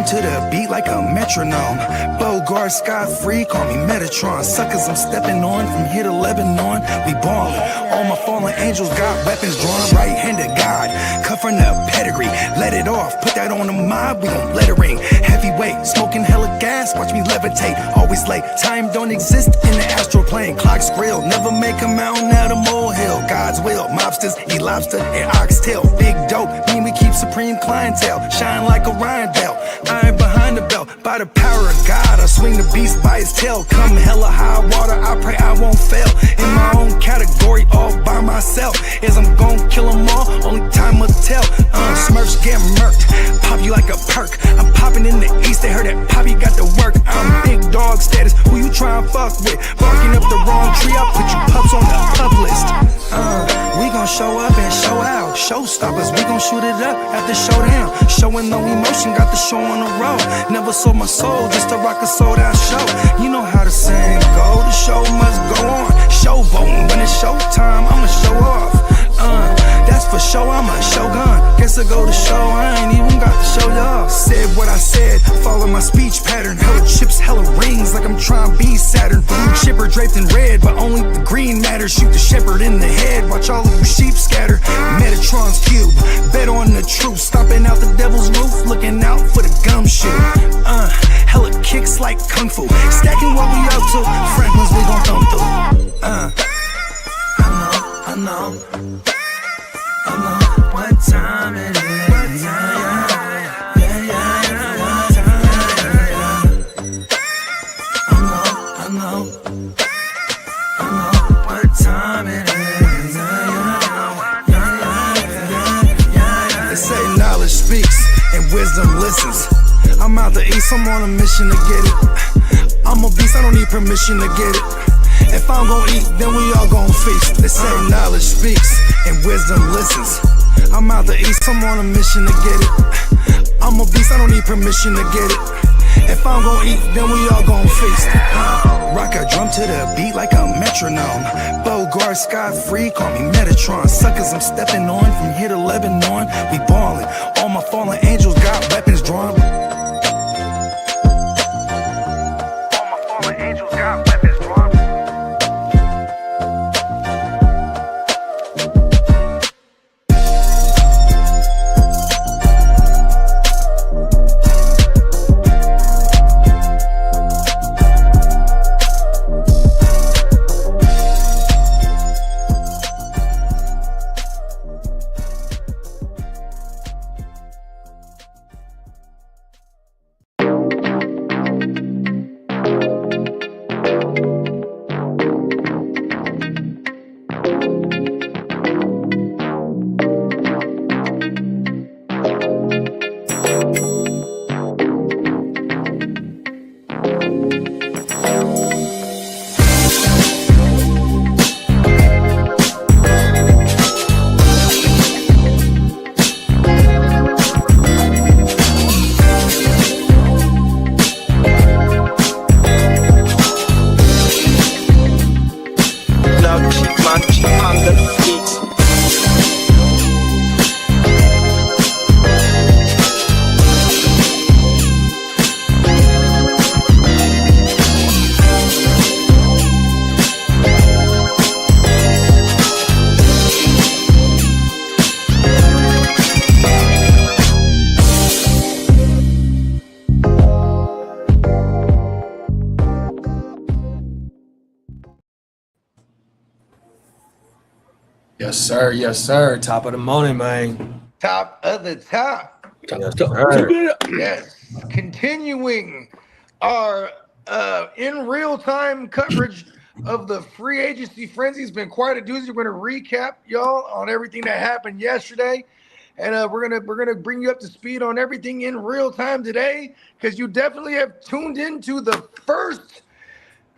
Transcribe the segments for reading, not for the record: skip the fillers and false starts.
drum to the beat like a metronome. Bogart, Scott-free, call me Metatron. Suckers I'm stepping on from here to Lebanon. We ballin'. All my fallen angels got weapons drawn. Right-handed God, cut from the pedigree. Let it off, put that on the mob, we gon' let it ring. Heavyweight, smoking hella gas, watch me levitate. Always late, time don't exist in the astral plane. Clock's grill, never make a mountain out of molehill. God's will, mobsters, eat lobster and oxtail. Big dope, mean we keep supreme clientele. Shine like Orion belt, iron behind the belt. By the power of God, I swing the beast by his tail. Come hella high water, I pray I won't fail. In my own category, all by myself. As I'm gon' kill them all, only time will tell. Smurfs get murked, pop you like a perk. I'm popping in the east, they heard that Poppy got to work. I'm big dog status, who you tryna fuck with? Barking up the wrong tree, I'll put you pups on the pub list. We gon' show up and show out. Showstoppers, we gon' shoot it up at the showdown. Showing no emotion, got the show on the road. Never sold my soul just to rock a sold out show. You know how the saying go, the show must go on. Showboating, when it's showtime, I'ma show off. That's for sure, I'm a shogun. Guess I go to show, I ain't even got to show y'all. Said what I said, follow my speech pattern. Hella chips, hella rings, like I'm trying to be Saturn. Blue chipper draped in red, but only the green matters. Shoot the shepherd in the head, watch all of you sheep scatter. Metatron's cube, bet on the truth. Stomping out the devil's roof, looking out for the gumshoe. Hella kicks like kung fu, stacking what we up to. Franklin's we gon' thumb through. I know what time it is. I know what time it is. They say knowledge speaks and wisdom listens. I'm out the east, I'm on a mission to get it. I'm a beast, I don't need permission to get it. If I'm gon' eat, then we all gon' feast. They say knowledge speaks and wisdom listens. I'm out the east, I'm on a mission to get it. I'm a beast, I don't need permission to get it. If I'm gon' eat, then we all gon' feast. Rock a drum to the beat like a metronome. Bogart, Scott-free, call me Metatron. Suckers I'm stepping on from here to Lebanon. We ballin'. All my fallen angels got weapons drawn. All my fallen angels got weapons drawn. Yes, sir. Top of the morning, man. Top of the top. Yes. Continuing our in real time coverage of the free agency frenzy. It's been quite a doozy. We're going to recap y'all on everything that happened yesterday. And we're gonna bring you up to speed on everything in real time today, because you definitely have tuned into the first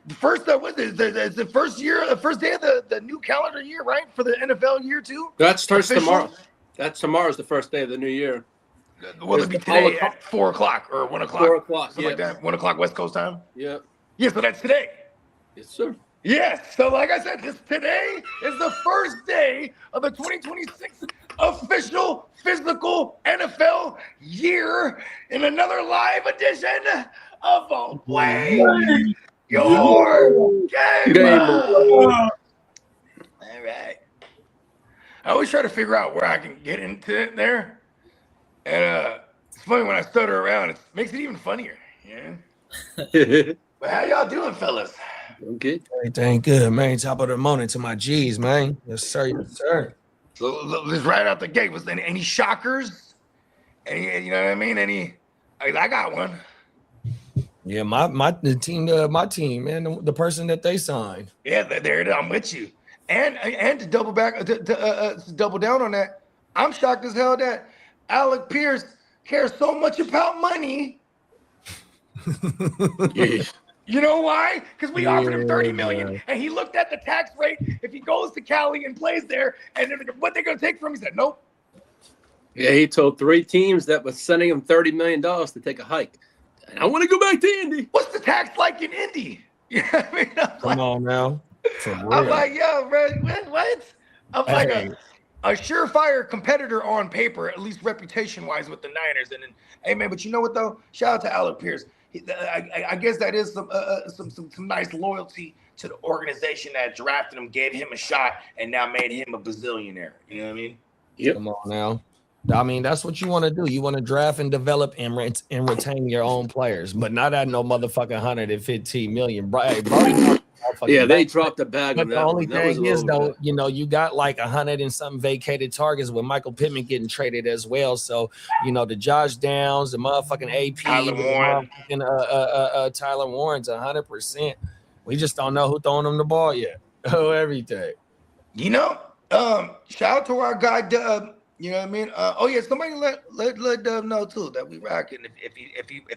the first day of the new calendar year, right? For the NFL year too. That starts tomorrow. Tomorrow's the first day of the new year. Will it be today at 4 o'clock or 1 o'clock? 4 o'clock, something like that. 1 o'clock West Coast time. Yeah. Yeah, so that's today. Yes, sir. Yes. So like I said, today is the first day of the 2026 official physical NFL year in another live edition of Play Your Game. All right. I always try to figure out where I can get into it there. And it's funny when I stutter around, it makes it even funnier. Yeah. But how y'all doing, fellas? Okay. Everything good, man. Top of the morning to my G's, man. Yes, sir. Yes, sir. So let's right out the gate. Was there any shockers? Any, you know what I mean? I got one. Yeah, my team, man, the person that they signed. Yeah, there it is. I'm with you. And to double back, to double down on that, I'm shocked as hell that Alec Pierce cares so much about money. Yeah. You know why? Because we offered him $30 million, and he looked at the tax rate. If he goes to Cali and plays there, and what they're going to take from him, he said, nope. Yeah, he told 3 teams that was sending him $30 million to take a hike. And I want to go back to Indy. What's the tax like in Indy? You know what I mean? Come on now. I'm like, yo, bro, what? I'm like a surefire competitor on paper, at least reputation-wise with the Niners. And then, hey, man, but you know what, though? Shout out to Alec Pierce. I guess that is some nice loyalty to the organization that drafted him, gave him a shot, and now made him a bazillionaire. You know what I mean? Yep. Come on now. I mean, that's what you want to do. You want to draft and develop and retain your own players, but not at no motherfucking 115 million. Yeah, they dropped the bag But on the that. only That was thing a is, little though, bit. you know, you got like 100 and something vacated targets with Michael Pittman getting traded as well. So, you know, the Josh Downs, the motherfucking AP, Tyler Warren. Tyler Warren's 100%. We just don't know who throwing him the ball yet. Oh, everything. You know, shout out to our guy Dub. You know what I mean? Oh yeah, somebody let Dub know too that we rocking if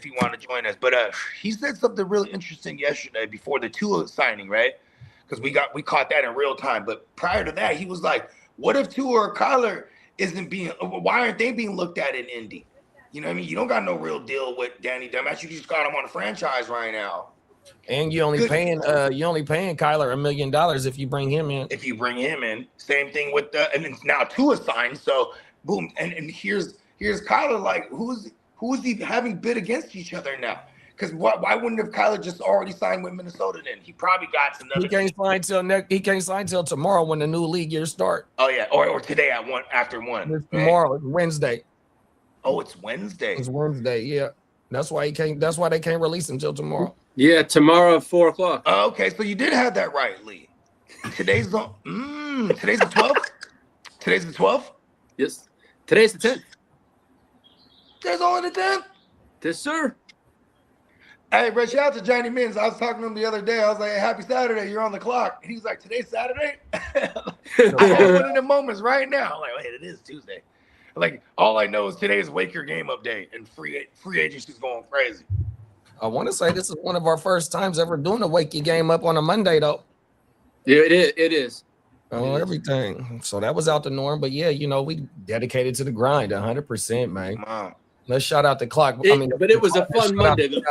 he want to join us. But he said something really interesting yesterday before the Tua signing, right? Because we caught that in real time. But prior to that, he was like, "What if Tua or Kyler isn't being? Why aren't they being looked at in Indy? You know what I mean? You don't got no real deal with Danny Dumbass. You just got him on a franchise right now." And you only paying Kyler $1 million if you bring him in. If you bring him in, same thing with and then now Tua signed. So boom, and here's Kyler. Like who's he having bid against each other now? Because why wouldn't have Kyler just already signed with Minnesota? Then he probably got another. He can't sign till tomorrow when the new league year start. Oh yeah, or today at 1 after 1. It's tomorrow, it's Wednesday. Oh, it's Wednesday. It's Wednesday. Yeah, that's why they can't release him till tomorrow. Yeah, tomorrow at 4 o'clock. Okay, so you did have that right, Lee. Today's the 12th. Today's the 12th. Yes. Today's the 10th. Today's only the 10th. Yes, sir. Hey, bro, shout out to Johnny Mins. I was talking to him the other day. I was like, hey, happy Saturday. You're on the clock. And he was like, today's Saturday? I had one of the moments right now. I'm like, wait, it is Tuesday. Like, all I know is today's Wake Your Game update and free agency's going crazy. I want to say this is one of our first times ever doing a wake your game up on a Monday, though. Yeah, it is. Oh, everything. So that was out the norm. But yeah, you know, we dedicated to the grind 100%, man. Wow. Let's shout out the clock. But it was a fun Monday.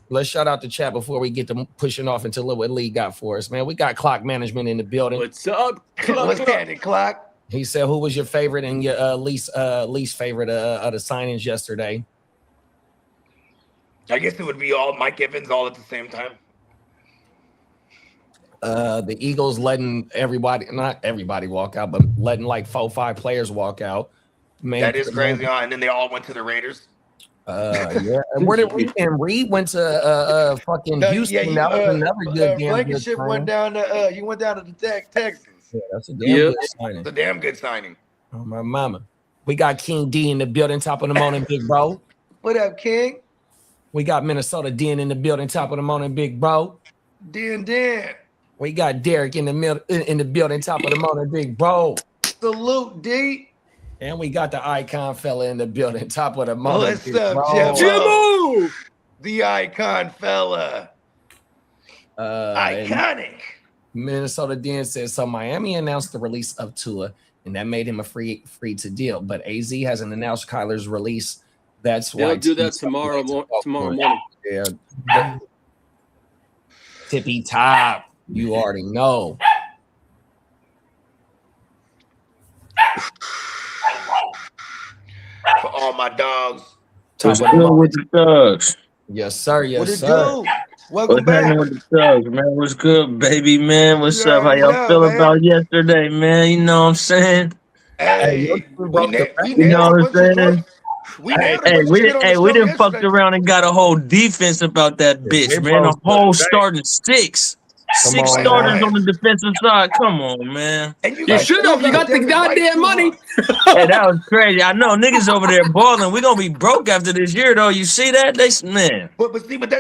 Let's shout out the chat before we get to pushing off into what Lee got for us, man. We got clock management in the building. What's up? What's happening, clock? He said, who was your favorite and your least favorite of the signings yesterday? I guess it would be all Mike Evans all at the same time. The Eagles letting not everybody walk out, but letting like 4-5 players walk out. Man, that is crazy. And then they all went to the Raiders. Yeah. And where did Reed went to fucking Houston? That was another good damn Blankenship went down to he went down to the Texans. Yeah, that's a damn good signing. It's a damn good signing. Oh my mama. We got King D in the building, top of the morning, big bro. What up, King? We got Minnesota Den in the building, top of the morning, big bro. Dan. We got Derek in the building, top of the morning, big bro. Salute, D. And we got the icon fella in the building, top of the morning. What's up, Jimbo? The icon fella. Iconic. Minnesota Den says, so Miami announced the release of Tua, and that made him a free to deal. But AZ hasn't announced Kyler's release. That's why they'll do that tomorrow morning. Yeah. Tippy top. You already know. Top What's of the good morning. with the thugs? Yes, sir. Yes, What it sir. do? Welcome What's back. happening with the thugs, man? What's good, baby, man? What's You up? How already y'all know, feel man. about yesterday, man? You know what I'm saying? Hey, your Hey, team we, broke the we You know nailed a what I'm bunch of saying? we nailed a Hey, bunch of shit on the we show didn't fucked yesterday. around and got a whole defense about that They bitch, man. A broke whole the bank. starting six. Come Six on, starters man. on the defensive side. Come on, man. And you You guys should still have. You got the Devin White goddamn too, money. huh? Hey, that was crazy. I know niggas over there balling. We gonna be broke after this year, though. You see that? Man. But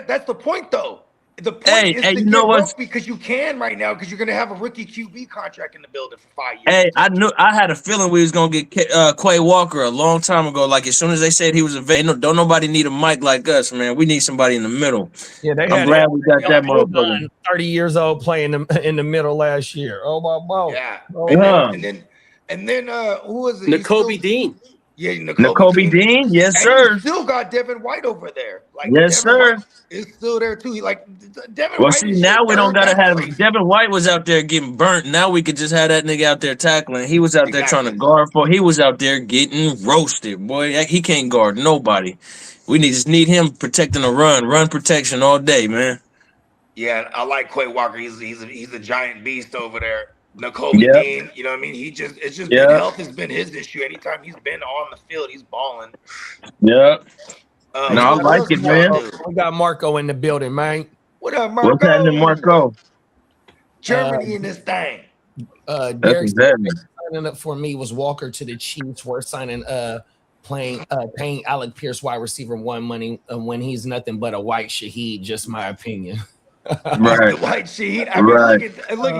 that's the point though. The point Hey, is hey, to you know get what? broke because you can right now because you're gonna have a rookie QB contract in the building for 5 years. Hey, I had a feeling we was gonna get Quay Walker a long time ago. Like as soon as they said he was available, don't nobody need a mic like us, man. We need somebody in the middle. Yeah, they I'm had glad we got that Bill motherfucker. Dunn, 30 years old, playing in the middle last year. Oh my God. Yeah. Oh, And then who was it? N'Kobe Dean. Yeah, N'Kobe Dean, yes, And sir. you still got Devin White over there. Like Yes, Devin sir. White is still there too. He like Devin Well, White see, is now your we don't third. gotta That's have crazy. Devin White was out there getting burnt. Now we could just have that nigga out there tackling. He was out there trying to Exactly. guard for. He was out there getting roasted, boy. He can't guard nobody. We just need him protecting the run protection all day, man. Yeah, I like Quay Walker. He's a giant beast over there. N'Kobe Yep. Dean, you know what I mean? It's just been Yep. health has been his issue. Anytime he's been on the field, he's balling. Yep. Uh, No, I what like else it, did y'all man. do? we got Marco in the building, man. What up, Marco? What's happening, Marco? Germany in this thing. That's Derek exactly. signing up for me was Walker to the Chiefs. We're signing paying Alec Pierce wide receiver 1 money when he's nothing but a white Shaheed. Just my opinion. Right. The white sheet. I mean, look,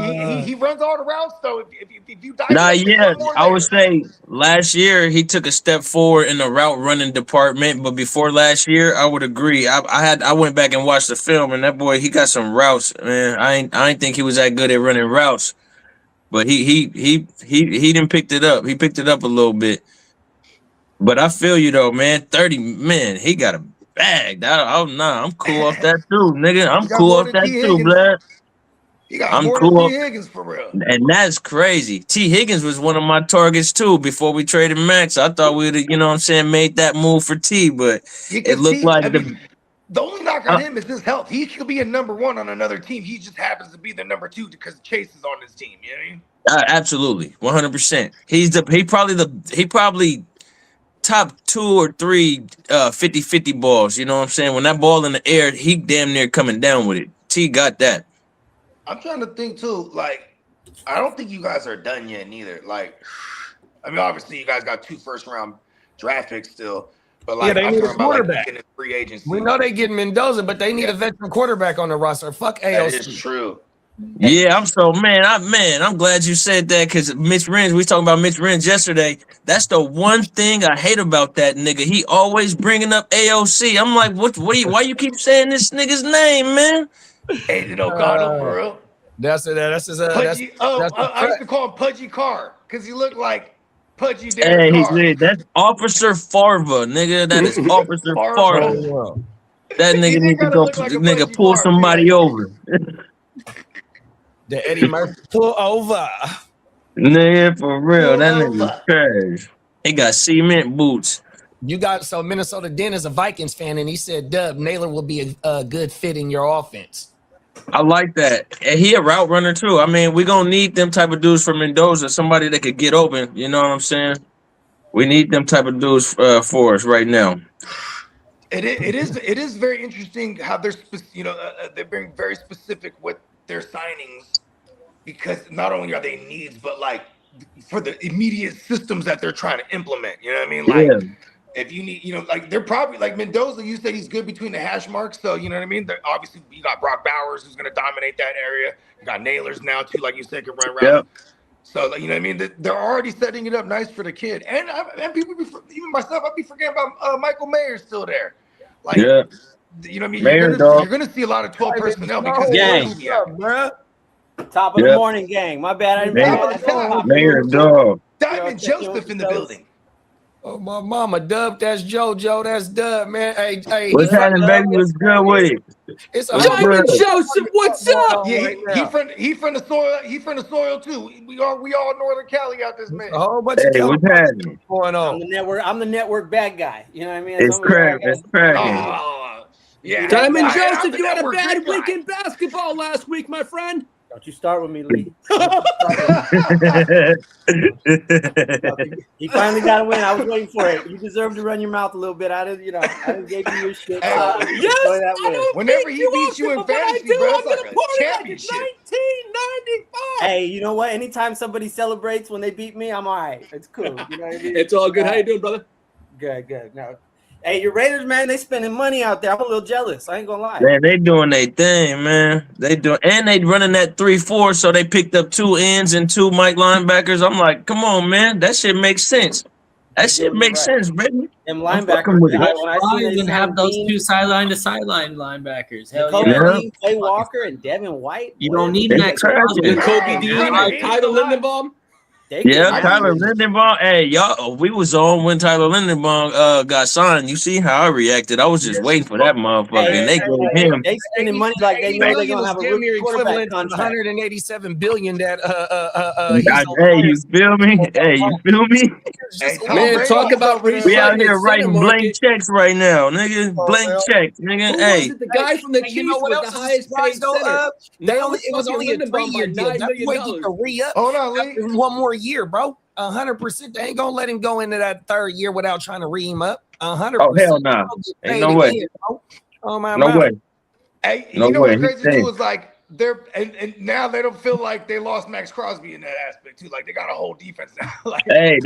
he runs all the routes though. If you Nah, dissect it, yeah. one more I would layer. say last year he took a step forward in the route running department, but before last year, I would agree. I went back and watched the film, and that boy, he got some routes, man. I ain't think he was that good at running routes, but he didn't picked it up. He picked it up a little bit. But I feel you though, man. 30, man, he got a bag. Nah, I'm cool off that too, nigga. I'm He got cool more off than that T. too, Higgins. blood. He got I'm more cool than off. T. Higgins for real. And that's crazy. T. Higgins was one of my targets too before we traded Max. I thought we'd have, you know what I'm saying, made that move for T, but it looked like the only knock on him is his health. He could be a number 1 on another team. He just happens to be the number 2 because Chase is on his team. You know what I mean? absolutely 100%. He probably top 2 or 3 50-50 balls. You know what I'm saying? When that ball in the air, he damn near coming down with it. T got that. I'm trying to think too. Like, I don't think you guys are done yet, neither. Like, I mean, obviously you guys got 2 first-round draft picks still, but like, they I'm need a talking about like quarterback. in free agency. We know they getting Mendoza, but they need a veteran quarterback on the roster. Fuck AOC. That is true. Yeah, I'm glad you said that because Mitch Renz, we was talking about Mitch Renz yesterday. That's the one thing I hate about that nigga. He always bringing up AOC. I'm like, why you keep saying this nigga's name, man? Aiden O'Connell, for real. That's his. I used to call him Pudgy Carr because he looked like Pudgy Hey, Derek Carr. that's Officer Farva, nigga. That is Officer Farva. That nigga need to go, like pull somebody over. The Eddie Murphy pull over. Nigga, for real, that nigga trash. He got cement boots. You got Minnesota Den is a Vikings fan, and he said, "Dub Naylor will be a good fit in your offense." I like that. And he a route runner too. I mean, we gonna need them type of dudes for Mendoza, somebody that could get open. You know what I'm saying? We need them type of dudes for us right now. It is very interesting how they're they're being very specific with their signings because not only are they needs, but like for the immediate systems that they're trying to implement. You know what I mean? Like if you need, like they're probably like Mendoza. You said he's good between the hash marks, so you know what I mean. Obviously, you got Brock Bowers who's going to dominate that area. You got Nailers now too, like you said, can run routes. So like, you know what I mean. They're already setting it up nice for the kid, and people, even myself, I'd be forgetting about Michael Mayer still there. Like, you know what I mean. You're gonna see a lot of 12 personnel because bro. Top of the morning, gang. My bad. I didn't Mayor dog. Diamond Joseph in the building. Oh, my mama, Dub, that's JoJo, that's Dub, man. Hey, What's happening, baby? What's good with it? it's a What's Diamond good? Joseph, what's up? Yeah, right he now. from the soil. He from the soil too. We all Northern Cali out this man. A whole bunch of Hey, what's California happening? going I'm on. the network bad guy. You know what I mean? It's cracking. It's cracking. Oh, yeah. Diamond I'm Joseph, the you had a network bad big guy. week in basketball last week, my friend. Don't you start with me, Lee. He finally got a win. I was waiting for it. You deserve to run your mouth a little bit. I didn't give you your shit. Hey, So Yes, enjoy that I win. don't Whenever beat he beats you Austin, in but when I fantasy, do, bro, I'm it's like gonna a party like it's championship. 1995. Hey, you know what? Anytime somebody celebrates when they beat me, I'm all right. It's cool. You know what I mean? It's all good. How you doing, brother? Good. No. Hey, your Raiders, man, they spending money out there. I'm a little jealous. I ain't gonna lie. Man, they doing their thing, man. They running that 3-4, so they picked up 2 ends and 2 Mike linebackers. I'm like, come on, man, that shit makes sense. That shit makes sense, baby. Them I'm linebackers. fucking with it. When I seen You they can have signed those Dean, 2 sideline to sideline linebackers. Hell Jacoby yeah. Dean, Clay Walker, and Devin White. You Boy, don't need They Max cracking. Crosby. Kobe Oh, Dean, man. Tyler Lindenbaum. they Yeah, get Tyler money. Lindenbaum. Hey, y'all, we was on when Tyler Lindenbaum got signed. You see how I reacted? I was just waiting for that motherfucker, and they gave him. They spending money like they know they're million gonna is have a damn near rookie quarterback equivalent to the contract. 187 billion that he's Hey, you feel me? Hey, you feel me? Hey, Tom Man, Brady, talk he's about up to the- We out resetting here the center writing blank market. checks right now, nigga. Blank checks, nigga. Who Hey, was it? The guy from the Hey, you know Chiefs what was else the is a highest surprise paid though? center. It was only a Lindenbaum 3-year by deal. $9 That million. boy get to re-up Hold on, Lee. one more year, bro. 100%. They ain't gonna let him go into that 3rd year without trying to re him up. 100%. oh hell no, He'll get ain't paid no way, again, bro. Oh my no mama. way, Hey, no you know way. what's He crazy staying. too is like they're and now they don't feel like they lost Max Crosby in that aspect too. Like they got a whole defense now. Like, Hey,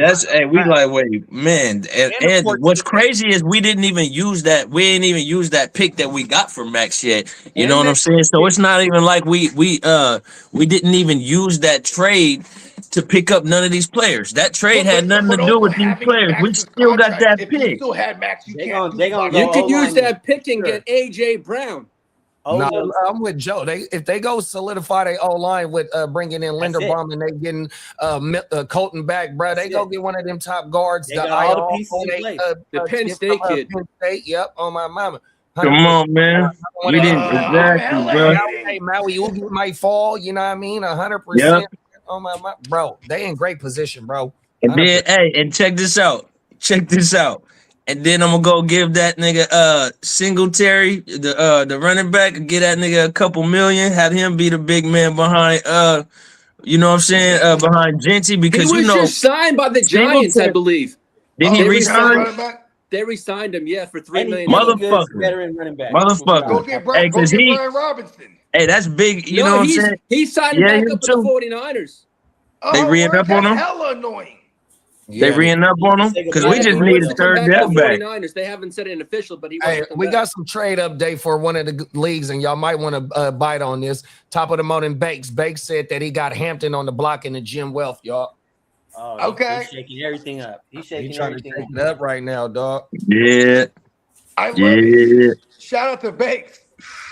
we like wait, man. And of course, what's crazy is we didn't even use that. We ain't even used that pick that we got from Max yet. You And know what they- I'm saying? So it's not even like we didn't even use that trade to pick up none of these players. That trade had nothing to do also with these having players. We Max's still got contract, that if you pick. still had Max, you They can't gonna- do they gonna fuck. go You could use O-line, that pick and sure. get AJ Brown. No, Oh, I'm with Joe. If they go solidify their O line with bringing in That's it. Linderbaum and they getting Colton back, bro, they That's go it. get one of them top guards. They got all the pieces in place. The Penn State kid. Penn State, yep, on my mama. Come on, man. We didn't I'm exactly, hella bro. hating. Hey, Maui Ugi might fall. You know what I mean? 100%. Yep. On my mama, bro. They in great position, bro. And then, 100%. hey, and check this out. Check this out. And then I'm gonna go give that nigga Singletary, the running back, get that nigga a couple million, have him be the big man behind you know what I'm saying, behind Genty, He because was you know just signed by the Giants, I believe. did he they resign? running back? They re-signed him, yeah, for $3 million. Mother- Any good Motherfucker. veteran running back. Motherfucker. Go get Hey, Brian. Go 'cause get he- Brian Robinson. Hey, that's big, you know No, what I'm saying? he signed him Yeah, back him up with the too. 49ers. They re-ing up on That's him? hella annoying. They re-ing up on him? Because we Yeah, just he need wants a to come third back to depth the back. 49ers. They haven't said it official, but he wants Hey, to come we back. got some trade update for one of the leagues, and y'all might want to bite on this. Top of the morning, Bakes. Bakes said that he got Hampton on the block in the Jim Wealth, y'all. Oh, Okay. He's shaking everything up. He's He shaking trying to everything take up. it up right now, dog. Yeah, I love it. yeah. Shout out to Bakes.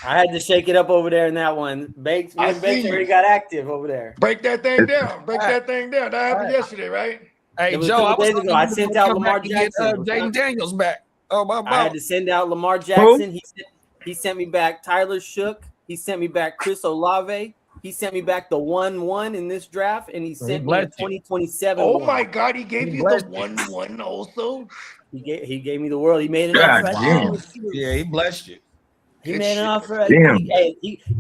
I had to shake it up over there in that one. Bakes, I Bakes see already you. got active over there. Break that thing down. Break that thing down. That happened yesterday, right? Hey, It was Joe, a couple I was days ago. I sent out Lamar Jackson. Jaden Daniels back. Oh, my I had God. to send out Lamar Jackson. He sent me back Tyler Shook. He sent me back Chris Olave. He sent me back the 1-1 in this draft, and he sent me a 2027. Oh one. my God, he gave you the 1-1 also. He gave me the world. He made an God offer. damn. Yeah, he blessed you. He Good made an shit. offer. Damn.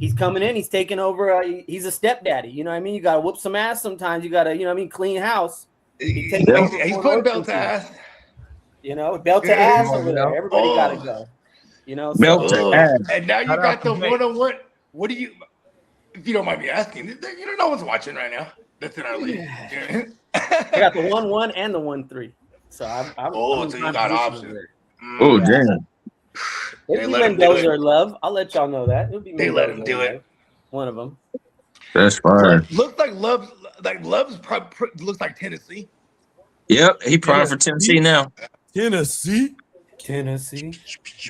He's coming in. He's taking over. He's a stepdaddy. You know what I mean? You got to whoop some ass sometimes. You got to, you know what I mean, clean house. He's over putting for belt the to ass. You know, belt to ass over there. Everybody got to go. You know, Belt to ass. And now you Shout got out the to Bakes. 1-on-1. What do you, if you don't mind me asking, you know, no one's watching right now. That's in our league. I got the 1-1 and the 1-3. So I'm in so you prime got position options. over there. Oh, Yeah. damn. It'll They be let him do Mendoza it. or Love. I'll let y'all know that. It'll be They let him Mendoza do or it. Love. One of them. That's fine. Looks like Love's looks like Tennessee. Yep, he prime for Tennessee now. Tennessee. Tennessee.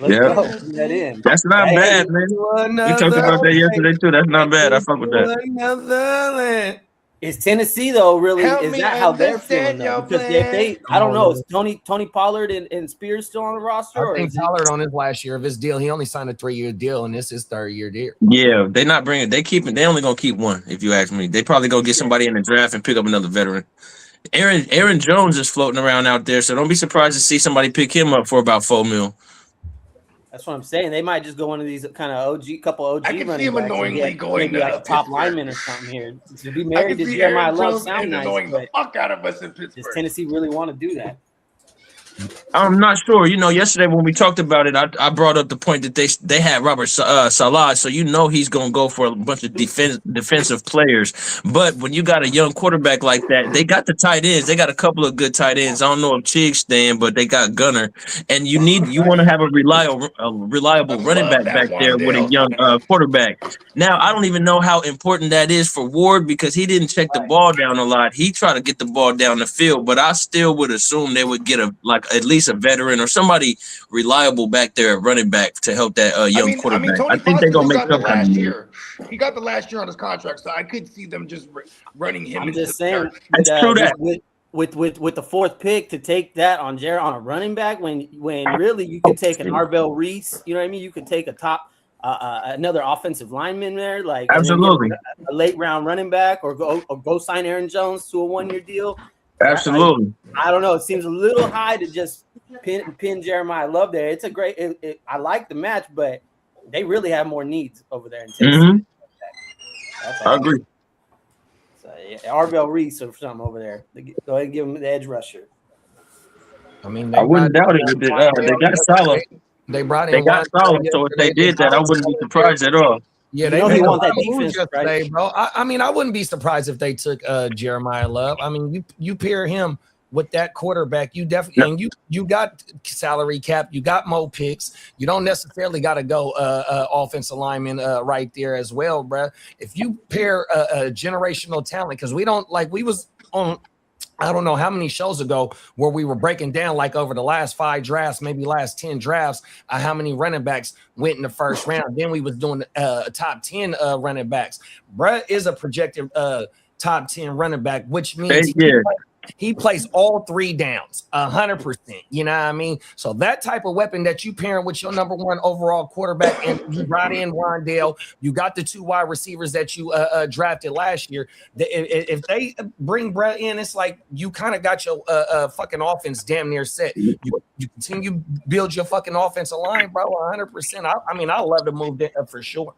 Yeah. Let's go. Put that in. That's not Hey, bad, man. We talked about that yesterday too. That's not bad. I fuck with that. Is Tennessee though really? Help Is me that how they're feeling understand though? your Because if they, plan. I don't know, is Tony Pollard and Spears still on the roster? I Or think is it, Pollard on his last year of his deal. He only signed a 3-year deal, and this is his 3rd-year deal. Yeah, they not bringing. They keeping. They only gonna keep one. If you ask me, they probably go get somebody in the draft and pick up another veteran. Aaron Jones is floating around out there, so don't be surprised to see somebody pick him up for about $4 million. that's what I'm saying. They might just go one of these kind of couple OG. I can running see him backs annoyingly and get going maybe to like a top Pittsburgh. lineman or something here. To be I married can to see Jeremiah Aaron Love Jones sound nice, annoying the but fuck out of us in does Pittsburgh. Tennessee really want to do that? I'm not sure. Yesterday when we talked about it, I brought up the point that they had Robert Salah, so he's gonna go for a bunch of defensive players. But when you got a young quarterback like that, they got the tight ends. They got a couple of good tight ends. I don't know if Chig's staying, but they got Gunner, and you want to have a reliable running back there with a young quarterback. Now I don't even know how important that is for Ward because he didn't check the ball down a lot. He tried to get the ball down the field, but I still would assume they would get at least a veteran or somebody reliable back there at running back to help that young quarterback. Tony I think they're gonna make got the some kind last of year. He got the last year on his contract, so I could see them just running him. I'm into just the saying. dirt. That's true that. With the 4th pick to take that on a running back when really you could take an Arvell Reese, you know what I mean? You could take a top another offensive lineman there, like Absolutely a late round running back, or go sign Aaron Jones to a 1-year deal. Absolutely. I don't know. It seems a little high to just pin Jeremiah Love there. It's a great. I like the match, but they really have more needs over there in Tennessee. I agree. So, yeah, Arvell Reese or something over there. Go ahead and give him the edge rusher. I mean, I wouldn't doubt it. They got Salah. They brought They in got Salah, so if they did that, I wouldn't be surprised at all. Yeah, they want that defense, right? bro. I mean, I wouldn't be surprised if they took Jeremiah Love. I mean, you pair him with that quarterback, you definitely and you got salary cap, you got more picks. You don't necessarily got to go offensive lineman right there as well, bro. If you pair a generational talent, because we was on. I don't know how many shows ago where we were breaking down like over the last 5 drafts, maybe last 10 drafts, how many running backs went in the first round. Then we was doing top 10 running backs. Brett is a projected top 10 running back, which means he plays all 3 downs, 100%. You know what I mean? So that type of weapon that you pairing with your number 1 overall quarterback, and you brought in Wandale, you got the 2 wide receivers that you drafted last year. If they bring Brett in, it's like you kind of got your fucking offense damn near set. You continue build your fucking offensive line, bro, 100%. I mean, I love to move that for sure.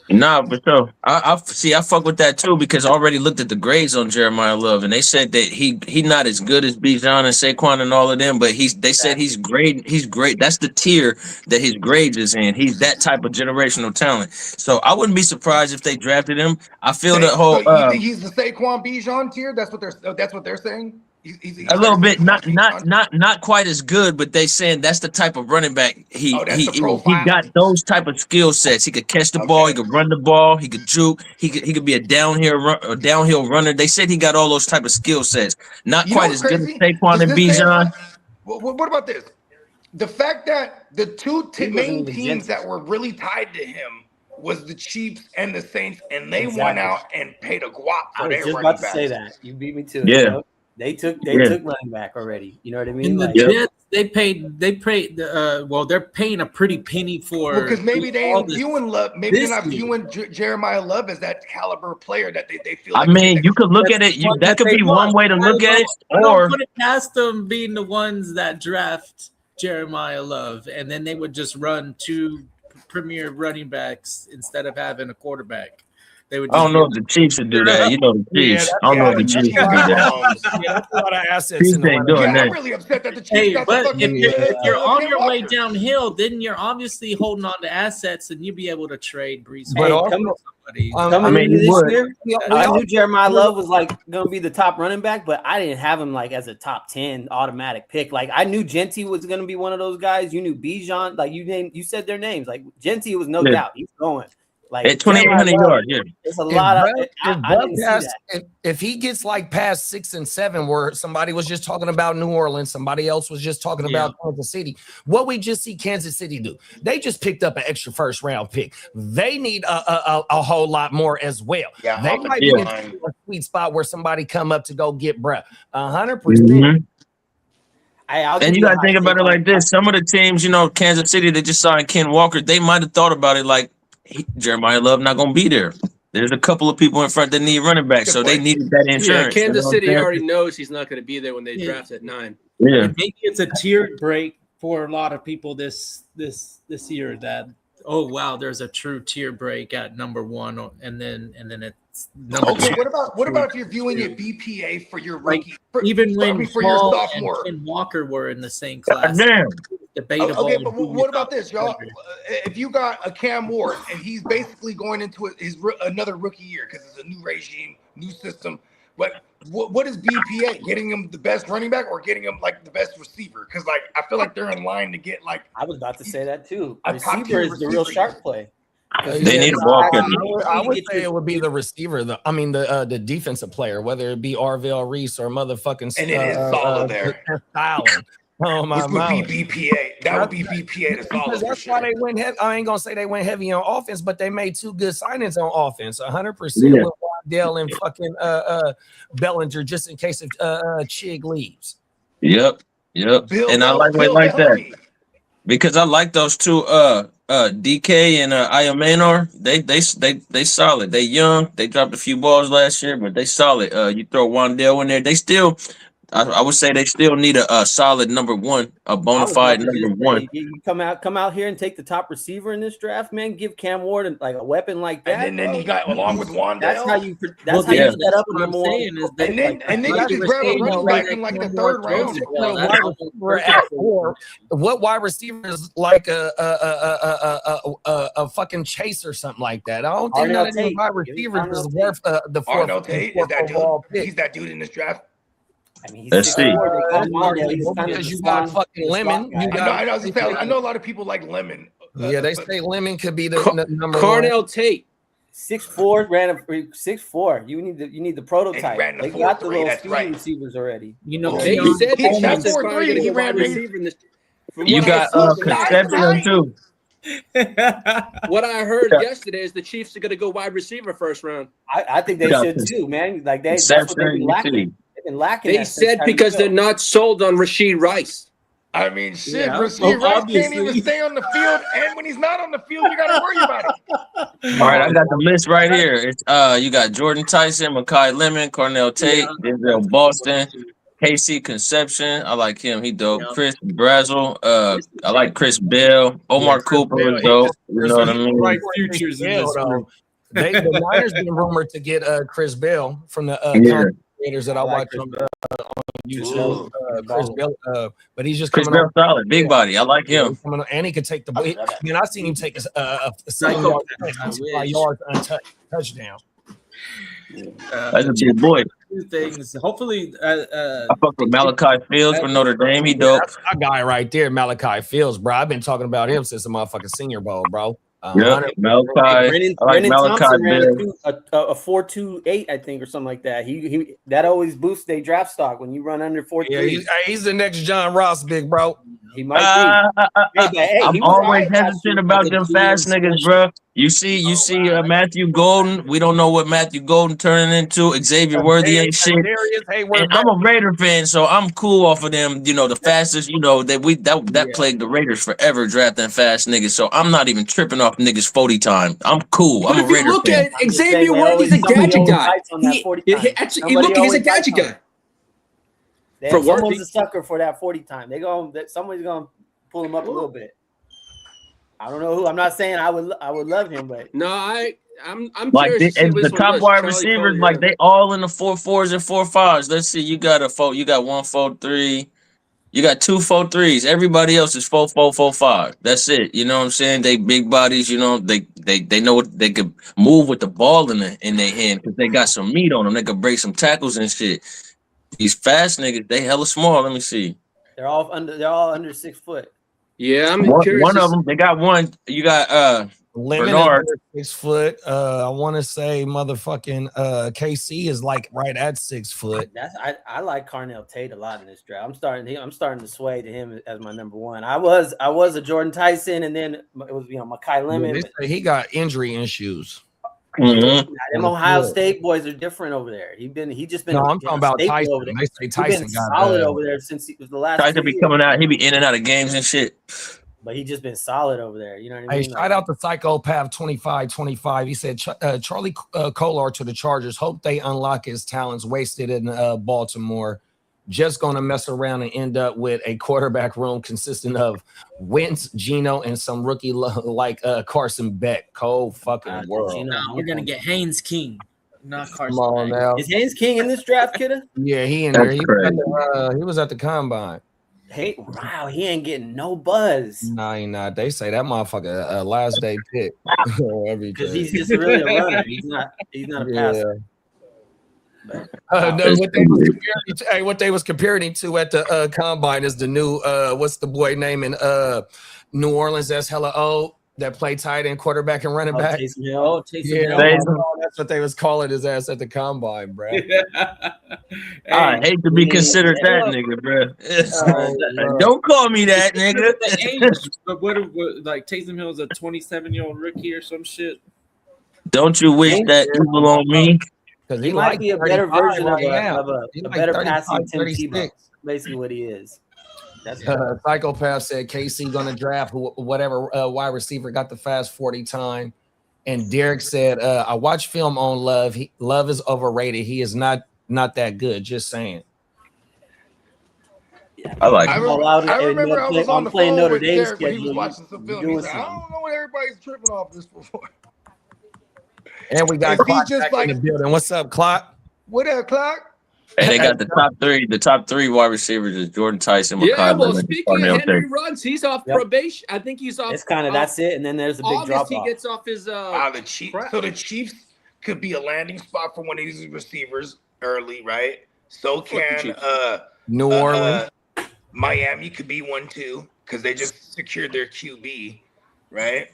Nah, but so I fuck with that too because I already looked at the grades on Jeremiah Love and they said that he not as good as Bijan and Saquon and all of them, but they said he's great. He's great. That's the tier that his grades is in. He's that type of generational talent. So I wouldn't be surprised if they drafted him. I feel the whole. So you think he's the Saquon Bijan tier? That's what they're saying. He's a little bit, not quite as good, but they saying that's the type of running back he got those type of skill sets. He could catch the ball, he could run the ball, he could juke, he could be a downhill runner. They said he got all those type of skill sets. Not quite as good as Saquon and Bijan. What about this? The fact that the 2 main teams that were really tied to him was the Chiefs and the Saints, and they went out and paid a guap for their running backs. I was just about to say that. You beat me to it. Yeah. They took running back already. You know what I mean? In the Jets, they paid. They're paying a pretty penny for. Because maybe they ain't viewing Love. Maybe they're not viewing Jeremiah Love as that caliber player that they feel. I mean, you could look at it. That could be one way to look at it. Or put it past them being the ones that draft Jeremiah Love, and then they would just run 2 premier running backs instead of having a quarterback. I don't know if the Chiefs would do that. You know the Chiefs. I don't know if the Chiefs would do that. That's a lot of assets. Chiefs ain't doing that. I'm really upset that the Chiefs got but if you're on your way Walker. downhill, then you're obviously holding on to assets, and you'll be able to trade Brees. But somebody. This year, I knew Jeremiah Love was like going to be the top running back, but I didn't have him like as a top 10 automatic pick. Like I knew Genty was going to be one of those guys. You knew Bijan, like you said their names. Like Genty was no doubt he's going. Like At 2,800 yards, yeah. There's a lot of. I didn't see Past, that. if he gets like past 6 and 7, where somebody was just talking about New Orleans, somebody else was just talking about Kansas City. What we just see Kansas City do? They just picked up an extra first round pick. They need a whole lot more as well. Yeah, they might be in a sweet spot where somebody come up to go get bruh. 100%. And you got to think about it like this. Some of the teams, Kansas City, they just signed Ken Walker. They might have thought about it like, Jeremiah Love not going to be there. There's a couple of people in front that need running back, so they needed that insurance. Yeah, Kansas City already knows he's not going to be there when they draft at 9. Yeah, and maybe it's a tiered break for a lot of people this year. That wow, there's a true tier break at number 1, and then it's number 2. What about if you're viewing it BPA for your rookie? Even when for your Paul sophomore and Walker were in the same class. damn. Debatable. Okay, but what about this, y'all? If you got a Cam Ward and he's basically going into another rookie year because it's a new regime, new system, but what is BPA? Getting him the best running back or getting him like the best receiver? Because like I feel like they're in line to get like. I was about to say that too. A Receiver is the real sharp play. They need a ball catcher. I would say it would be the receiver. The defensive player, whether it be Arvell Reese or motherfucking. And it is solid there. Styling. Oh my! Which would be BPA. That would be BPA to solid. That's why they went heavy. I ain't gonna say they went heavy on offense, but they made 2 good signings on offense. 100% with Waddell and fucking Bellinger, just in case if Chig leaves. Yep. And I like that because I like those 2. DK and Ayamenor. They solid. They young. They dropped a few balls last year, but they solid. You throw Wandale in there. They still. I would say they still need a solid number 1, a bona fide number 1. You come out here and take the top receiver in this draft, man. Give Cam Ward like a weapon like that. And then you got along with Wandale. That's how you set up a more. And then you can grab a running back in like the 3rd round. What wide receiver is like a fucking chase or something like that? I don't think none of these wide receivers is worth the 4th. Is that dude? He's that dude in this draft. I mean, let's see. Because you got fucking Lemon. I know a lot of people like Lemon. Yeah, they say Lemon could be the number Cornell 1. Tate. 6'4", ran a 6'4". You need the prototype. They got the little speed receivers already. They said he ran 4.3. He ran receiver in this. You got Concepcion too. What I heard yesterday is the Chiefs are going to go wide receiver 1st round. I think they should too, man. Like that's what they've been lacking. They said because they're not sold on Rashid Rice. I mean, Rashid Rice can't even stay on the field, and when he's not on the field, you got to worry about it. All right, I got the list right here. It's you got Jordan Tyson, Mekhi Lemon, Cornell Tate, Denzel Boston, KC Concepcion. I like him. He dope. Chris Brazzle. I like Chris Bell. Omar Cooper is dope. You know what I mean? Right futures in this group. The Niners been rumored to get Chris Bell from the that I watch on YouTube. Chris Bell, but he's just Chris coming Bell solid, big body. I like him. And he could take the. I seen him take a 7 yards untouched touchdown. That's a big boy. 2 things. Hopefully, I fuck with Malachi Fields for Notre Dame. He dope. That's my guy right there, Malachi Fields, bro. I've been talking about him since the motherfucking Senior Bowl, bro. Malachi. I like Malachi Bill. A 4.28, I think, or something like that. He that always boosts their draft stock when you run under 4.3. Yeah, he's the next John Ross, big bro. He might be. I'm always hesitant about them fast niggas, bro. You see Matthew Golden. We don't know what Matthew Golden turning into. Xavier Worthy ain't shit. And I'm a Raider fan, so I'm cool off of them. The fastest. That plagued the Raiders forever, drafting fast niggas. So I'm not even tripping off niggas 40 time. I'm cool. I'm a Raider look fan. at Xavier Worthy's a gadget guy. He's a gadget guy. Someone's a sucker for that 40 time. Somebody's gonna pull him up a little bit. I don't know who. I'm not saying I would love him, but no, I'm like curious the top wide receivers, like they all in the 4.4s and 4.5s. Let's see, you got 1 4.3, you got 2 4.3s. Everybody else is 4.4, 4.5. That's it. You know what I'm saying? They big bodies. They know what they could move with the ball in their hand because they got some meat on them. They could break some tackles and shit. These fast niggas, they hella small. Let me see. They're all under 6 foot. Yeah, I'm curious. One of them, they got one. You got Lemon Bernard. is 6 foot. I want to say motherfucking KC is like right at 6 foot. I like Carnell Tate a lot in this draft. I'm starting to sway to him as my number one. I was a Jordan Tyson, and then it was Mekhi Lemon. They say he got injury issues. Mhm. Them Ohio State boys are different over there. He just been. No, I'm talking about staple Tyson. over there. They say He's Tyson been got solid over there since he was the last. Tyson 2 be years. coming out. He be in and out of games and shit. But he just been solid over there. You know what I Hey, mean? shout out to Psychopath 2525. He said Charlie Kolar to the Chargers. Hope they unlock his talents wasted in Baltimore. Just going to mess around and end up with a quarterback room consisting of Wentz, Geno, and some rookie like Carson Beck. Cold fucking world. No, we're gonna get Haynes King, not Carson. Come on Beck. now. Is Haynes King in this draft, kidda? Yeah, he in That's there. He was at the combine. Hey, wow, he ain't getting no buzz Nah, he not. They say that motherfucker last day pick. because he's just really a runner. He's not a passer. What they was comparing him to at the combine is the new what's the boy name in New Orleans that's hella old that play tight end, quarterback, and running back. Taysom Hill. Yeah, Taysom. that's what they was calling his ass at the combine, bro. I hate to be considered that nigga, bro. Don't call me that, nigga. But what like Taysom Hill is a 27-year-old rookie or some shit? Don't you wish that evil on me? Because He might be a better version of a He's like better 35, passing Tim 36. Tebow. Basically, what he is. That's Psychopath said KC gonna draft whatever wide receiver got the fast 40 time. And Derek said, I watched film on Love. Love is overrated. He is not that good. Just saying. I like I him. remember I was on the playing phone Notre with Dame Derek when he schedule. was watching some film. He said, I don't know what everybody's tripping off this before. And we got Is he Clock just back like- in the building. What's up, Clock? What up, Clock? And they got the top three. The top three wide receivers is Jordan Tyson, Yeah, Mekhi well, Lemon, speaking of Carnell Henry Tate. Ruggs, he's off Yep. probation. I think he's off. It's kind of that's it, and then there's a big August, drop he off. gets off his The Chiefs. crap. So the Chiefs could be a landing spot for one of these receivers early, right? So the can Chiefs. New Orleans. Miami could be one too because they just secured their QB, right?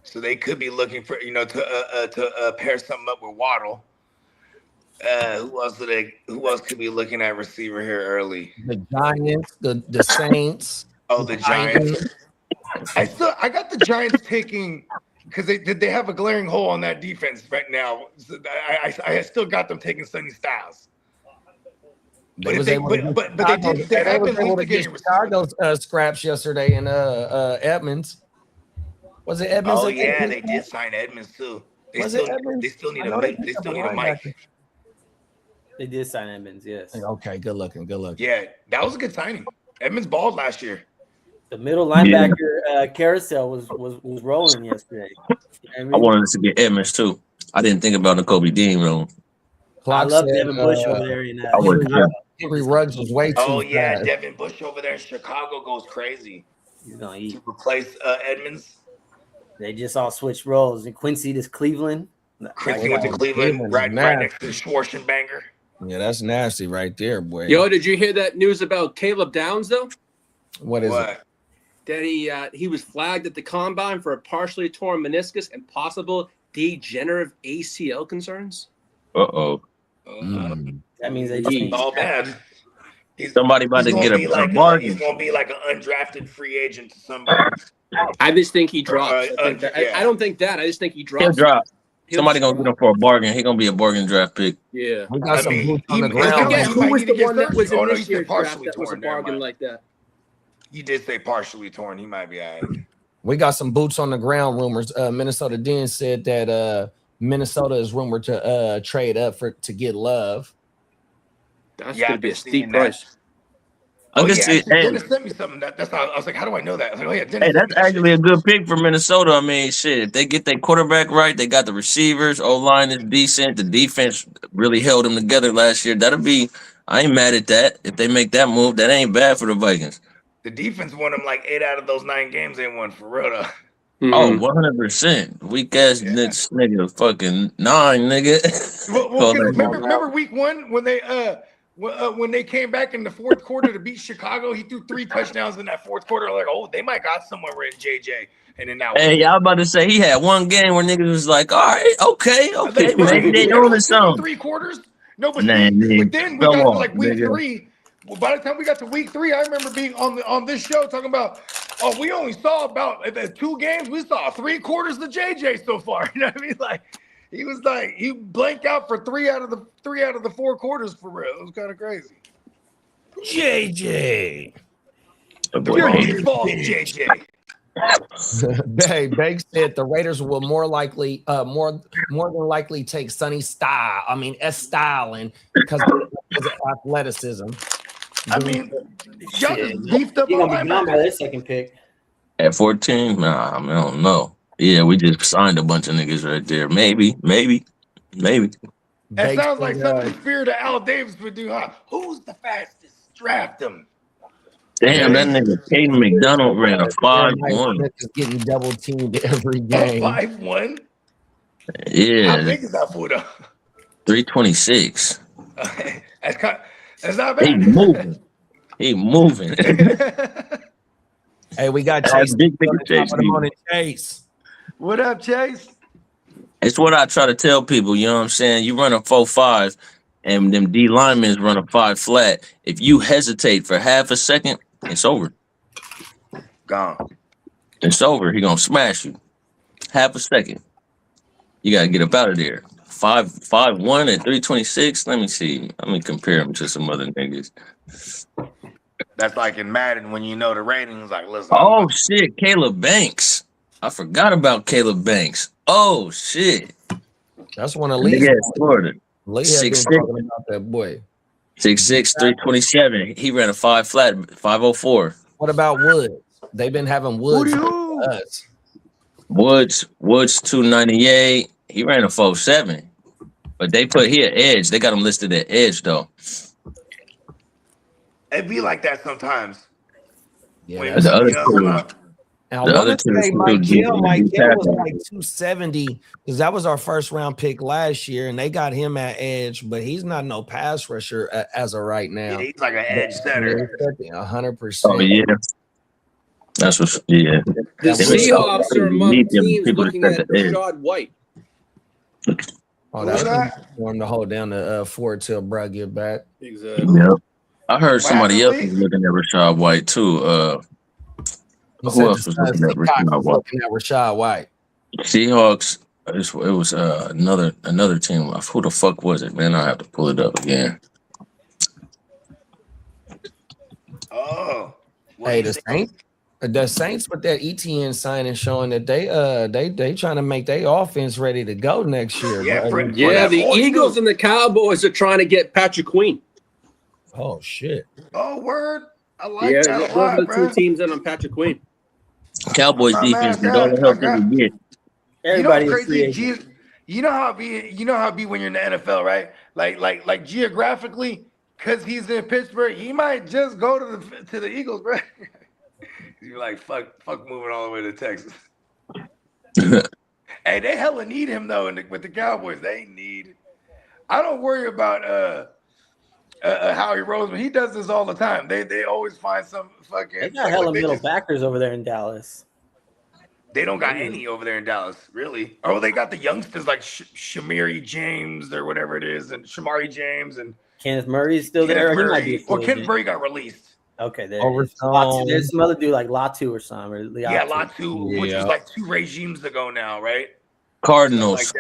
So they could be looking for to pair something up with Waddle. Who else could be looking at receiver here early? The Giants, the Saints. Oh, the Giants. I got the Giants taking because they have a glaring hole on that defense right now. So I still got them taking Sonny Styles. But they did. They have been instigating Chicago's scraps yesterday in Edmonds. Was it Edmonds? Oh yeah, they did sign Edmonds too. They still need a Mike. They did sign Edmonds, yes. Okay, good looking. Yeah, that was a good signing. Edmonds balled last year. The middle linebacker carousel was rolling yesterday. I wanted to get Edmonds too. I didn't think about the Kobe Dean room. I love Devin Bush over there in I would, Henry Ruggs was way too. Oh yeah, fast. Devin Bush over there in Chicago goes crazy. He's gonna eat. To replace Edmonds. They just all switched roles. And Quincy to Cleveland. Quincy went to Cleveland, right next to Schwarzenegger. Yeah, that's nasty right there, boy. Yo, did you hear that news about Caleb Downs though? What is it? That he was flagged at the combine for a partially torn meniscus and possible degenerative ACL concerns. Uh-oh. That means they just all bad. Somebody about to get a bargain. He's gonna be like an undrafted free agent to somebody. I just think he drops. I don't think that. I just think he drops. He'll drop. Somebody gonna get him for a bargain. He gonna be a bargain draft pick. Yeah. We got some boots on the I ground. forget who was the one that was in no, this year's draft that was a torn. bargain like that. You did say partially torn. He might be all right. We got some boots on the ground rumors. Minnesota Den said that Minnesota is rumored to trade up to get Love. That's gonna be a steep price. Dennis sent me something. That's how I was like, how do I know that? I was like, oh yeah, Dennis. Hey, that's actually a good pick for Minnesota. I mean, shit, if they get their quarterback right, they got the receivers, O-line is decent. The defense really held them together last year. I ain't mad at that. If they make that move, that ain't bad for the Vikings. The defense won them like 8 out of those 9 games they won for real though. Mm-hmm. Oh, 100%. Weak ass nigga, fucking 9, nigga. Well, remember week 1 when when they came back in the fourth quarter to beat Chicago, he threw 3 touchdowns in that fourth quarter. Like, oh, they might got somewhere in JJ. And then that was Hey, I was about to say he had one game where niggas was like, all right, okay, maybe they doing something. 3 quarters. No, but, Nah, but then we got to like week nigga. 3. Well, by the time we got to week 3, I remember being on this show talking about, oh, we only saw about 2 games. We saw 3 quarters of JJ so far. You know what I mean? Like, he was like, he blanked out for 3 out of the 4 quarters for real. It was kind of crazy. JJ. You're false, JJ. Hey, Banks said the Raiders will more than likely take Sonny Style. I mean Style, and because of athleticism. I mean, y'all just beefed up You're on gonna be gone by their second pick. At 14, nah, I don't know. Yeah, we just signed a bunch of niggas right there. Maybe. That sounds like something fear that Al Davis would do. Huh? Who's the fastest? Draft him. Damn, that nigga Caden McDonald ran a 5-1. Is getting double teamed every game. 5-1. Yeah. How big is that fool though? 326. That's not bad. He moving. Hey, we got Chase. Chase. What up, Chase? It's what I try to tell people, you know what I'm saying? You run a 4-5 and them D linemen run a 5 flat. If you hesitate for half a second, it's over. Gone. It's over. He gonna smash you. Half a second. You gotta get up out of there. 5'1" at 326. Let me see. Let me compare him to some other niggas. That's like in Madden when you know the ratings. Like, listen. Oh shit, Caleb Banks. I forgot about Caleb Banks. Oh shit. That's one of Lee's. Yeah, Florida. Lee has been talking about that boy. 6'6", 327. He ran a 5 flat, 504. What about Woods? They've been having Woods. Woods 298. He ran a 4.7. But they put here edge. They got him listed at edge though. It be like that sometimes. Yeah, the other two. Now, I want to say Michael was like 270 because that was our first round pick last year, and they got him at edge, but he's not no pass rusher as of right now. Yeah, he's like an edge center. 100%. Oh yeah, that's what. Yeah, the Seahawks are among teams looking at Rashad White. Oh, that's for him to hold down the fort till Brad get back. Exactly. Yep. I heard somebody else was looking at Rashad White too. Who else was looking at Rashad White? Seahawks. It was another team. Who the fuck was it, man? I have to pull it up again. Oh, hey, the Saints with that ETN signing showing that they trying to make their offense ready to go next year. Yeah, the Eagles and the Cowboys are trying to get Patrick Queen. Oh shit! Oh word! I like that a lot, those are the 2 teams in on Patrick Queen. Cowboys defense is all the help they can get. Everybody's crazy. You know how it be when you're in the NFL, right? Like geographically, because he's in Pittsburgh, he might just go to the Eagles, bro. You're like fuck moving all the way to Texas. Hey, they hella need him though. With the Cowboys, they need. I don't worry about Howie Roseman. He does this all the time. They always find some fucking. They got hella middle backers over there in Dallas. They don't got any over there in Dallas, really. Oh, they got the youngsters like Shamari James or whatever it is, and Shamari James and Kenneth Murray's still there. He might be. Kenneth Murray got released. Okay, there's some other dude like Latu or something. Latu, which was like 2 regimes ago now, right? Cardinals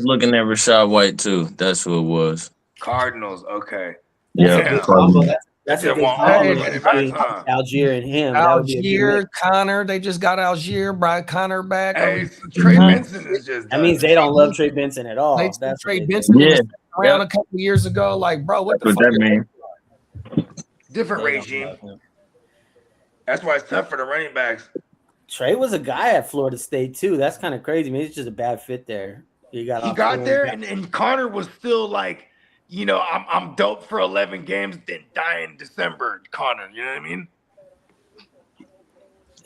looking at Rashad White too. That's who it was. Cardinals, okay. Yeah, that's a good combo. Algier and him. Algier, Connor. They just got Algier, brought Connor back. Hey, Trey Benson is just. That means they don't love Trey Benson at all. That's Trey Benson around a couple of years ago. Like, bro, what the fuck that mean? Different regime. That's why it's tough for the running backs. Trey was a guy at Florida State too. That's kind of crazy. Maybe it's just a bad fit there. He got there, and Connor was still like, you know, I'm dope for 11 games, then die in December. Connor, you know what I mean?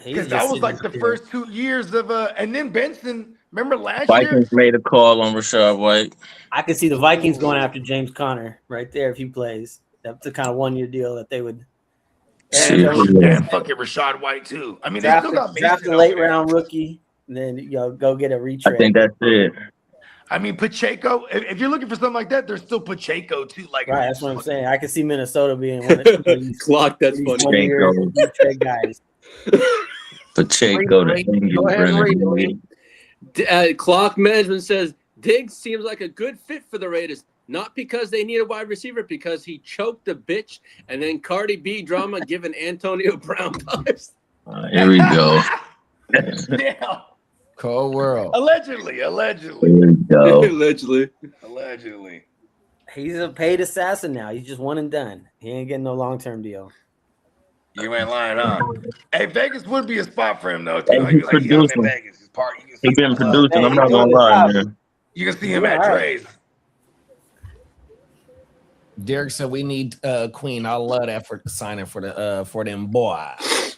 Because that was like the first 2 years of and then Benson. Remember last year? Vikings made a call on Rashad White. I could see the Vikings going after James Conner right there if he plays. That's the kind of 1 year deal that they would. And fucking Rashad White too. I mean, they still got draft Mason a late over there. round rookie, and then go get a retread. I think that's it. I mean, Pacheco. If you're looking for something like that, there's still Pacheco too. Like, right. That's what I'm saying. I can see Minnesota being one of these Clock, that's funny. 1 year retread guys. Pacheco, Go ahead and read it. Clock management says Diggs seems like a good fit for the Raiders. Not because they need a wide receiver, because he choked the bitch, and then Cardi B drama giving Antonio Brown vibes. Here we go. Damn. Cold world. Allegedly. Here we go. Allegedly. He's a paid assassin now. He's just one and done. He ain't getting no long term deal. You ain't lying, huh? Hey, Vegas would be a spot for him though. Hey, Too. he's producing. Vegas. His part. He's been producing. I'm not gonna lie, man. You can see him at Dre's. Derek said we need Queen. I love that for signing for them boys.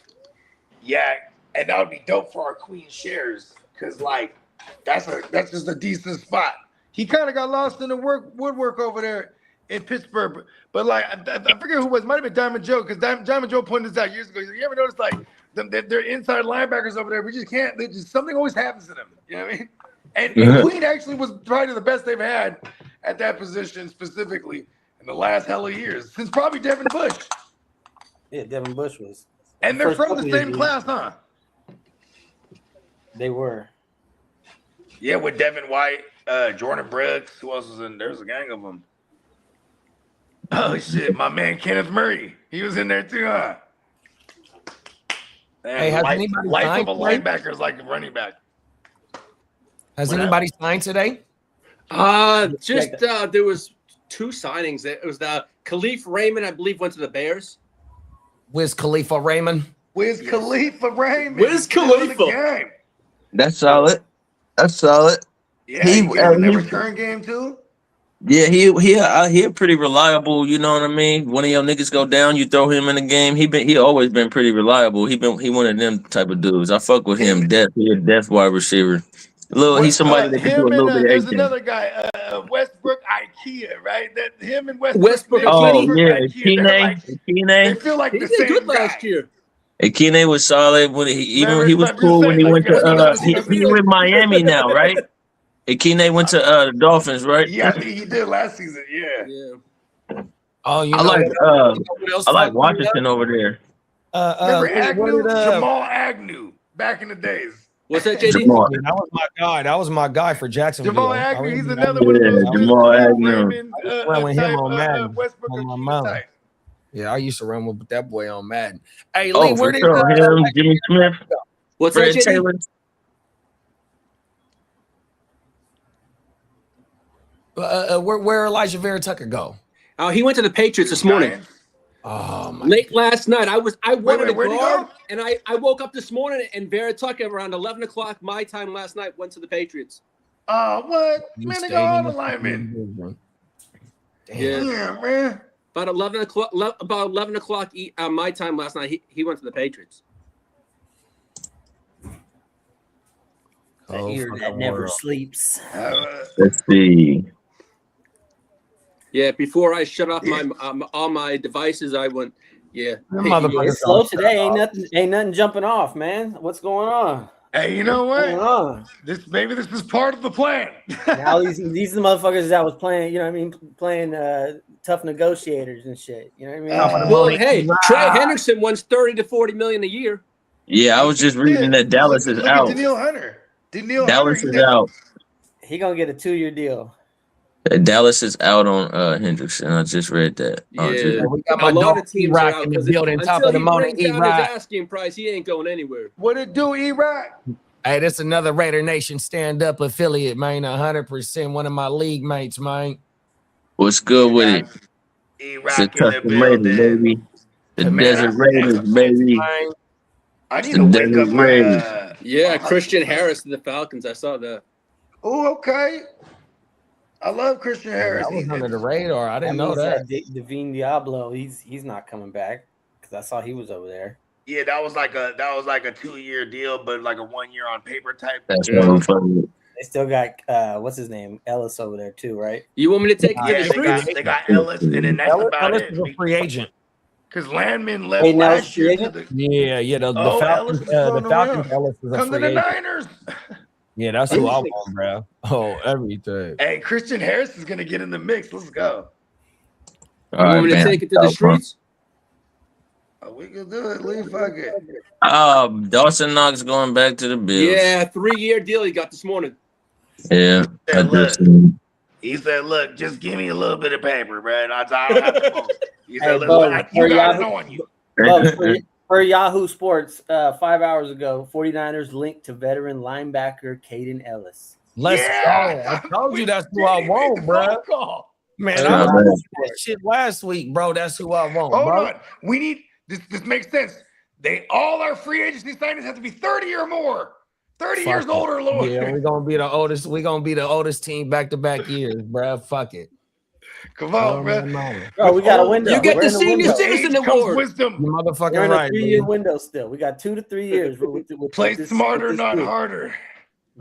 Yeah, and that would be dope for our Queen shares, because like that's just a decent spot. He kind of got lost in the woodwork over there in Pittsburgh, but like I forget who it was. Might have been Diamond Joe, because Diamond Joe pointed this out years ago. He said, you ever notice like they're inside linebackers over there? We just can't. They just something always happens to them. You know what I mean? And Queen actually was probably the best they've had at that position specifically in the last hell of years, since probably Devin Bush. Yeah, Devin Bush was. And they're First from couple the same years. class, huh? They were. Yeah, with Devin White, Jordan Brooks. Who else was in? There's a gang of them. Oh shit, my man Kenneth Murray. He was in there too, huh? Man, Hey, has anybody life signed of a today? linebacker is like a running back. Has anybody signed today? There was 2 signings. It was the Khalif Raymond, I believe, went to the Bears. Wiz Khalifa Raymond. Wiz Khalifa Raymond. Wiz Still in the Khalifa. game. That's solid. Yeah, He- he in the he- return game too. Yeah, he a pretty reliable. You know what I mean. One of your niggas go down, you throw him in the game. He always been pretty reliable. He one of them type of dudes. I fuck with him. He a death wide receiver. He's somebody that can do a little bit of there's everything. another guy, Westbrook IKEA, right? That him and Westbrook. Oh yeah, IKEA, they're like- They Kene. feel like He the did same good guy. last year. Kene was solid when he was Remember, cool when he like, went to he- he with Miami now, right? Kene went to the Dolphins, right? Yeah, I think he did last season. Yeah. Oh, you I know like what else I like fucked me Washington over there. Remember what Agnew? did, Jamal Agnew back in the days. What's that, JD? Jamal. that was my guy. That was my guy for Jacksonville. Jamal I Agnew, he's remember another that. one of those Yeah, Wiz Jamal Khalifa Agnew. Raymond, Run with him type, on Madden, Westbrook on my Akina mouth. type. Yeah, I used to run with that boy on Madden. Hey, Lee, Oh, where for did sure. Him, Jimmy Smith, What's Fred that, JD? Taylor. where Elijah Vera Tucker go? Oh, he went to the Patriots this morning. Giants. Oh my! Late last night, I wanted where'd to he guard, go? and I woke up this morning, and Vera Tucker around 11 o'clock my time last night went to the Patriots. What? You Man, they stayed got all in the the linemen. division. Damn. Yeah. Yeah, man. About 11 o'clock my time last night, he went to the Patriots. That Oh, ear fuck that the never world. sleeps. Let's see. Yeah, before I shut off my all my devices, I went. Yeah, Them motherfuckers It's slow today. Ain't nothing jumping off, man. What's going on? Hey, you know What's going what? on? Maybe this is part of the plan. Now these are the motherfuckers that was playing, you know what I mean, playing tough negotiators and shit. You know what I mean? well, hey, Trey Hendrickson wants 30 to 40 million a year. Yeah, I was just reading that Dallas is look out. At Danielle Hunter. Dallas is out. He gonna get a 2-year deal. Dallas is out on Hendrickson. I just read that. Yeah, We got a my lot dog of teams are E-Rock out in the because building. Top until of the he morning, brings down E-Rock. his asking price, he ain't going anywhere. What it do, E-Rock? Hey, this another Raider Nation stand-up affiliate, man. 100%. One of my league mates, man. What's good with it? E-Rock It's a in the custom Raiders, building. baby. The Man, Desert Raiders, baby. Man, I need The to wake Desert up my Raiders. Yeah, Christian Harris to the Falcons. I saw that. Oh, okay. I love Christian Harris. that was He's under the radar. I didn't know means that. Devine Diablo, he's not coming back because I saw he was over there. Yeah, that was like a 2-year deal, but like a 1 year on paper type. That's deal. what I'm fucking with. They still got what's his name, Ellis over there too, right? You want me to take it to the Yeah, streets? they got Ellis, and then that's about Ellis it. is a free agent. Because Landman left Wait, now it's last free year agent? to the Yeah. The Oh, Falcons, Ellis is floating the Falcons, around. Ellis is a Come to free the agent. Niners. Yeah, that's who I want, bro. Oh, everything. Hey, Christian Harris is gonna get in the mix. Let's go. You want me to take it to the streets? Oh, we can do it. Lee, fuck it. Dawson Knox going back to the Bills. Yeah, 3-year deal he got this morning. Yeah. Hey, I look. just, He said, "Look, just give me a little bit of paper, bro. And I don't have to vote." He said, Hey, "Look, Bo, you got it on you." Per Yahoo Sports, 5 hours ago, 49ers linked to veteran linebacker Caden Ellis. Let's Yeah. go. I told you that's who I want, bro. Man, Yeah, I man. was that shit last week, bro. That's who I want, Hold bro. on. We need this. This makes sense. All our free agency signings have to be 30 or more. 30 Fuck years it. old or lower. Yeah, we're gonna be the oldest. We're gonna be the oldest team back-to-back years, bro. Fuck it. Come on, bro. Bro, we got a window. You get We're the in a senior window. citizen Age comes award. wisdom. You motherfucking We're in a right. 3-year Baby. window still. We got 2 to 3 years. With Play this- smarter, with this not group. harder.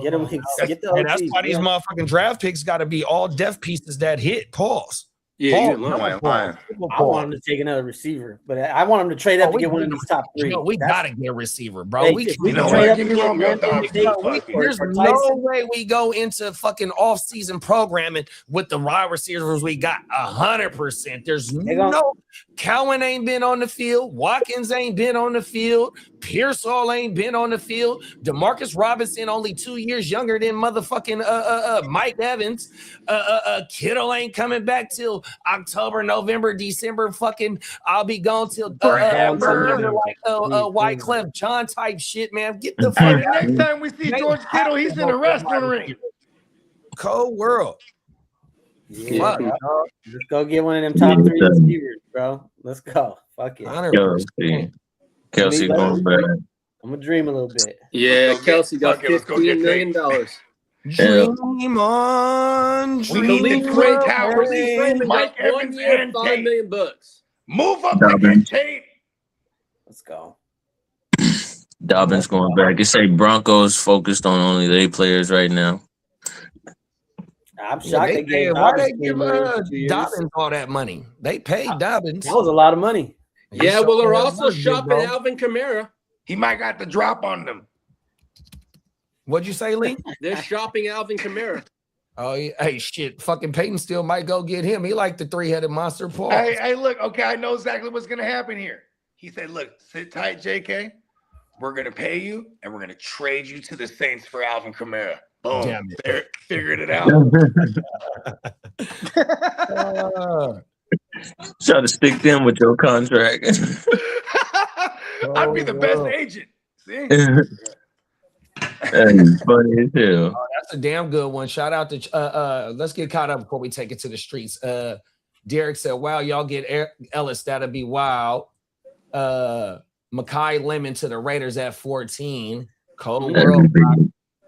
Get them. Get the And that's OTs, why these man. motherfucking draft picks got to be all deaf pieces that hit. Pause. Yeah, you Pause. ain't lying. I ain't lying. I want him to take another receiver, but I want him to trade up to we get one of these top 3. You know, we That's- gotta get a receiver, bro. Hey, We if can't. we You know can what? trade up Give to me get Romeo Landon Dobbs. Tate Fuck it. There's or no Tyson. way we go into fucking off-season programming with the wide receivers we got 100%. There's no Cowan ain't been on the field. Watkins ain't been on the field. Pearsall ain't been on the field. Demarcus Robinson only 2 years younger than motherfucking Mike Evans. Kittle ain't coming back till October, November, December. Fucking I'll be gone till November, like Wyclef John type shit, man. Get the Hey, fuck the out. next time we see George Kittle, he's in a wrestling ring. Cold world. Yeah, Fuck, bro. dog. Let's go get one of them top 3 receivers, bro. Let's go. Fuck it. 100%. Kelsey going back. I'm gonna dream a little bit. Yeah, Let's go Kelsey got fuck it, let's go get $15 million. Dream on, We dream need to trade on. Towers, Freeman Mike got 1 Evans, year, and $5 Tate. million bucks. Move up to get Tate. Let's go. Dobbins going back. It say Broncos focused on only their players right now. I'm shocked they gave why they Dobbins give 10 million for 2 years. Dobbins all that money? They paid Dobbins. That was a lot of money. Yeah, well, they're Sure, also big shopping bro. Alvin Kamara. He might got the drop on them. What'd you say, Lee? They're shopping Alvin Kamara. Oh, yeah. Hey, shit. Fucking Peyton still might go get him. He like the 3-headed monster, Paul. Hey, look. Okay, I know exactly what's gonna happen here. He said, "Look, sit tight, JK. We're gonna pay you, and we're gonna trade you to the Saints for Alvin Kamara." Boom. Damn it. There, figured it out. Try to stick them with your contract. I'd be the best agent. See? That's funny as hell. That's a damn good one. Shout out to let's get caught up before we take it to the streets. Derek said, "Wow, y'all get Ellis. That'd be wild." Mekhi Lemon to the Raiders at 14. Cold world.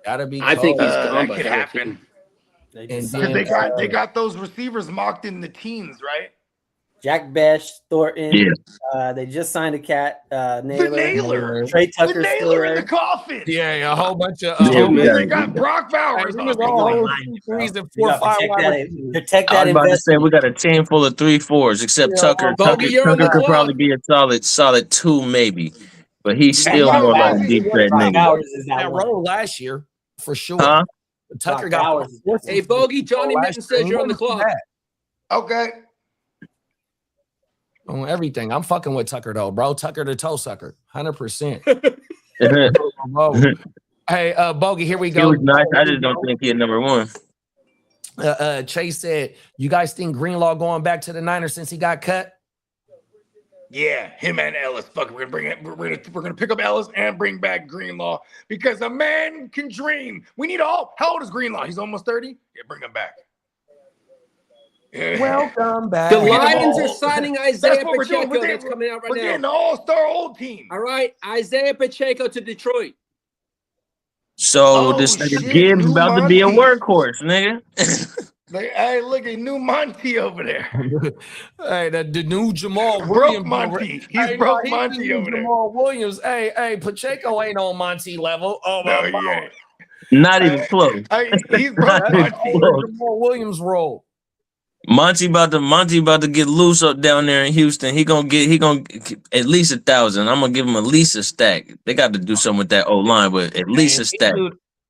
That'd be. I think he's that gone by could 14. happen. And Because then, they got those receivers mocked in the teens, right? Jack Besh, Thornton. Yeah. They just signed a cat. The Naylor. nailer. Trey The Tucker's still nailer in the there. coffin. yeah, a whole bunch of. Yeah, we They got- got Brock Bowers. He was on all there. whole 3s and You 4 gotta 5 protect wide that, receivers. protect I that was about to say investment. we got a team full of 3-4s, except Yeah, Tucker. Bogey, you're on the Tucker could clock. probably be a solid 2, maybe, but he's Hey, still you know more what? like a deep threat Brock nigga. Bowers is That that one. role last year for sure. Huh? Tucker Brock got Bowers. Hey, Bogey, Johnny Mitten says you're on the clock. Okay. On everything. I'm fucking with Tucker though, bro. Tucker the toe sucker. 100%. Bro. Hey, Bogey, here we He go. was nice. I just don't think he's number 1. Chase said, "You guys think Greenlaw going back to the Niners since he got cut?" Yeah, him and Ellis. Fuck, we're gonna pick up Ellis and bring back Greenlaw because a man can dream. We need all. How old is Greenlaw? He's almost 30. Yeah, bring him back. Yeah. Welcome back. The Lions are signing Isaiah That's what we're doing. Pacheco. That's coming out We're right getting now. the all-star old team. All right, Isaiah Pacheco to Detroit. So Oh, this nigga shit, Gibbs Lou about to be a Monty. workhorse, nigga. Hey, look at new Monty over there. Hey, the new Jamal Broke Williams. Monty. He's Hey, broke he's Monty the new over there. Jamal Williams. Hey, Pacheco ain't on Monty level. Oh No, my he God. ain't. Not even close. He's brought Not Monty. even close. Jamal Williams role. Monty about to get loose up down there in Houston. He gonna get at least 1,000. I'm gonna give him at least a stack. They got to do something with that O line, but at least a stack.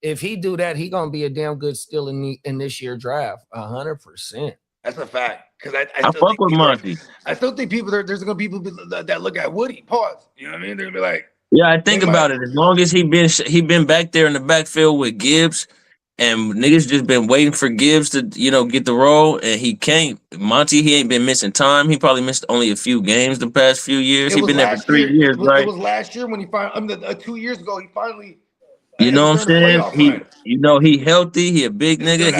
If he do that, he gonna be a damn good steal in this year draft. 100%. That's a fact. Because I fuck with Monty. I still think there's gonna be people that look at Woody. Pause. You know what I mean? They're gonna be like, Yeah, I think about it. As long as he been back there in the backfield with Gibbs, and niggas just been waiting for Gibbs to get the role, and he can't. Monty, he ain't been missing time. He probably missed only a few games the past few years. He been there for 3 years, right? It was last year when he finally. 2 years ago, he finally. You know what I'm saying? He healthy. He a big nigga.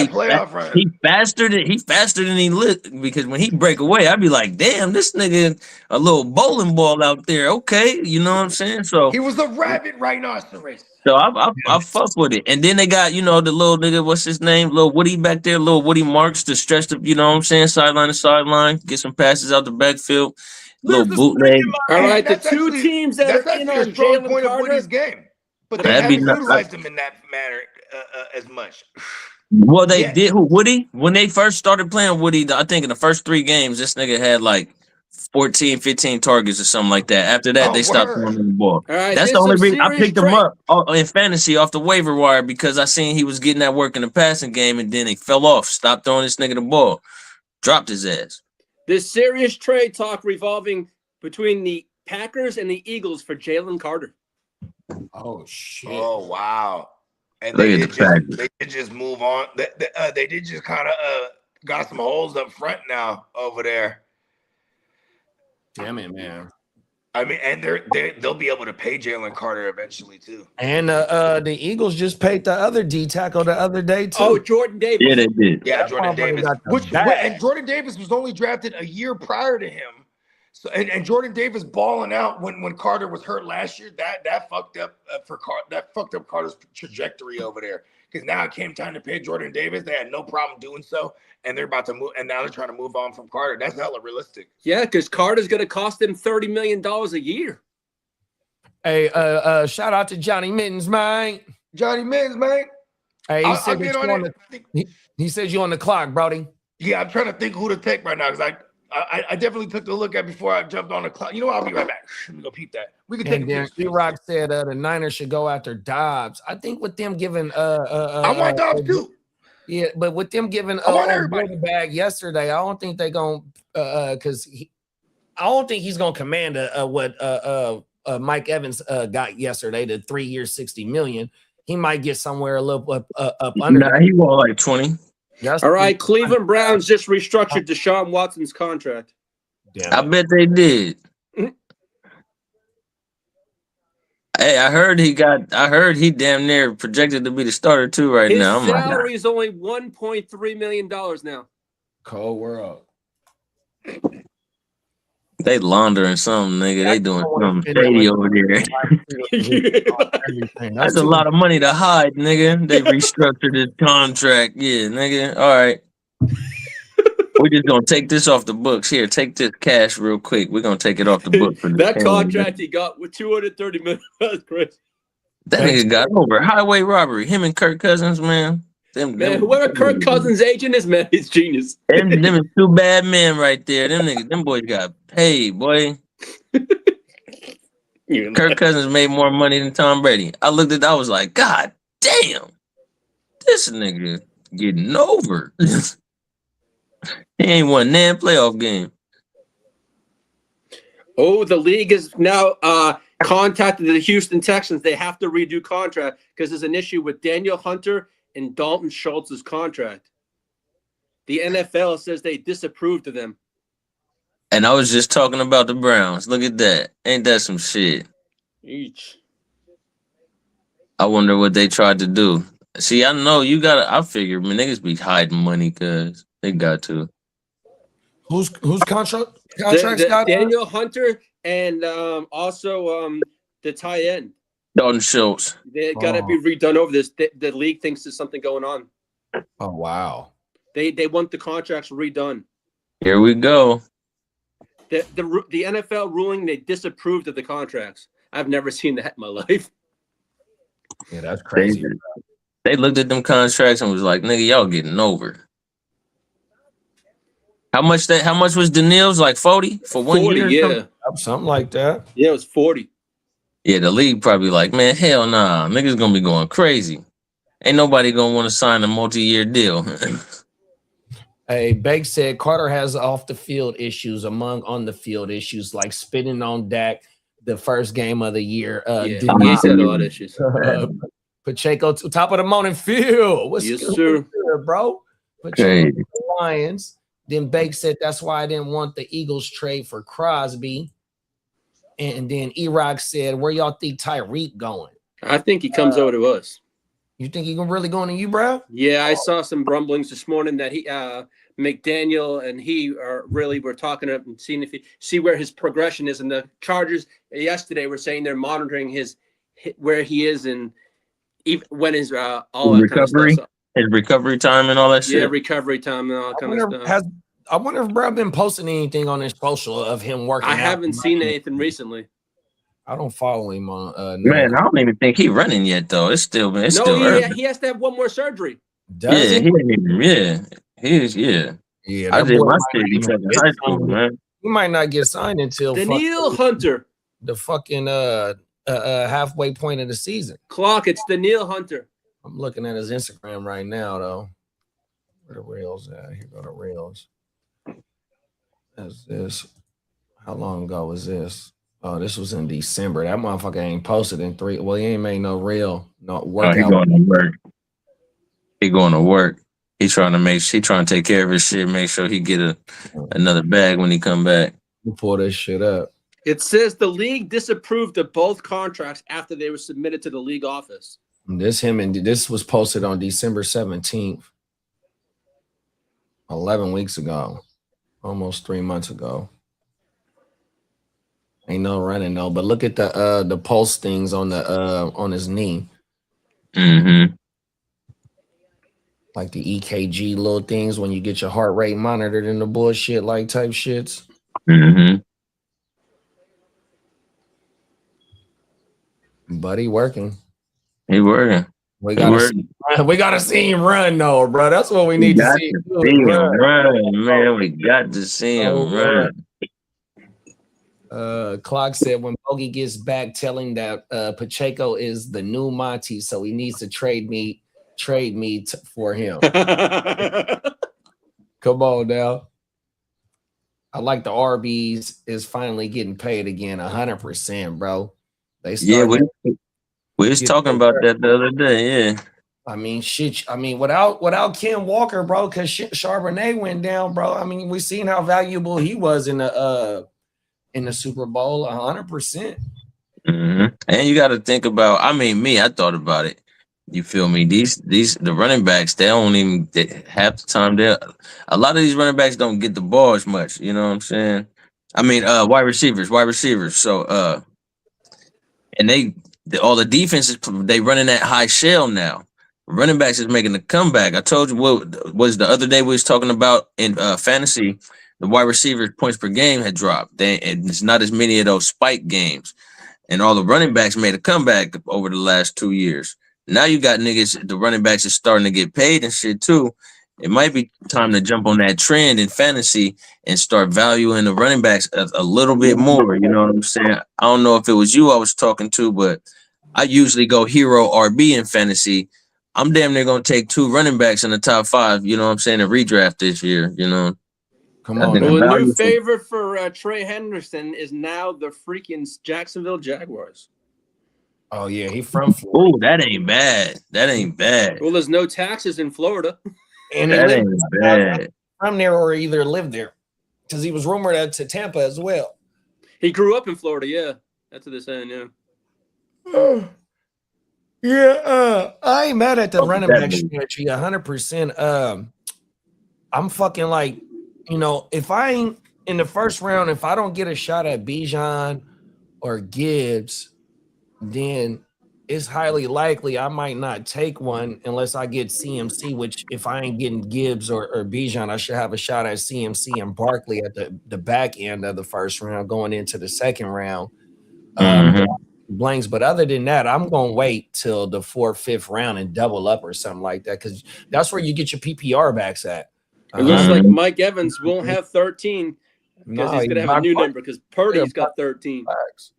He faster than he looked, because when he break away, I'd be like, damn, this nigga a little bowling ball out there. Okay, you know what I'm saying? So he was a rabbit rhinoceros. So I fuck with it. And then they got, the little nigga, what's his name? Little Woody back there, little Woody Marks to stretch the, you know what I'm saying, sideline to sideline, get some passes out the backfield. Little bootleg. All right, the two teams that are in on Jalen Carter. Woody's game. But they haven't utilized him in that manner as much. Well, they did. Woody? When they first started playing Woody, I think in the first 3 games, this nigga had like 14, 15 targets or something like that. After that, they stopped throwing him the ball. Right, that's the only reason I picked him up in fantasy off the waiver wire, because I seen he was getting that work in the passing game, and then he fell off. Stopped throwing this nigga the ball. Dropped his ass. This serious trade talk revolving between the Packers and the Eagles for Jalen Carter. Oh shit! Oh wow! And they did just move on. They did just kind of got some holes up front now over there. Damn it, man! I mean, and they'll be able to pay Jalen Carter eventually too. And the Eagles just paid the other D tackle the other day too. Oh, Jordan Davis. Yeah, they did. Yeah, Jordan Davis. And Jordan Davis was only drafted a year prior to him. So and Jordan Davis balling out when Carter was hurt last year, that fucked up Carter's trajectory over there, because now it came time to pay Jordan Davis. They had no problem doing so, and they're about to move, and now they're trying to move on from Carter. That's hella realistic. Yeah, because Carter's going to cost them $30 million a year. Hey, shout out to Johnny Mittens, man. Johnny Mittens, man. Hey, he said you on the clock, Brody. Yeah, I'm trying to think who to take right now, because I definitely took a look at before I jumped on the clock. You know what? I'll be right back. Let me go peep that. We can take it. D-Rock said the Niners should go after Dobbs. I think with them giving I want Dobbs too. Yeah, but with them giving the bag yesterday, I don't think they're gonna because I don't think he's gonna command what Mike Evans got yesterday, the 3 years, $60 million. He might get somewhere a little up under. Nah, he want like 20. All right, Cleveland Browns just restructured Deshaun Watson's contract. Damn. I bet they did. Hey, I heard he damn near projected to be the starter too right now. His salary is only $1.3 million now. Cold world. They laundering something, nigga. They doing something shady over there. That's a lot of money to hide, nigga. They restructured his contract. Yeah, nigga. All right. We're just gonna take this off the books. Here, take this cash real quick. We're gonna take it off the book for that contract he got with $230 million. That's crazy. That nigga got over highway robbery. Him and Kirk Cousins, man. Whoever Kirk Cousins' agent is, man, he's genius. Them is 2 bad men right there. Them boys got paid, boy. Kirk Cousins made more money than Tom Brady. I looked at that, I was like, God damn, this nigga getting over. He ain't won nan playoff game. Oh, the league is now contacted the Houston Texans. They have to redo contract because there's an issue with Daniel Hunter and Dalton Schultz's contract. The NFL says they disapproved of them. And I was just talking about the Browns. Look at that. Ain't that some shit? Each. I wonder what they tried to do. See, I know you gotta. I figure, man, niggas be hiding money because they got to. Who's contracts got Daniel Hunter and also the tight end. Dalton Schultz. They got to be redone over this. The league thinks there's something going on. Oh wow! They want the contracts redone. Here we go. The NFL ruling, they disapproved of the contracts. I've never seen that in my life. Yeah, that's crazy. They looked at them contracts and was like, "Nigga, y'all getting over." How much was Daniil's? Like 40 for 1 40, year? yeah. Something like that. Yeah, it was 40. Yeah, the league probably like, man, hell nah, niggas gonna be going crazy. Ain't nobody gonna want to sign a multi-year deal. Hey, Bake said Carter has off the field issues among on the field issues like spitting on Dak the first game of the year. He said a lot of issues. Pacheco to top of the morning, Phil. What's Yes, good, sir. bro? Pacheco to the Lions. Then Bake said that's why I didn't want the Eagles trade for Crosby. And then E-Rock said, where y'all think Tyreek going? I think he comes over to us. You think he gonna really going to you, bro? Yeah, I saw some rumblings this morning that he McDaniel and he are really were talking up and seeing see where his progression is. And the Chargers yesterday were saying they're monitoring his where he is and even when his all that recovery, kind of stuff. His recovery time and all that shit. Yeah, recovery time and all that kind of stuff. I wonder if bro been posting anything on his social of him working. I haven't seen anything recently. I don't follow him on. Man, I don't even think he's running yet though. It's still early. He has to have one more surgery. Does he? He is. Yeah. I did my shit in high school, man. He might not get signed until Daniil Hunter. The fucking halfway point of the season. Clock. It's Daniil Hunter. I'm looking at his Instagram right now, though. Where the Reels at? Here go the Reels. That's this. How long ago was this? Oh, this was in December. That motherfucker ain't posted in 3. Well, he ain't made no reel, no workout. He going to work. He going to work. He trying to take care of his shit. Make sure he get another bag when he come back. We'll pull this shit up. It says the league disapproved of both contracts after they were submitted to the league office. This was posted on December 17th, 11 weeks ago, almost 3 months ago. Ain't no running though, but look at the pulse things on his knee. Mm-hmm. Like the EKG little things when you get your heart rate monitored in the bullshit like type shits. Mm-hmm. Buddy working. He working. We gotta see him run though, bro. That's what we need to see. Run, man. We got to see him run. Clock said when Bogey gets back, telling that Pacheco is the new Monty, so he needs to trade me for him. Come on now. I like the RBs is finally getting paid again, 100%, bro. We was talking about that the other day. Yeah. I mean, shit. I mean, without Ken Walker, bro, because Charbonnet went down, bro. I mean, we seen how valuable he was in the Super Bowl, 100%. Mm-hmm. And you got to think about. I mean, I thought about it. You feel me? The running backs, they don't even half the time. A lot of these running backs don't get the ball as much. You know what I'm saying? I mean, wide receivers. So, and all the defenses, they running that high shell now. Running backs is making a comeback. I told you what was the other day we was talking about in fantasy. The wide receiver points per game had dropped. And it's not as many of those spike games. And all the running backs made a comeback over the last 2 years. Now you got niggas, the running backs are starting to get paid and shit too. It might be time to jump on that trend in fantasy and start valuing the running backs a little bit more. You know what I'm saying? I don't know if it was you I was talking to, but I usually go hero RB in fantasy. I'm damn near going to take 2 running backs in the top 5, you know what I'm saying, and redraft this year, you know. Come on. Well, a new favorite for Trey Henderson is now the freaking Jacksonville Jaguars. Oh, yeah, he from Florida. Oh, that ain't bad. Well, there's no taxes in Florida. And that ain't bad. From there or either lived there because he was rumored to Tampa as well. He grew up in Florida, yeah. That's what they're saying, yeah. I ain't mad at the running back strategy, 100%. I'm fucking like, if I ain't in the first round, if I don't get a shot at Bijan or Gibbs, then it's highly likely I might not take one unless I get CMC, which if I ain't getting Gibbs or Bijan, I should have a shot at CMC and Barkley at the back end of the first round going into the second round. blanks. But other than that, I'm gonna wait till the 4th, 5th round and double up or something like that, because that's where you get your PPR backs at. It looks like Mike Evans won't have 13 because No, he's gonna have a new number because Purdy's got 13. backs.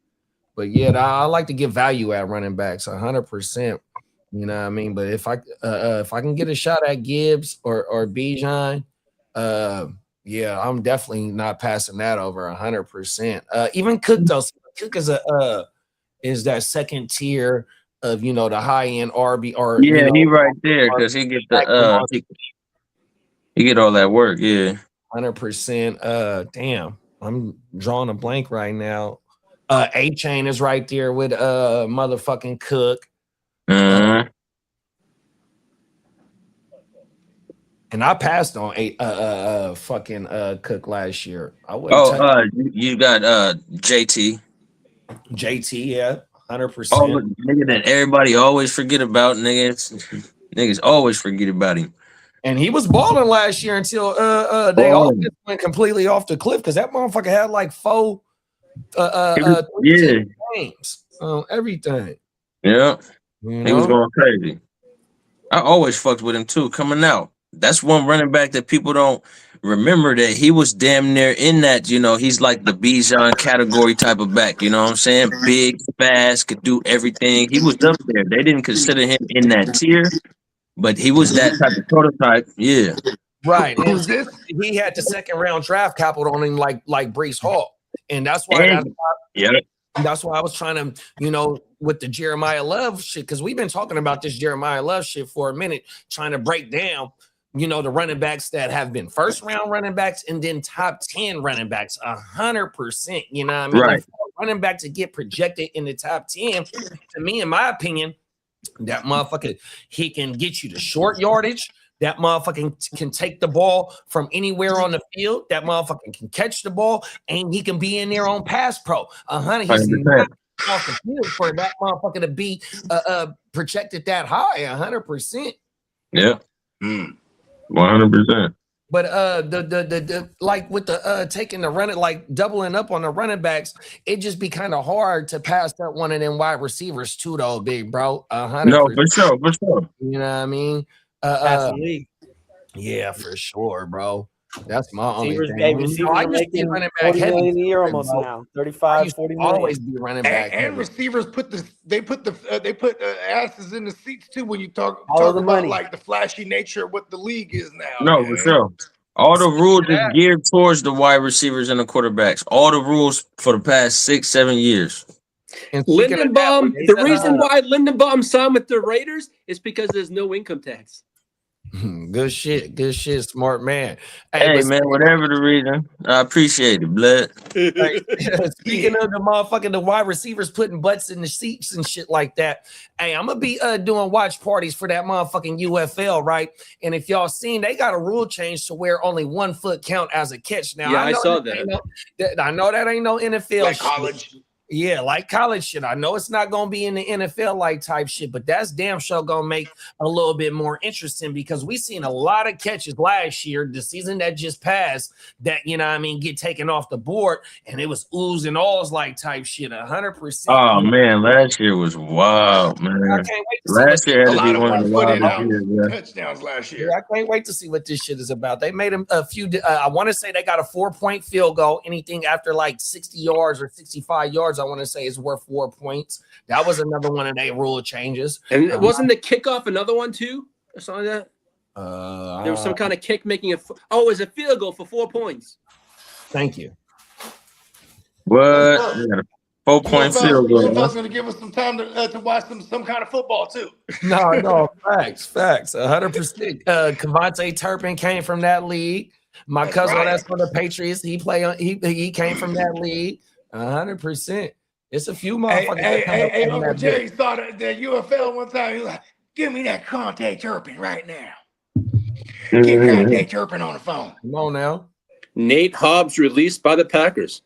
But yeah, I like to get value at running backs 100%. You know what I mean? But if I can get a shot at Gibbs or Bijan, yeah, I'm definitely not passing that over 100%. Even Cook though, Cook is that second tier of the high end RB or he right there because he get he get all that work. Yeah, 100%. Damn, I'm drawing a blank right now. A-Chain is right there with motherfucking Cook. And I passed on fucking Cook last year. I wouldn't you got JT. JT, yeah, 100%. Oh, nigga that everybody always forget about, niggas always forget about him. And he was balling last year until they all just went completely off the cliff because that motherfucker had like 4 games on everything. Yeah. He was going crazy. I always fucked with him too coming out. That's one running back that people don't remember, that he was damn near in that, he's like the Bijan category type of back, you know what I'm saying? Big, fast, could do everything. He was up there. They didn't consider him in that tier, but he was that type of prototype. Yeah. Right. And he had the 2nd round draft capital on him like Breece Hall. And that's why that's why I was trying to, with the Jeremiah Love shit, because we've been talking about this Jeremiah Love shit for a minute, trying to break down, the running backs that have been 1st round running backs and then top 10 running backs, 100%. You know what I mean? Right. Like, running back to get projected in the top 10, to me, in my opinion, that motherfucker, he can get you the short yardage. That motherfucker can take the ball from anywhere on the field. That motherfucker can catch the ball, and he can be in there on pass pro. He's not off the field for that motherfucker to be projected that high. 100%. Yeah. 100%. But the like with the taking the running, like doubling up on the running backs, it just be kind of hard to pass that one of them wide receivers too, though, big bro. 100%. No, for sure. You know what I mean? Yeah, for sure, bro. That's my only thing. Receivers I used to be running back 40 heavy million a year almost now. 35, 40 million. Always be running back. And receivers put asses in the seats too when you talk the about money. like the flashy nature of what the league is now. No, man. for sure. All the rules is geared towards the wide receivers and the quarterbacks. All the rules for the past 6-7 years. And Lindenbaum, the reason why Lindenbaum signed with the Raiders is because there's no income tax. Good shit, smart man. Hey man, whatever the reason, I appreciate it, blood. Speaking of the wide receivers putting butts in the seats and shit like that, hey, I'm gonna be doing watch parties for that motherfucking UFL, right? And if y'all seen, they got a rule change to where only 1 foot count as a catch. Now, I saw that. I know that ain't no NFL Like shit. college. Yeah, like college shit. I know it's not gonna be in the NFL like type shit, but that's damn sure gonna make a little bit more interesting because we seen a lot of catches last year, the season that just passed, that get taken off the board, and it was oohs and ahs like type shit. 100%. Oh man, last year was wild, man. I can't wait to last see year A had to lot be of one of the wildest years. touchdowns last year. I can't wait to see what this shit is about. They made him a few. I want to say they got a 4-point field goal. Anything after like 60 yards or 65 yards, I want to say is worth 4 points. That was another one of their rule changes. And wasn't the kickoff another one too? Or something like that? There was some kind of kick making it was a field goal for 4 points. Thank you. What? We got a 4-point field goal. UFL's going to give us some time to watch some kind of football too. No, facts. 100%. Kevontae Turpin came from that league. My cousin that's for the Patriots. He came from that league. 100%. It's a few motherfuckers. Hey, Uncle Jerry saw the UFL one time. He was like, "Give me that Kevontae Turpin right now. Get Kevontae Turpin on the phone." Come on now. Nate Hobbs released by the Packers.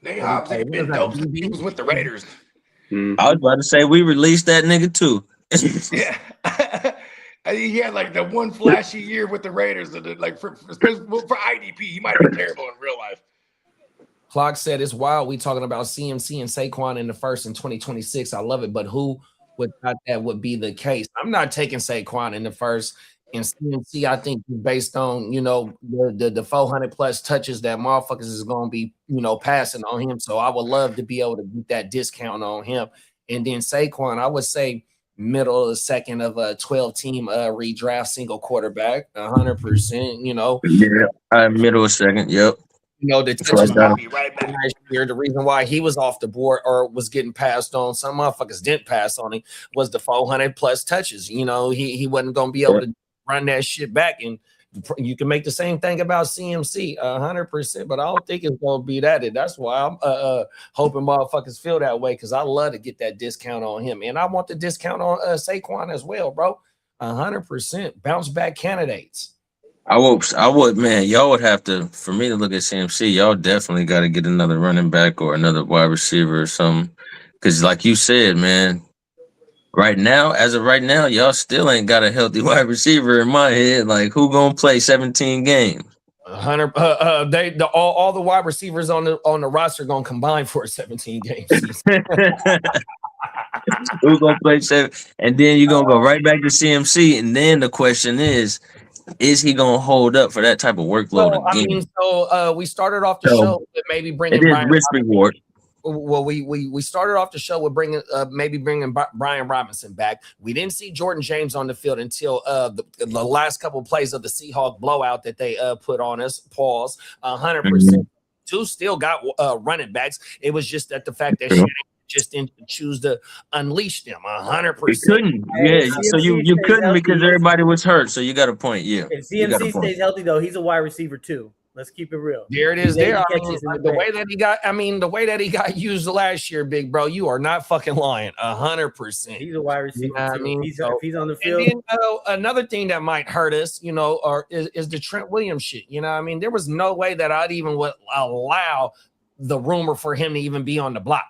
Nate Hobbs ain't been dope since he was with the Raiders. I was about to say we released that nigga too. Yeah. He had like the one flashy year with the Raiders. Like for IDP, he might have been terrible in real life. Clock said it's wild. We talking about CMC and Saquon in the first in 2026. I love it, but who would thought that would be the case? I'm not taking Saquon in the first. And CMC, I think based on the 400 plus touches that motherfuckers is gonna be passing on him. So I would love to be able to get that discount on him. And then Saquon, I would say middle of the second of a 12-team redraft single quarterback, 100%. Yeah, middle of second. Yep. The touches will be right back last year. The reason why he was off the board or was getting passed on, some motherfuckers didn't pass on him, was the 400 plus touches. He wasn't gonna be able to run that shit back, and you can make the same thing about CMC 100%, but I don't think it's gonna be that. And that's why I'm hoping motherfuckers feel that way, because I love to get that discount on him, and I want the discount on Saquon as well, bro. 100% bounce back candidates. I would, man. Y'all would have to, for me to look at CMC, y'all definitely got to get another running back or another wide receiver or something, because like you said, man. As of right now, y'all still ain't got a healthy wide receiver in my head. Like, who gonna play 17 games? 100. All the wide receivers on the roster gonna combine for a 17 game season. Who's gonna play 7? And then you're gonna go right back to CMC. And then the question is he gonna hold up for that type of workload again? We started off the show with maybe bringing Brian risk reward. Well, we started off the show with bringing Brian Robinson back. We didn't see Jordan James on the field until the last couple of plays of the Seahawks blowout that they put on us. Pause. 100%. Two still got running backs. It was just that the fact that Shanahan just didn't choose to unleash them. 100%. You couldn't. Yeah. So you couldn't because everybody was hurt. So you got a point. Yeah. If CMC stays healthy though, he's a wide receiver too. Let's keep it real. There it is. The way that he got used last year, big bro, you are not fucking lying. 100%. He's a wide receiver. If he's on the field. And then, another thing that might hurt us, is the Trent Williams shit. There was no way that I'd even would allow the rumor for him to even be on the block.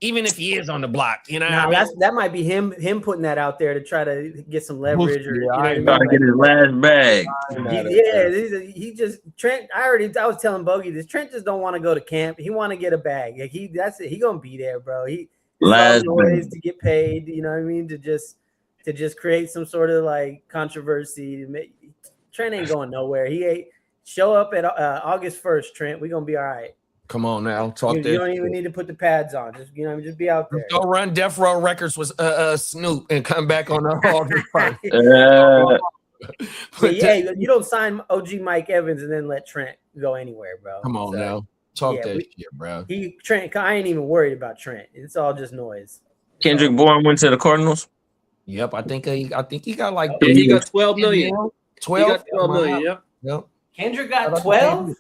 Even if he is on the block, that might be him putting that out there to try to get some leverage or trying to get his last bag. Trent. I was telling Bogey this. Trent just don't want to go to camp. He want to get a bag. Like that's it. He gonna be there, bro. He last ways to get paid. You know what I mean? To just create some sort of like controversy. Trent ain't going nowhere. He ain't show up at August 1st. Trent, we gonna be all right. Come on now, talk. You don't even need to put the pads on. Just just be out there. Go run Death Row Records with Snoop and come back on the August 1st. You don't sign OG Mike Evans and then let Trent go anywhere, bro. Come on now, talk that shit, bro. Trent, I ain't even worried about Trent. It's all just noise. Kendrick Bourne went to the Cardinals. Yep, I think he got like he got 12 million. 12 he got 12 million. Yep. Kendrick got 12.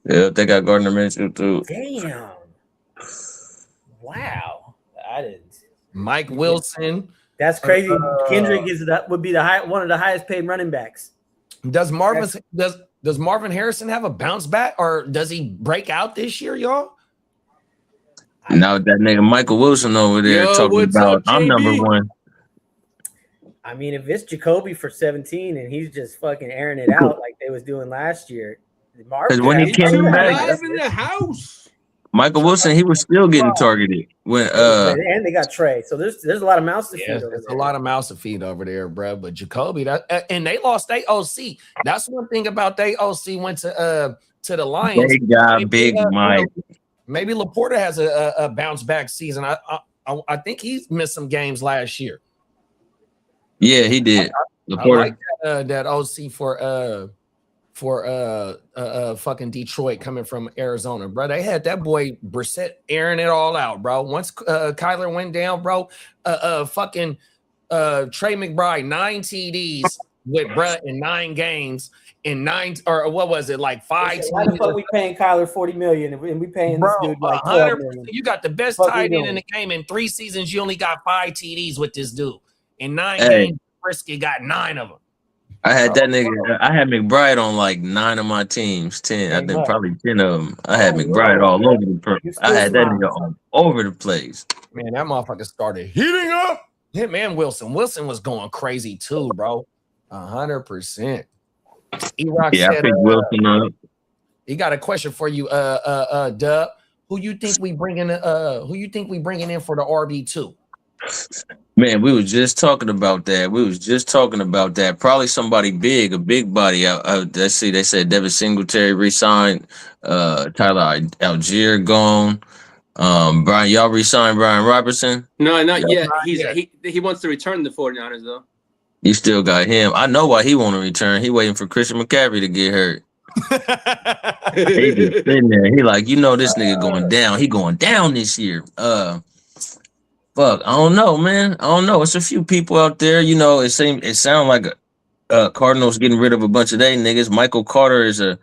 Yeah, they got Gardner Minshew too. Damn. Wow. I didn't. Mike Wilson. That's crazy. Kendrick would be one of the highest paid running backs. Does Marvin Harrison have a bounce back, or does he break out this year, y'all? Now that nigga Michael Wilson over there talking about I'm number one. I mean, if it's Jacoby for 17 and he's just fucking airing it out like they was doing last year. Because when he came back in the house, Michael Wilson, he was still getting targeted when and they got Trey. So there's a lot of mouths to feed over there. A lot of mouths to feed over there, bro. But Jacoby, and they lost their OC. That's one thing about their OC went to the Lions. They got Big Mike. Maybe Laporta has a bounce back season. I think he's missed some games last year. Yeah, he did. Laporta. I like that OC for fucking Detroit coming from Arizona, bro. They had that boy Brissett airing it all out, bro. Once Kyler went down, bro, fucking Trey McBride 9 TDs with Brett in 9 games in 9 or what was it like 5? Why the fuck we paying Kyler $40 million and we paying this dude like $12 million? You got the best tight end in the game in 3 seasons. You only got 5 TDs with this dude in 9 games. Brisket got 9 of them. I had that nigga. I had McBride on like 9 of my teams, 10. I think probably 10 of them. I had McBride all over the place. I had that nigga all over the place. Man, that motherfucker started heating up. Him and Wilson. Wilson was going crazy too, bro. 100%. Yeah, I picked Wilson up. He got a question for you, Dub. Who you think we bringing in for the RB2? Man, we was just talking about that. Probably somebody big, a big body. Let's see. They said Devin Singletary re-signed. Tyler Algier gone. Brian, y'all re-signed Brian Robertson? No, not yet. Not yet. He wants to return to the 49ers though. You still got him. I know why he want to return. He waiting for Christian McCaffrey to get hurt. He just sitting there. He like, this nigga going down. He going down this year. Fuck, I don't know, man. I don't know. It's a few people out there. It sound like Cardinals getting rid of a bunch of they niggas. Michael Carter is a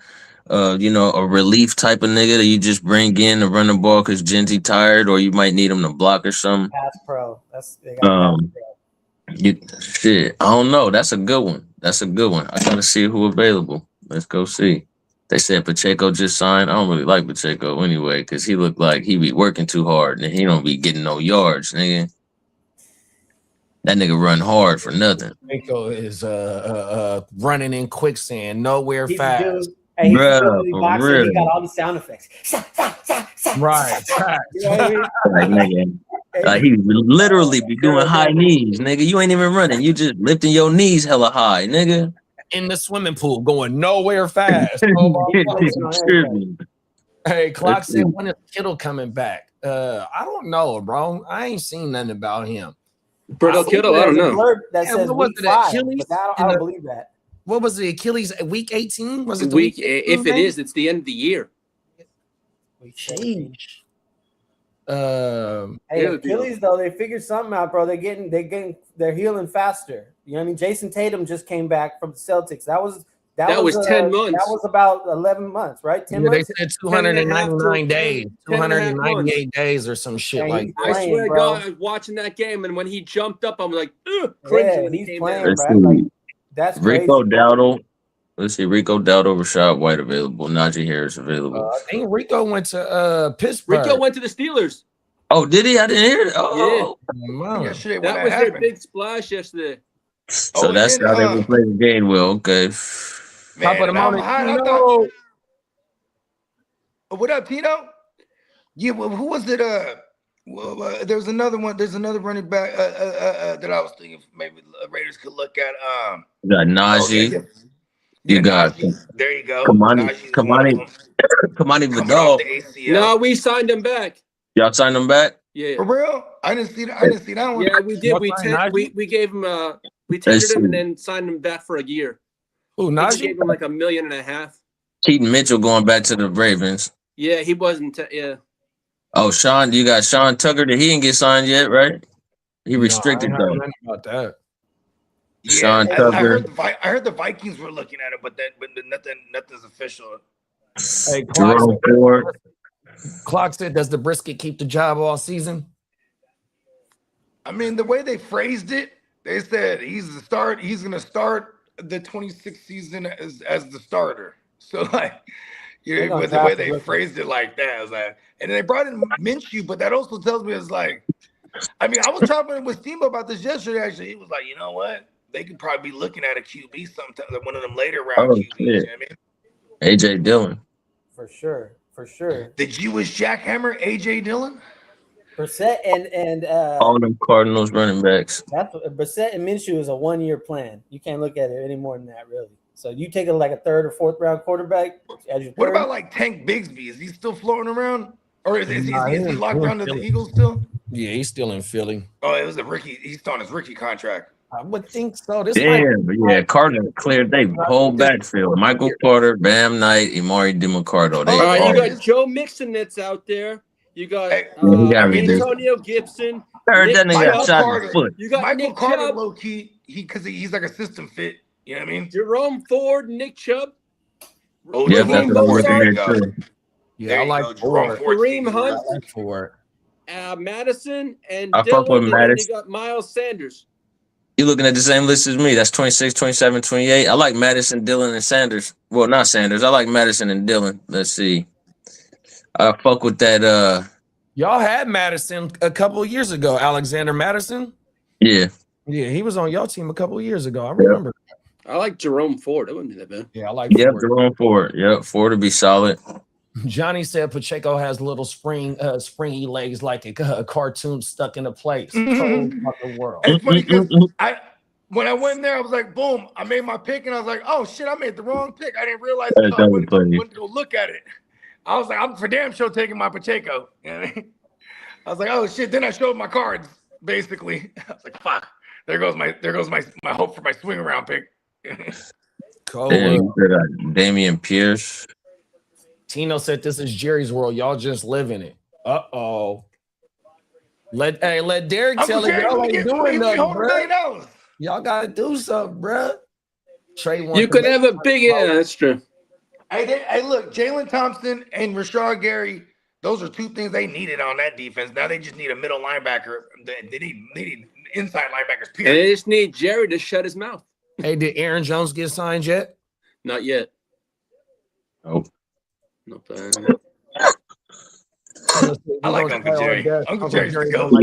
relief type of nigga that you just bring in to run the ball because Genty tired, or you might need him to block or something. Pass pro. They got pass pro. Shit, I don't know. That's a good one. I gotta see who available. Let's go see. They said Pacheco just signed. I don't really like Pacheco anyway because he looked like he be working too hard and he don't be getting no yards, nigga. That nigga run hard for nothing. Pacheco is running in quicksand, nowhere He's fast. good. Hey, he's Bruh, good for boxer. real. He got all the sound effects. Right. You know what I mean? Like, nigga, he literally be doing high knees, nigga. You ain't even running. You just lifting your knees hella high, nigga. In the swimming pool, going nowhere fast. Hey, Clock said, when is Kittle coming back? I don't know, bro. I ain't seen nothing about him. Brittle Kittle, I don't know. That says what was week it, 5, Achilles? but I don't believe that. What was the Achilles week 18? Was it the Week? week 18, If it is, it's the end of the year. Sheesh. Hey, Achilles though, they figured something out, bro. They're healing faster. You know what I mean? Jason Tatum just came back from the Celtics. That was 10 months. That was about 11 months, right? 10 months. They said 299 days, 298 days or some shit like that. I swear to God, I was watching that game, and when he jumped up, I'm like, cringing when he came playing, down. bro. Like, that's Rico crazy. Dowdle. Let's see. Rico Dowdle, Rashad White available. Najee Harris available. I think Rico went to Pittsburgh. Rico went to the Steelers. Oh, did he? I didn't hear it. Oh, Wow. Yesterday, when That was their happened. big splash yesterday. so that's how they will play the game. Well, okay. Top of the Man, morning. I thought- what up, Tino? Yeah, well, who was it? There's another one. There's another running back that I was thinking maybe the Raiders could look at. You got Najee. You got Najee. There you go. Kamani Coming Vidal. off the ACL. No, we signed him back. Y'all signed him back? Yeah. For real? I didn't see that one. Yeah, we did. What, We gave him we tendered him and then signed him back for a year. Who, We Najee? gave him like $1.5 million. Keaton Mitchell going back to the Ravens. Yeah, he wasn't. Yeah. Oh, Sean, you got Sean Tucker. He didn't get signed yet, right? He restricted I though. heard nothing about that. Yeah, Sean I Tucker. heard the Vikings were looking at it, but nothing's official. Hey, Jerome Ford. Clock said, does the brisket keep the job all season? I mean, the way they phrased it, they said he's going to start the 26th season as the starter. So like, but the way they phrased it like that, I was like, and then they brought in Minshew, but that also tells me it's like, I mean, I was talking with Steamboat about this yesterday. Actually, he was like, you know what? They could probably be looking at a QB sometime, one of them later round QBs. Shit. You know what I mean? AJ Dillon. For sure. The Jewish jackhammer, AJ Dillon. Brissett and All them Cardinals running backs. that's Brissett and Minshew is a 1-year plan. You can't look at it any more than that, really. So you take it like a 3rd or 4th round quarterback as your What third? about like Tank Bigsby? Is he still floating around, or is he Nah, locked down to the Philly. Eagles still? Yeah, he's still in Philly. Oh, it was a rookie. He's still on his rookie contract. I would think so. This Damn, but yeah, Cardinals cleared they whole backfield. Michael Carter, Bam Knight, Imari DeMarcado. They All All right, all you got Joe Mixon that's out there. You got Hey, he got reduced. Antonio Gibson. Heard that Nick nigga got Chubb. shot in the foot. You got Michael Nick Carter, Chubb, low key, because he's like a system fit. You know what I mean? Jerome Ford, Nick Chubb. Oh, Yeah, Jerome that's what I'm Ford, looking there at you go. too. Yeah, There I you like go, Jerome Ford. Ford. Kareem Hunt. I like Ford. Madison and I fuck Dillon, with and then Madison. you got Miles Sanders. You looking at the same list as me. That's 26, 27, 28. I like Madison, Dillon, and Sanders. Well, not Sanders. I like Madison and Dillon. Let's see. I fuck with that. Y'all had Madison a couple of years ago. Alexander Madison. Yeah. Yeah, he was on y'all team a couple of years ago. I remember. I like Jerome Ford. That wouldn't be that bad. Yeah, I like Yep, Ford. Jerome Ford. Yep, Ford to be solid. Johnny said Pacheco has little springy legs like a cartoon stuck in a place. Cold fucking world. It's funny because when I went in there, I was like, boom, I made my pick, and I was like, oh shit, I made the wrong pick. I didn't realize until I went to go look at it. I was like, I'm for damn sure taking my Pacheco. You know what I mean? I was like, oh shit. Then I showed my cards, basically. I was like, fuck. There goes my hope for my swing around pick. Damian Pierce. Tino said this is Jerry's world. Y'all just live in it. Uh-oh. Let Derek tell it. Y'all ain't doing nothing, bro. Y'all gotta do something, bro. Trey, you could have a big that's true. Hey, look, Jalen Thompson and Rashard Gary, those are two things they needed on that defense. Now they just need a middle linebacker. They need inside linebackers, period. And they just need Jerry to shut his mouth. Hey, did Aaron Jones get signed yet? Not yet. Nope. Not bad. I like Uncle Jerry. Uncle Jerry's the goat.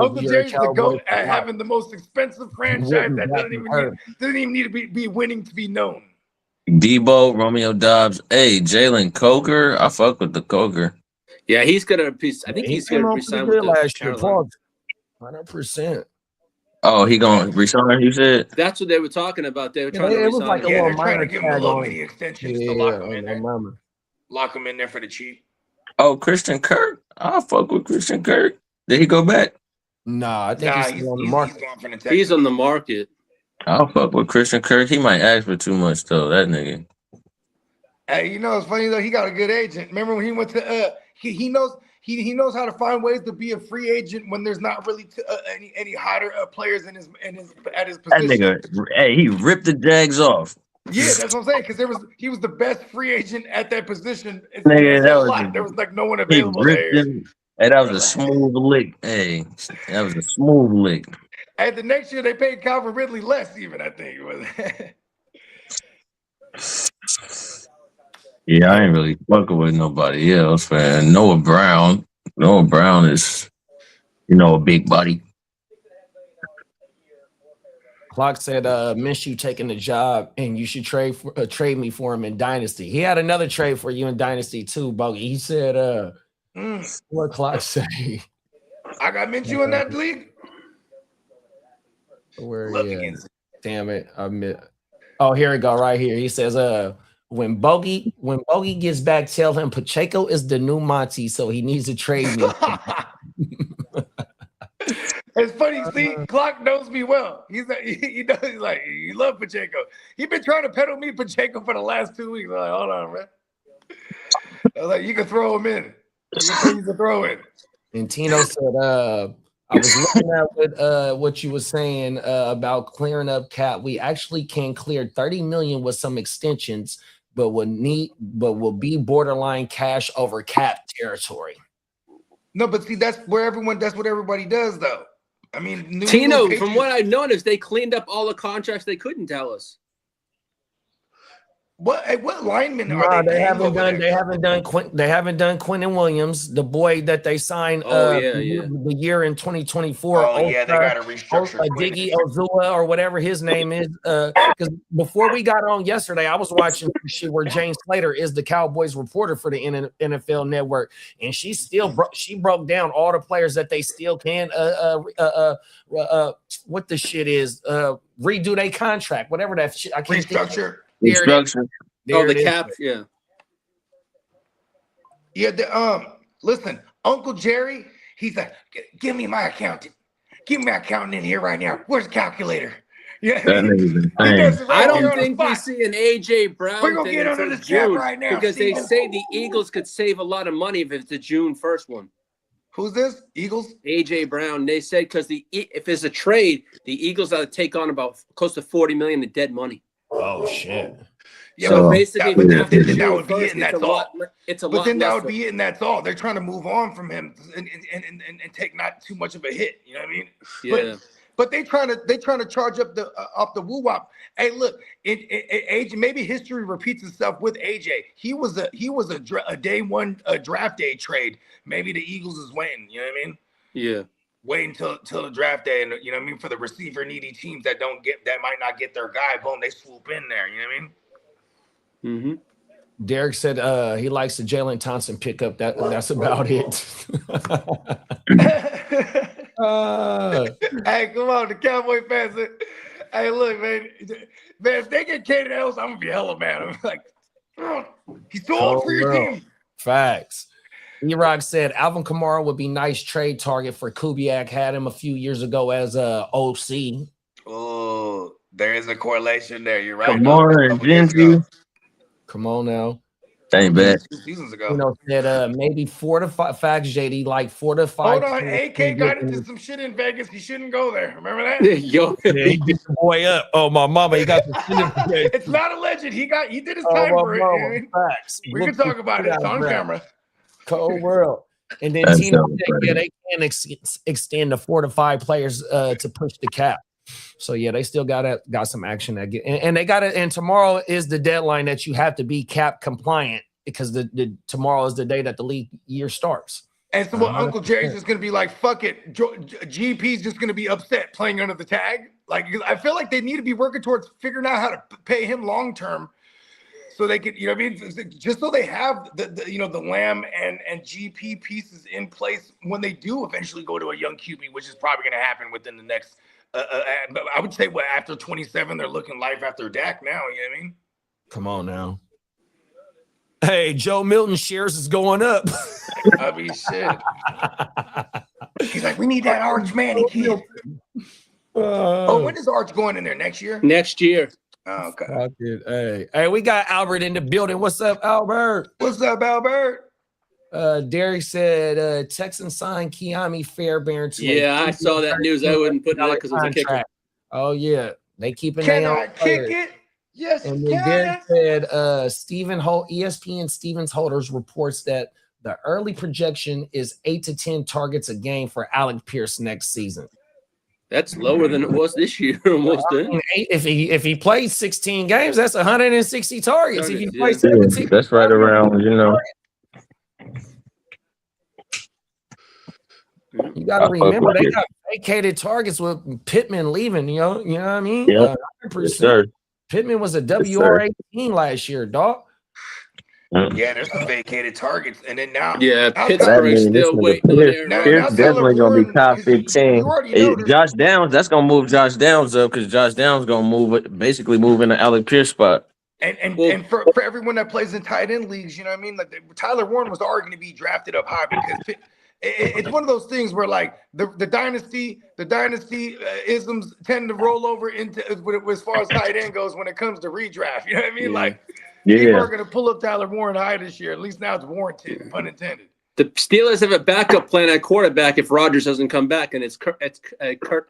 Uncle Jerry's the goat at having the most expensive franchise that doesn't even need to be winning to be known. Debo, Romeo Dobbs. Hey, Jalen Coker. I fuck with the Coker. Yeah, he's gonna be. I think he's gonna resign with last year. Carolina. 100%. Oh, he gonna resign? You said that's what they were talking about. They were trying to it was resign. like a little minor give him a little mini extension to lock him in there. Lock him in there for the cheap. Oh, Christian Kirk. I'll fuck with Christian Kirk. Did he go back? Nah, I think he's on the market. He's on the market. I'll fuck with Christian Kirk. He might ask for too much though. That nigga. Hey, you know it's funny though. He got a good agent. Remember when he went to he knows how to find ways to be a free agent when there's not really any hotter players at his position. That nigga, hey, he ripped the Jags off. Yeah, that's what I'm saying. Because he was the best free agent at that position. Nigga, there was like no one available there. Hey, that was a smooth lick. Hey, that was a smooth lick. Hey, the next year they paid Calvin Ridley less, even I think it was. Yeah, I ain't really fucking with nobody else, man. Noah Brown is, a big buddy. Clock said, Minshew taking the job, and you should trade me for him in Dynasty. He had another trade for you in Dynasty too, Bogey. He said, what Clock say? I got Minshew in that league. Where damn it. Oh, here we go, right here. He says, when Bogey gets back, tell him Pacheco is the new Monty, so he needs to trade me. It's funny, see, Clock knows me well. He knows, he's like, you love Pacheco. He's been trying to peddle me Pacheco for the last 2 weeks. I'm like, hold on, man. I was like, you can throw him in. You can throw in. And Tino said, I was looking at what you were saying about clearing up cap. We actually can clear $30 million with some extensions, but will be borderline cash over cap territory. No, but see, that's what everybody does, though. I mean, Tino, from what I've noticed, they cleaned up all the contracts they couldn't tell us. What linemen are they? They haven't done Quentin Williams, the boy that they signed the year in 2024. Oh yeah, they got to restructure Diggy Ozua or whatever his name is. Because before we got on yesterday, I was watching shit where Jane Slater is the Cowboys reporter for the NFL Network, and she broke down all the players that they still can what the shit is redo their contract, whatever that shit. I can't restructure. Restructure. The cap, yeah. Yeah, listen, Uncle Jerry, he's like, give me my accountant. Give me my accountant in here right now. Where's the calculator? Yeah. I don't think we see an AJ Brown. We're gonna get under the cap right now. Because they say the Eagles could save a lot of money if it's the June 1st one. Who's this? Eagles? AJ Brown. They said because if it's a trade, the Eagles ought to take on about close to $40 million in dead money. Oh shit! Yeah, so basically, that would be it, and that's all. But then that would be it, and that's all. They're trying to move on from him and take not too much of a hit. You know what I mean? Yeah. But they trying to charge up the woo wop. Hey, look, AJ. Maybe history repeats itself with AJ. He was a day one draft day trade. Maybe the Eagles is waiting. You know what I mean? Yeah. wait until the draft day, and you know what I mean, for the receiver needy teams that might not get their guy, boom, they swoop in there. You know what I mean? Mm-hmm. Derek said he likes the Jalen Thompson pickup. That's about it. Hey, come on, the Cowboy fans. Hey, look, man, if they get Kaden Ellis, I'm gonna be hella mad. I'm like, he's too old for your team. Facts. E-Rock said Alvin Kamara would be nice trade target for Kubiak. Had him a few years ago as a OC. Oh, there is a correlation there. You're right. Come on now. Ain't bad. 2 seasons ago. You know, said maybe 4 to 5 facts, JD, like 4 to 5. Hold on, AK got into some shit in Vegas. He shouldn't go there. Remember that? Yo, Yeah, he beat the boy up. Oh, my mama, he got the shit. It's not alleged. He did his time for it. Mama, You know? facts. We can talk about it. It's on camera. Cold world. And then Tino said, yeah, they can extend the 4 to 5 players to push the cap. So yeah, they still got some action that get, and they got it. And tomorrow is the deadline that you have to be cap compliant because the tomorrow is the day that the league year starts. And so Uncle Jerry's just gonna be like, fuck it. GP's just gonna be upset playing under the tag. Like, I feel like they need to be working towards figuring out how to pay him long term, so they could, you know what I mean, just so they have the Lamb and GP pieces in place when they do eventually go to a young QB, which is probably gonna happen within the next. I would say after 27, they're looking life after Dak now. You know what I mean? Come on now. Hey, Joe Milton shares is going up. I mean, shit. He's like, we need that Arch Manning kid. When is Arch going in there? Next year? Next year. Oh, okay. Hey, we got Albert in the building. What's up, Albert? What's up, Albert? Derek said Texans signed Keami Fairbairn. Yeah, I saw that news. I wouldn't put that because it was a kicker. Oh yeah, they keep an Can eye I on kick it? Yes. And then Derek said Stephen Holt, ESPN Stevens Holders reports that the early projection is 8 to 10 targets a game for Alec Pierce next season. That's lower than it was this year, almost. If he plays 16 games, that's 160 targets. If he plays 17, that's right around, You got to remember they got vacated targets with Pittman leaving. You know what I mean? Yeah, yes, Pittman was a WR18 last year, dog. Yeah, there's some vacated targets, and then now, Pittsburgh still waiting on there. Pierce definitely gonna be top 15. Josh Downs, that's gonna move Josh Downs up because Josh Downs gonna move into Alec Pierce spot. And for everyone that plays in tight end leagues, you know what I mean? Like Tyler Warren was already going to be drafted up high because it's one of those things where like the dynasty isms tend to roll over into as far as tight end goes when it comes to redraft. You know what I mean? Like people are going to pull up Tyler Warren high this year. At least now it's warranted, pun intended. The Steelers have a backup plan at quarterback if Rodgers doesn't come back, and it's Kirk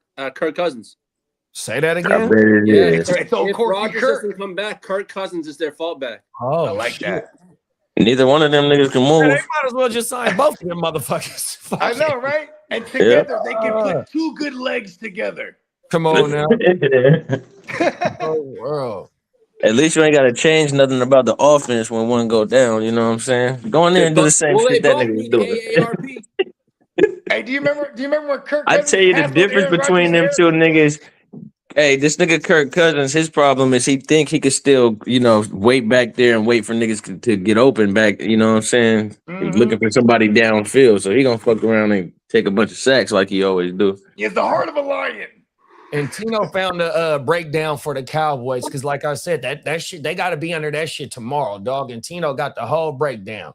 Cousins. Say that again. It's if Rodgers doesn't come back, Kirk Cousins is their fallback. Oh, I like that. Neither one of them niggas can move. They might as well just sign both of them motherfuckers. I know, right? And together they can put 2 good legs together. Come on now. Oh, world. At least you ain't got to change nothing about the offense when one go down. You know what I'm saying? Go in there and do the same shit that nigga was doing. Hey, do you remember when Kirk? I tell you the difference between them two niggas. Hey, this nigga Kirk Cousins, his problem is he think he could still, wait back there and wait for niggas to get open back. You know what I'm saying? Mm-hmm. He's looking for somebody downfield, so he gonna fuck around and take a bunch of sacks like he always do. He has the heart of a lion. And Tino found a breakdown for the Cowboys because, like I said, that shit they got to be under that shit tomorrow, dog. And Tino got the whole breakdown.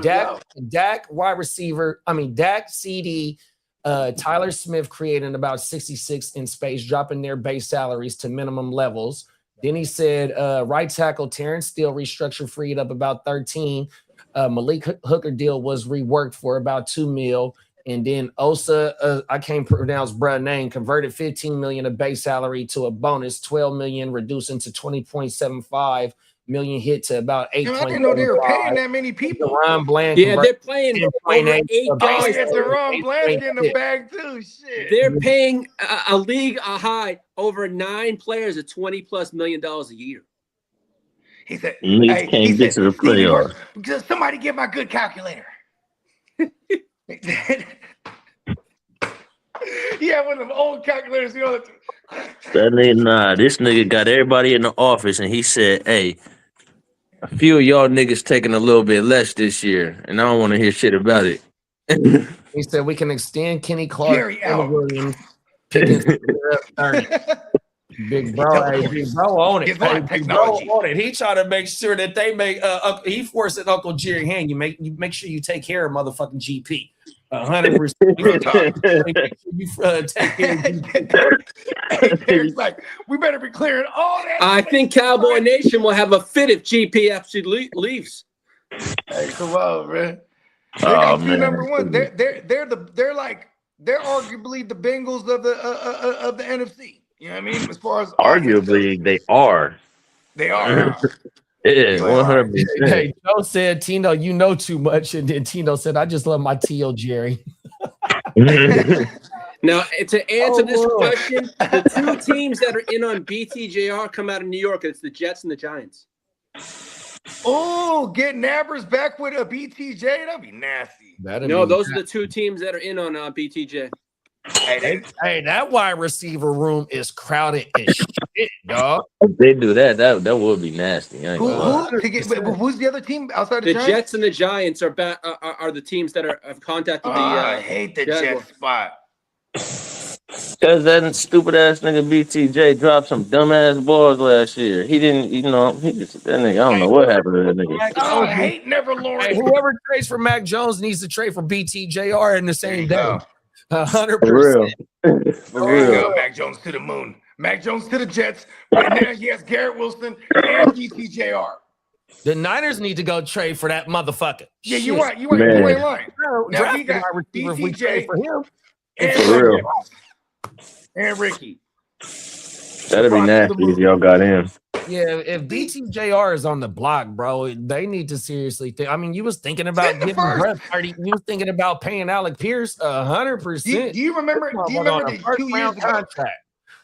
Dak wide receiver. Dak CD. Tyler Smith creating about 66 in space, dropping their base salaries to minimum levels. Then he said right tackle Terrence Steele restructured, freed up about 13. Malik Hooker deal was reworked for about $2 million. And then Osa, I can't pronounce bruh name, converted $15 million of base salary to a bonus, $12 million, reducing to $20.75 million, hit to about 8. I didn't know they were paying that many people. Ron Bland, they're playing over 8 guys. Ron Bland in the bag too. Shit, they're paying a league high over 9 players at $20+ million a year. He said, "Hey, can't get to the playoffs." Just somebody get my good calculator. Yeah, one of them old calculators, you know. That nigga, nah, this nigga got everybody in the office, and he said, "Hey, a few of y'all niggas taking a little bit less this year, and I don't want to hear shit about it." He said we can extend Kenny Clark Jerry and out. Williams. Pickens up 30. Big bro, hey, big bro on it. He's like Hey, big bro technology. on it. He trying to make sure that they make. He forcing Uncle Jerry hand. You make sure you take care of motherfucking GP. 100%. You take care of GP. Hey, Jerry's like, we better be clearing all that. I think Cowboy Nation will have a fit if GP actually leaves. Hey, come on, man. They Oh, got two man. number one. They're arguably the Bengals of the NFC. You know what I mean? As far as Arguably, they are. they are. Yeah, You 100%. Hey, Joe said, Tino, you know too much. And then Tino said, I just love my T.O. Jerry. Now, to answer this Lord. question, the two teams that are in on BTJR come out of New York. It's the Jets and the Giants. Oh, get Nabbers back with a BTJ. That'd be nasty. No, those are the two teams that are in on BTJ. Hey, that wide receiver room is crowded as shit, dog. If they do that, that would be nasty. I ain't gonna lie. Who's the other team outside The the Jets and the Giants are the teams that have contacted the. I hate the Jaguars. Jets spot. Because that stupid ass nigga BTJ dropped some dumbass balls last year. He didn't, that nigga, I don't know what happened to that nigga. Oh, I hate Never Hey, Lawrence. whoever trades for Mac Jones needs to trade for BTJR in the same day. 100%. For real. For There you real. go, Mac Jones to the moon. Mac Jones to the Jets. Right now he has Garrett Wilson and BTJR. The Niners need to go trade for that motherfucker. Yeah, Shit. you're right. You Man. ain't lying. Now Draft we the got wide receiver if we BTJ trade for him. For real. And Ricky. That'd be nasty if y'all got in. Yeah, if BTJR is on the block, bro, they need to seriously think. I mean, you was thinking about Take the giving first. Brett 30. You was thinking about paying Alec Pierce 100%. Do you remember that 2 years ago? Contract?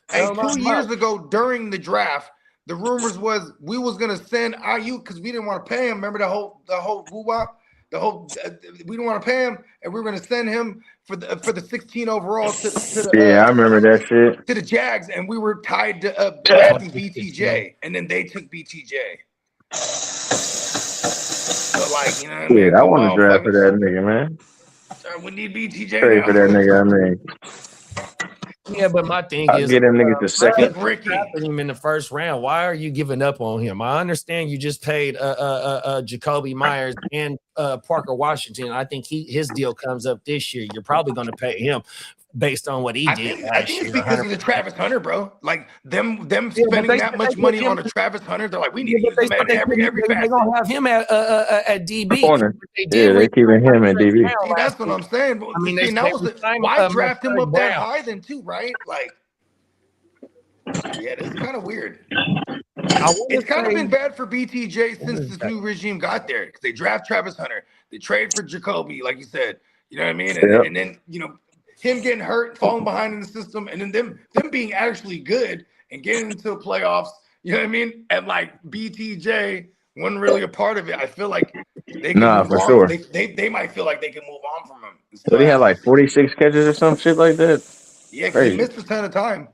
Hey, 2 years ago during the draft, the rumors was we was gonna send IU because we didn't want to pay him. Remember the whole woo-wop? We didn't want to pay him, and we were gonna send him for the 16 overall to the I remember that shit. to the Jags, and we were tied to drafting BTJ, and then they took BTJ. So like, you know what I mean? Yeah, I want to draft for that nigga, man. We need BTJ Trade now. for that nigga, I mean. Yeah, but my thing I'll is, get them niggas the second. Ricky. drafting him in the first round. Why are you giving up on him? I understand you just paid Jacoby Myers and Parker Washington. I think his deal comes up this year. You're probably going to pay him based on what he did I last think it's year. because of the Travis Hunter, bro. Like them spending that much money on a Travis Hunter. They're like, we need to use him at every They're facet. going to have him at DB. Corner. They Yeah, did they keeping him at DB. See, that's what I'm saying. I mean, See, why draft him up that high then too, right? Like, yeah, this is kind of weird. It's kind of been bad for BTJ since this new regime got there because they draft Travis Hunter, they trade for Jacoby, like you said. You know what I mean? And then him getting hurt, falling behind in the system, and then them being actually good and getting into the playoffs. You know what I mean? And like BTJ wasn't really a part of it. I feel like they can move for on. sure. They might feel like they can move on from him. So he had like 46 catches or some shit like that. Yeah, because he missed a ton of time.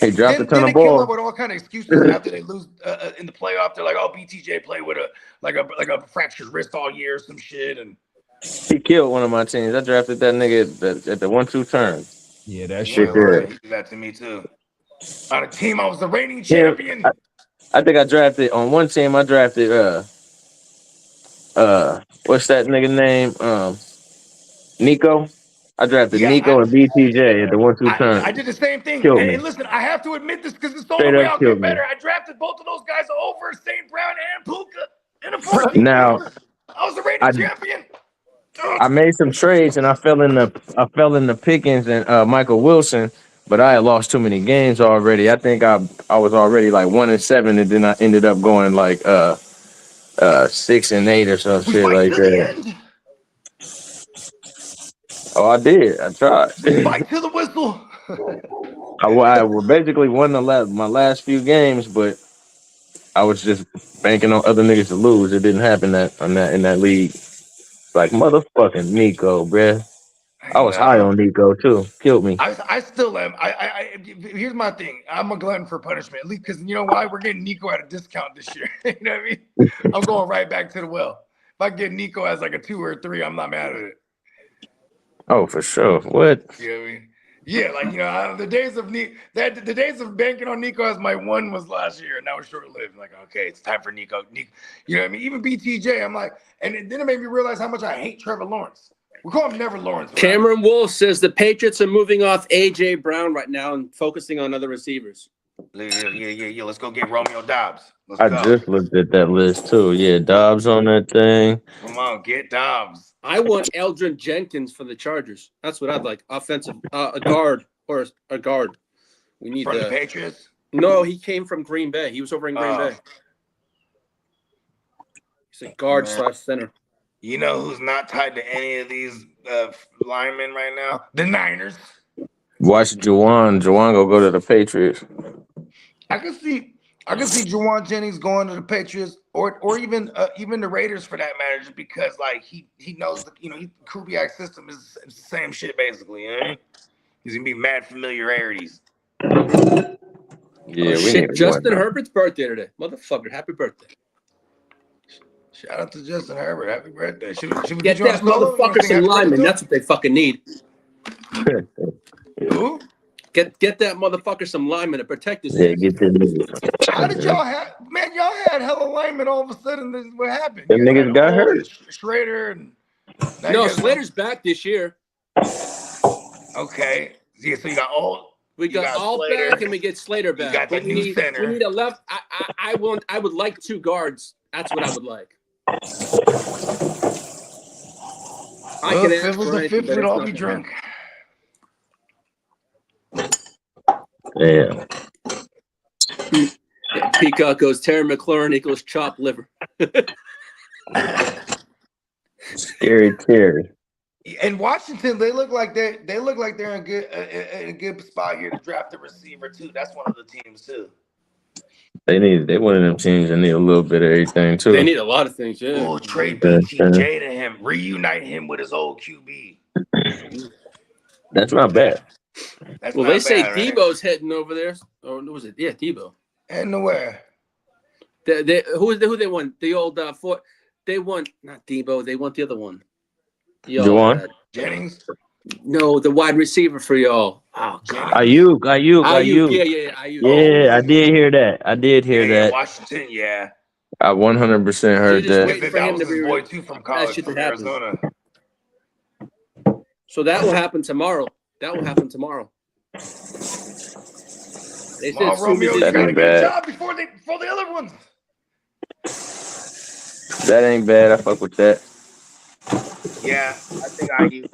He dropped a ton they of came up balls. with all kind of excuses after they lose in the playoff. They're like, "Oh, BTJ played with a fractured wrist all year, some shit." And He killed one of my teams. I drafted that nigga at the 1-2 turn. Yeah, that shit. he did that to me too. On a team, I was the reigning champion. I think I drafted on one team. I drafted what's that nigga name? Nico. I drafted Nico and BTJ at the 1-2 turn. I did the same thing. Killed And me. listen, I have to admit this because it's the Straight only way up I'll killed get me. better. I drafted both of those guys over St. Brown and Puka in a 14th Now, round. I was the reigning champion. I made some trades and I fell in the Pickens and Michael Wilson, but I had lost too many games already. I think I was already like 1-7, and then I ended up going like 6-8 or some shit like that. Oh, I did. I tried. Fight to the whistle. I basically won my last few games, but I was just banking on other niggas to lose. It didn't happen in that league. Like motherfucking Nico, bruh. I was high on Nico too. Killed me. I still am. Here's my thing. I'm a glutton for punishment, at least because you know why? We're getting Nico at a discount this year. You know what I mean? I'm going right back to the well. If I get Nico as like a 2 or a 3, I'm not mad at it. Oh, for sure. What? You know what I mean? Yeah, like the days of the days of banking on Nico as my 1 was last year, and that was short lived. Like, okay, it's time for Nico. You know what I mean? Even BTJ, I'm like, and then it made me realize how much I hate Trevor Lawrence. We call him Never Lawrence. Cameron Wolf says the Patriots are moving off A.J. Brown right now and focusing on other receivers. Yeah. Let's go get Romeo Dobbs. I just looked at that list too. Yeah, Dobbs on that thing. Come on, get Dobbs. I want Eldrin Jenkins for the Chargers. That's what I'd like. Offensive, a guard or a guard. We need the Patriots. No, he came from Green Bay. He was over in Green Bay. He's a guard / center. You know who's not tied to any of these linemen right now? The Niners. Watch Juwan. Juwan go to the Patriots. I can see Juwan Jennings going to the Patriots, or even the Raiders for that matter, just because like he knows Kubiak's system is the same shit basically. You know? He's gonna be mad familiarities. Yeah, shit. Justin Herbert's birthday today, motherfucker! Happy birthday! Shout out to Justin Herbert. Happy birthday. Should we get that motherfucker some linemen? That's what they fucking need. Who? Get that motherfucker some linemen to protect his. Yeah, get that. How did y'all have? Man, y'all had hella linemen. All of a sudden, this is what happened. Them niggas got hurt. Schrader and no, Slater's back this year. Okay. Yeah, so you got all. We got all Slater back, and we get Slater back. You got the new center. We need a left. I would like 2 guards. That's what I would like. I can ask if it was the 5th, we'd all be drunk. Yeah. Peacock goes Terry McLaurin equals chopped liver. Scary Terry. In Washington, they look like they're in a good spot here to draft a receiver too. That's one of the teams too. They one of them teams that need a little bit of everything too. They need a lot of things, yeah. Oh, trade BTJ to him, reunite him with his old QB. That's not bad. They say Debo's heading over there. Or was it? Yeah, Debo. And nowhere. Who they won? The old they won not Debo. They want the other one. Juwan Jennings. No, the wide receiver for y'all. Oh God. Ayuk. Yeah. Ayuk. Yeah, I did hear that. that. Washington, yeah. I 100% heard that. That was his boy too from college from Arizona. So that will happen tomorrow. They said Romeo got a good job before the other ones. That ain't bad. I fuck with that. Yeah, I think Ayuk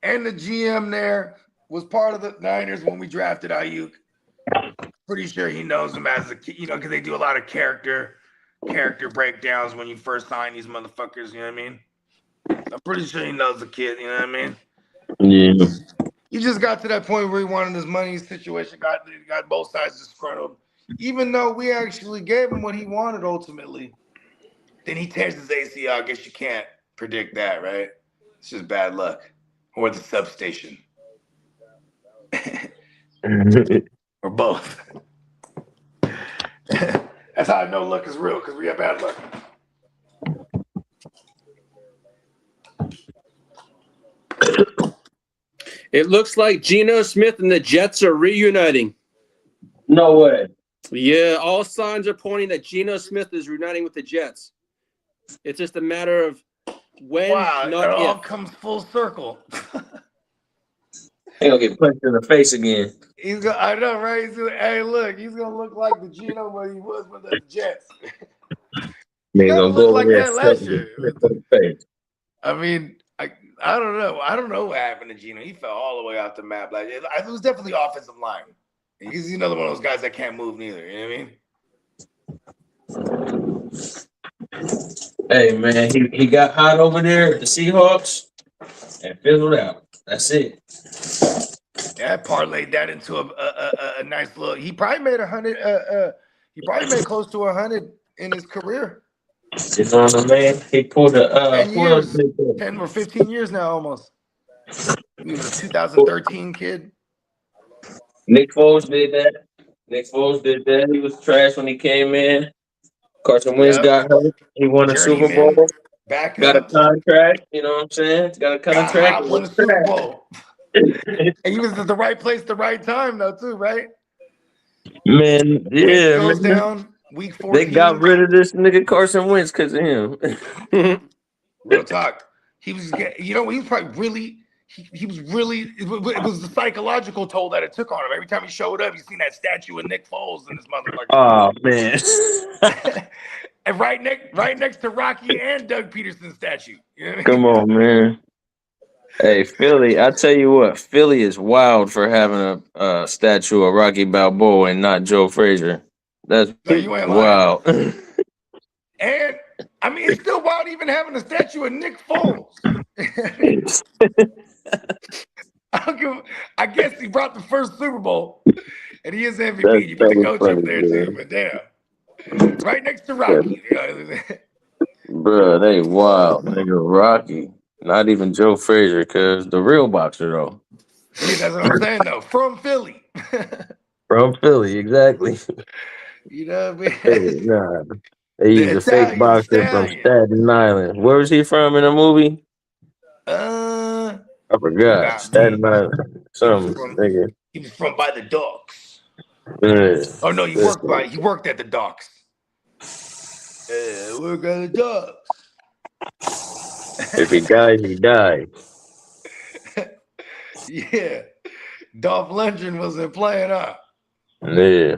and the GM there was part of the Niners when we drafted Ayuk. Pretty sure he knows him as a kid, because they do a lot of character breakdowns when you first sign these motherfuckers. You know what I mean? I'm pretty sure he knows the kid. You know what I mean? Yeah. He just got to that point where he wanted his money situation. Got both sides disgruntled. Even though we actually gave him what he wanted ultimately, then he tears his ACL. I guess you can't predict that, right? It's just bad luck. Or the substation. Or both. That's how I know luck is real, because we have bad luck. It looks like Geno Smith and the Jets are reuniting. No way. Yeah, all signs are pointing that Geno Smith is reuniting with the Jets. It's just a matter of when. Wow, it all comes full circle. He gonna get punched in the face again. I know, right? He's gonna look like the Geno when he was with the Jets. He's gonna go like over that last year. Face. I mean, I don't know. I don't know what happened to Geno. He fell all the way off the map. Like it was definitely offensive line. He's another one of those guys that can't move neither. You know what I mean? Hey man, he got hot over there at the Seahawks and fizzled out. That's it. Yeah, parlayed that into a nice little. He probably made 100. He probably made close to 100 in his career. You know what I mean? He pulled 10 or 15 years now, almost. He was a 2013 kid. Nick Foles did that. He was trash when he came in. Carson Wentz Yep. got hurt. He won a Super Bowl. Journeyman, Got a backup. contract. You know what I'm saying? Got a Got contract. hot, won a Super Bowl. And he was at the right place, the right time, though, too, right? Man, yeah, Goes man. down week 14. They got rid of this nigga Carson Wentz because of him. Real talk. He was, he was probably really. He was really. It was the psychological toll that it took on him. Every time he showed up, you seen that statue of Nick Foles in his motherfucker. Oh man. And right next to Rocky and Doug Peterson's statue. You know what I mean? Come on, man. Hey, Philly, I tell you what, Philly is wild for having a statue of Rocky Balboa and not Joe Frazier. That's No, you ain't wild. And I mean, it's still wild even having a statue of Nick Foles. I guess he brought the first Super Bowl, and he is MVP. That's You put the coach funny, up there man. too, but damn, right next to Rocky. Bruh, they wild, nigga. Rocky. Not even Joe Frazier, cause the real boxer though. Yeah, that's what I'm saying though. From Philly. From Philly, exactly. You know what I mean? Hey, nah. He's a fake Italian boxer from stallion. Staten Island. Where was he from in the movie? Uh, I forgot. Got Staten me. Island. Some From- nigga. he was from by the docks. Yeah. Oh no, he worked at the docks. Yeah, work at the docks. If he died, he died. Yeah, Dolph Lundgren wasn't playing up. Yeah.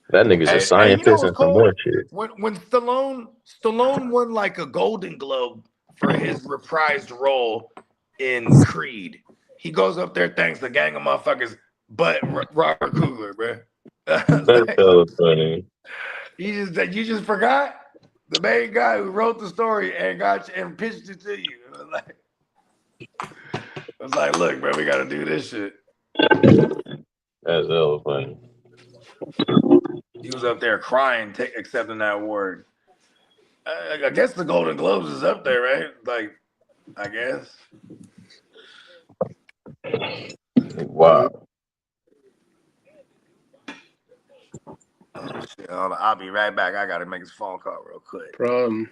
That nigga's a And scientist you know what's and some cool? more shit. When Stallone won like a Golden Globe for his reprised role in Creed, he goes up there, thanks the gang of motherfuckers, but Robert Coogler, bro. That's hella funny. You just forgot the main guy who wrote the story and pitched it to you. It was like, look, bro, we got to do this shit. That's hella funny. He was up there crying, accepting that award. I guess the Golden Globes is up there, right? Like, I guess. Wow. Oh, shit. I'll be right back. I got to make this phone call real quick. Problem.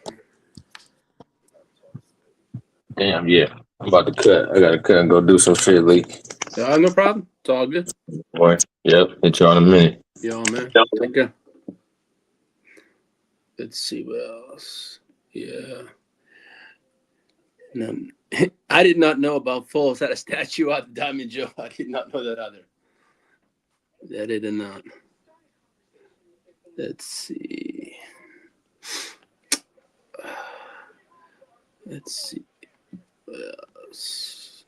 Damn, yeah. I'm about to cut. I gotta cut and go do some shit, Lee. Yeah, no problem. It's all good. Boy. Yep. Hit you in a minute. Yo, man. Okay. Let's see what else. Yeah. No, I did not know about Foles had a statue out of Diamond Joe. I did not know that either. That I did not. Let's see. Let's see. Let's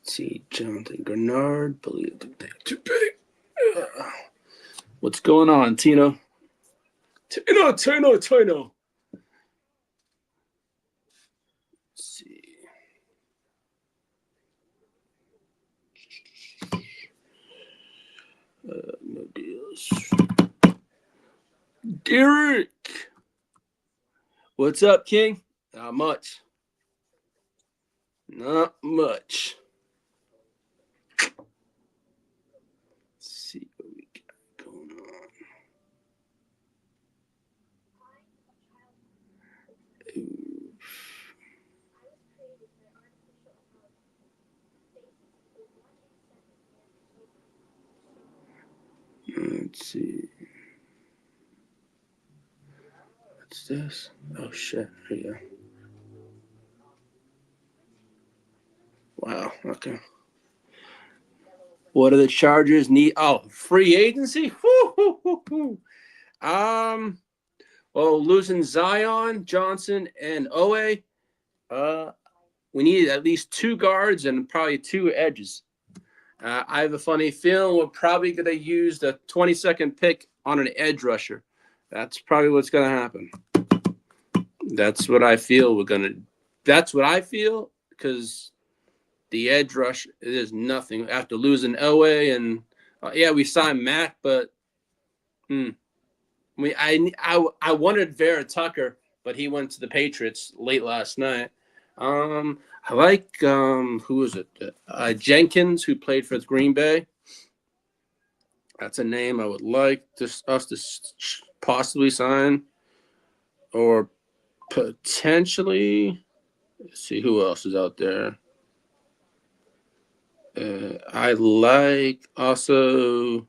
see. Jonathan Grenard. Believe too big. What's going on, Tino? Tino. Let's see. No deals. Derek. What's up, King? Not much. Not much. Let's see what we got going on. Let's see. What's this? Oh, shit. Here you go. Wow. Okay. What do the Chargers need? Oh, free agency? Woo. Well, losing Zion, Johnson, and Owe, we need at least 2 guards and probably 2 edges. I have a funny feeling we're probably going to use the 22nd pick on an edge rusher. That's probably what's going to happen. That's what I feel That's what I feel because the edge rush is nothing. After losing Owe and, we signed Mac, but I wanted Vera Tucker, but he went to the Patriots late last night. I like who is it? Jenkins, who played for Green Bay. That's a name I would like us to possibly sign, or potentially. Let's see who else is out there. I like also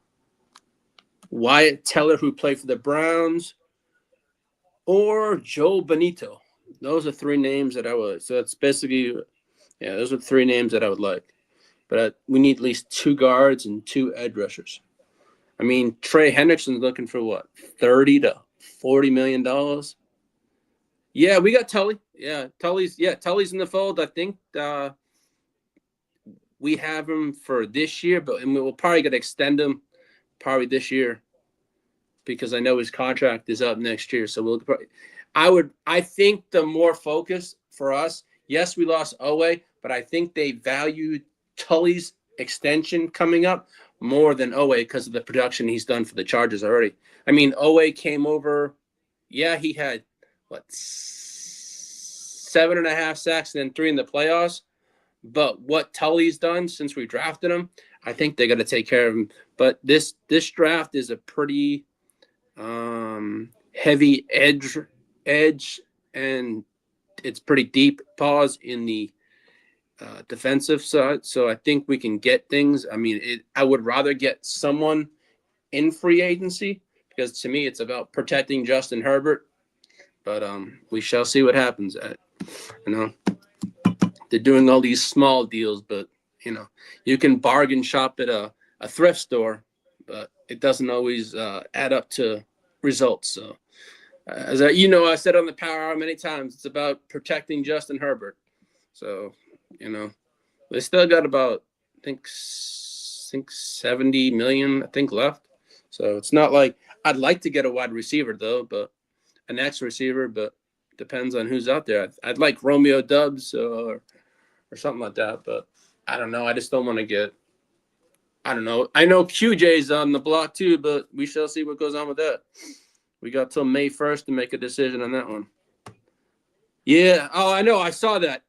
Wyatt Teller, who played for the Browns, or Joe Benito. Those are three names that I would. So that's basically, yeah, those are three names that I would like. But we need at least 2 guards and 2 edge rushers. I mean, Trey Hendrickson's looking for what, $30 to $40 million? Yeah, we got Tully. Yeah, Tully's in the fold. I think we have him for this year, and we'll probably got to extend him probably this year because I know his contract is up next year. So we'll probably. I think the more focus for us, yes, we lost Owe, but I think they valued Tully's extension coming up more than Owe because of the production he's done for the Chargers already. I mean, Owe came over. Yeah, he had, 7.5 sacks and then 3 in the playoffs. But what Tully's done since we drafted him, I think they got to take care of him. But this draft is a pretty heavy edge, and it's pretty deep pause in the defensive side. So I think we can get things. I mean, I would rather get someone in free agency because to me it's about protecting Justin Herbert. But we shall see what happens. They're doing all these small deals, but you can bargain shop at a thrift store, but it doesn't always add up to results. So as I said on the Power Hour many times, it's about protecting Justin Herbert. So, they still got about, I think 70 million, left. So it's not like I'd like to get a wide receiver though, but an X receiver, but depends on who's out there. I'd like Romeo Dubs or something like that, but I don't know. I just don't want to get, I don't know. I know QJ's on the block too, but we shall see what goes on with that. We got till May 1st to make a decision on that one. Yeah. Oh, I know. I saw that.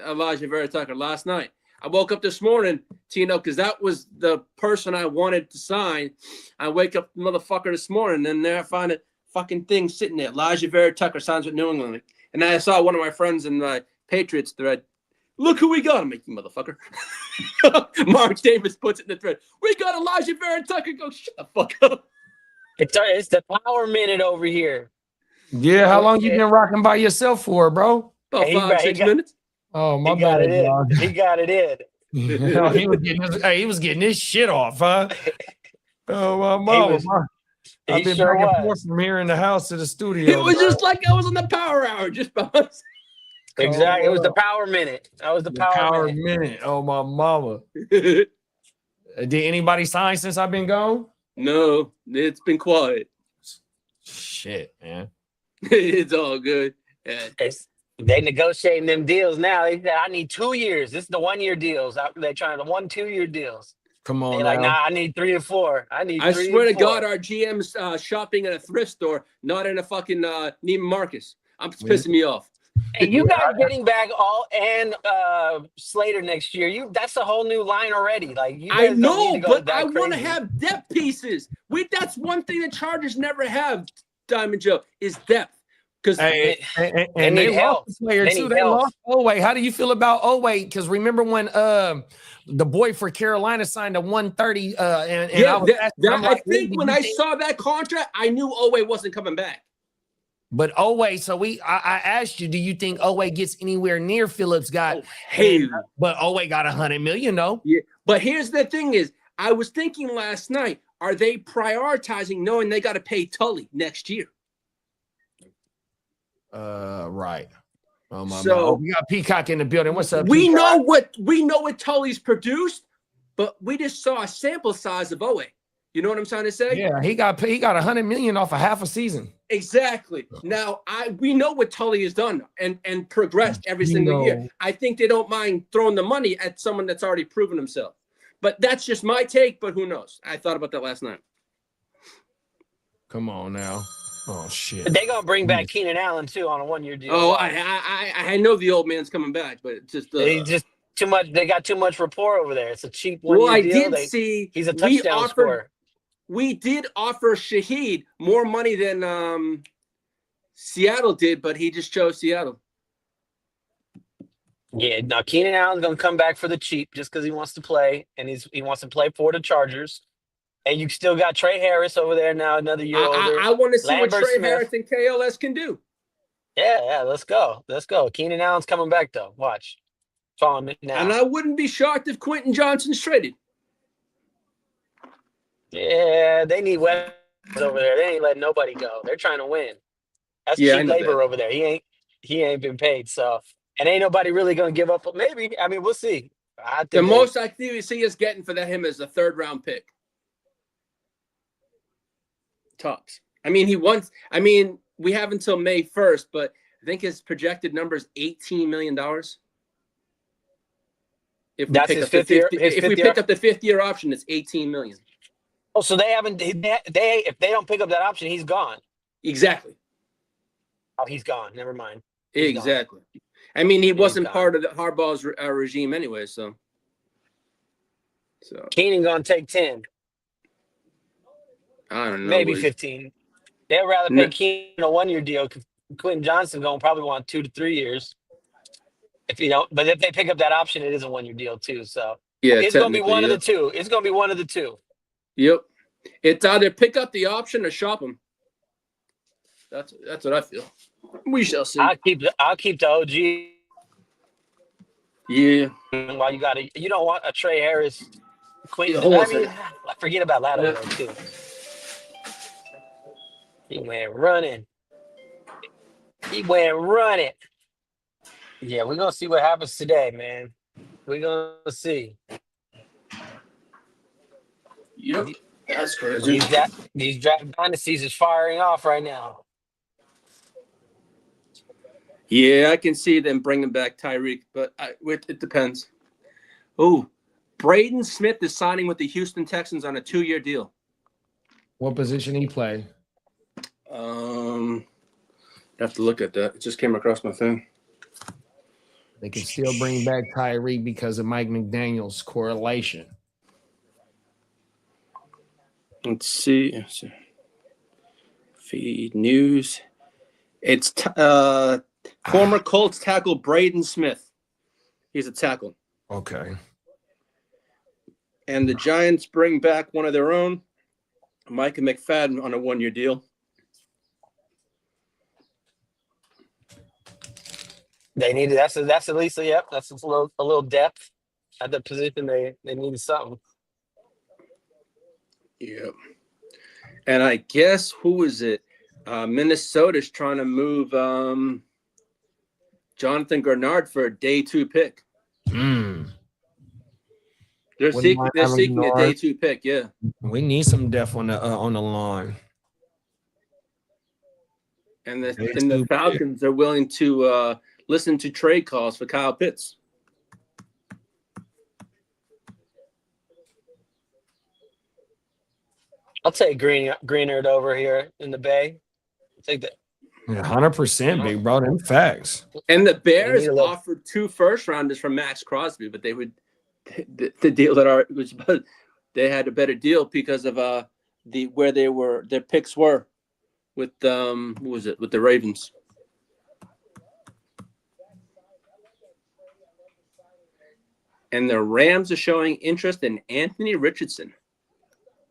Elijah Vera Tucker last night. I woke up this morning, Tino, because that was the person I wanted to sign. I wake up motherfucker this morning, and there I find a fucking thing sitting there. Elijah Vera Tucker signs with New England. And then I saw one of my friends in the Patriots thread. Look who we got. I'm making motherfucker. Mark Davis puts it in the thread. We got Elijah Vera Tucker. Go shut the fuck up. It's the power minute over here. Yeah, how long you been rocking by yourself for, bro? About 5-6 minutes. Oh, my bad. He got it in. He was getting his shit off, huh? Oh, my mama. I've been back and forth from here in the house to the studio. It was just like I was on the Power Hour, just by myself. Exactly. It was the power minute. That was the power minute. Oh, my mama. Did anybody sign since I've been gone? No, it's been quiet. Shit, man. It's all good. Yeah. They negotiating them deals now. They said, I need 2 years. This is the 1 year deals. They're trying the 1-2 year deals. Come on, they're like, nah, I need 3 or 4. I swear to God, our GM's shopping at a thrift store, not in a fucking Neiman Marcus. It's pissing me off. And you guys getting back Slater next year. That's a whole new line already. Like I know, but I want to have depth pieces. That's one thing the Chargers never have, Diamond Joe, is depth. Because they lost the player too. They lost Owe. How do you feel about Owe? Because remember when the boy for Carolina signed a 130 I think when I saw that contract, I knew Owe wasn't coming back. But Owe, so I asked you, do you think Owe gets anywhere near Phillips got? But Owe got $100 million though. Yeah, but here's the thing: is I was thinking last night, are they prioritizing knowing they got to pay Tully next year? Right. Oh my God. We got Peacock in the building. What's up? We know what Tully's produced, but we just saw a sample size of Owe. You know what I'm trying to say? Yeah, he got $100 million off of half a season. Exactly. Now we know what Tully has done and progressed every single year. I think they don't mind throwing the money at someone that's already proven himself. But that's just my take. But who knows? I thought about that last night. Come on now. Oh shit. But they gonna bring back Keenan Allen too on a 1-year deal. Oh, I know the old man's coming back, but it's just They just too much. They got too much rapport over there. It's a cheap 1-year well, I deal. did see He's a touchdown scorer. We did offer Shaheed more money than Seattle did, but he just chose Seattle. Yeah, now Keenan Allen's gonna come back for the cheap just because he wants to play, and he wants to play for the Chargers. And you still got Trey Harris over there now, another year older. I want to see Lambert what Trey Smith. Harris and KLS can do. Yeah, let's go. Keenan Allen's coming back though. Watch. Following it now. And I wouldn't be shocked if Quentin Johnson's traded. Yeah, they need weapons over there. They ain't letting nobody go. They're trying to win. That's cheap labor over there. He ain't been paid. So, and ain't nobody really gonna give up. Maybe. I mean, we'll see. The most I see us getting for him is a 3rd-round pick. Tops. I mean, we have until May 1st, but I think his projected number is $18 million. If we pick up the 5th-year option, it's $18 million. Oh, so they haven't. If they don't pick up that option, he's gone. Exactly. Oh, he's gone. Never mind. Exactly. Gone. I mean, he wasn't part of the Harbaugh's regime anyway, so. Keenan gonna take 10. I don't know. Maybe 15. They'd rather pay Keenan a 1-year deal. Quentin Johnson gonna probably want 2 to 3 years. But if they pick up that option, it is a 1-year deal too. So yeah, it's gonna be one of the two. It's gonna be one of the two. Yep. It's either pick up the option or shop him. That's what I feel. We shall see. I'll keep the OG. Yeah. While you don't want a Trey Harris. Quentin. I forget about Lado too. He went running. Yeah, we're gonna see what happens today, man. We're gonna see. Yep, that's crazy. These draft dynasties is firing off right now. Yeah, I can see them bringing back Tyreek, but it depends. Oh, Braden Smith is signing with the Houston Texans on a 2-year deal. What position he play? I have to look at that. It just came across my phone. They can still bring back Tyreek because of Mike McDaniel's correlation. Let's see. Feed news. It's former Colts tackle Braden Smith. He's a tackle. Okay. And the Giants bring back one of their own, Micah McFadden, on a 1-year deal. They needed that's at least that's a little depth at the position. They needed something. Yep. And I guess who is it? Minnesota's trying to move Jonathan Grenard for a day 2 pick. They're seeking a day 2 pick. Yeah. We need some depth on the line. And the Falcons are willing to listen to trade calls for Kyle Pitts. I'll take Greenard over here in the Bay. I'll take that. 100%, big bro. Them facts. And the Bears offered 2 first-rounders from Max Crosby, but they would the deal they had a better deal because of where their picks were with with the Ravens. And the Rams are showing interest in Anthony Richardson.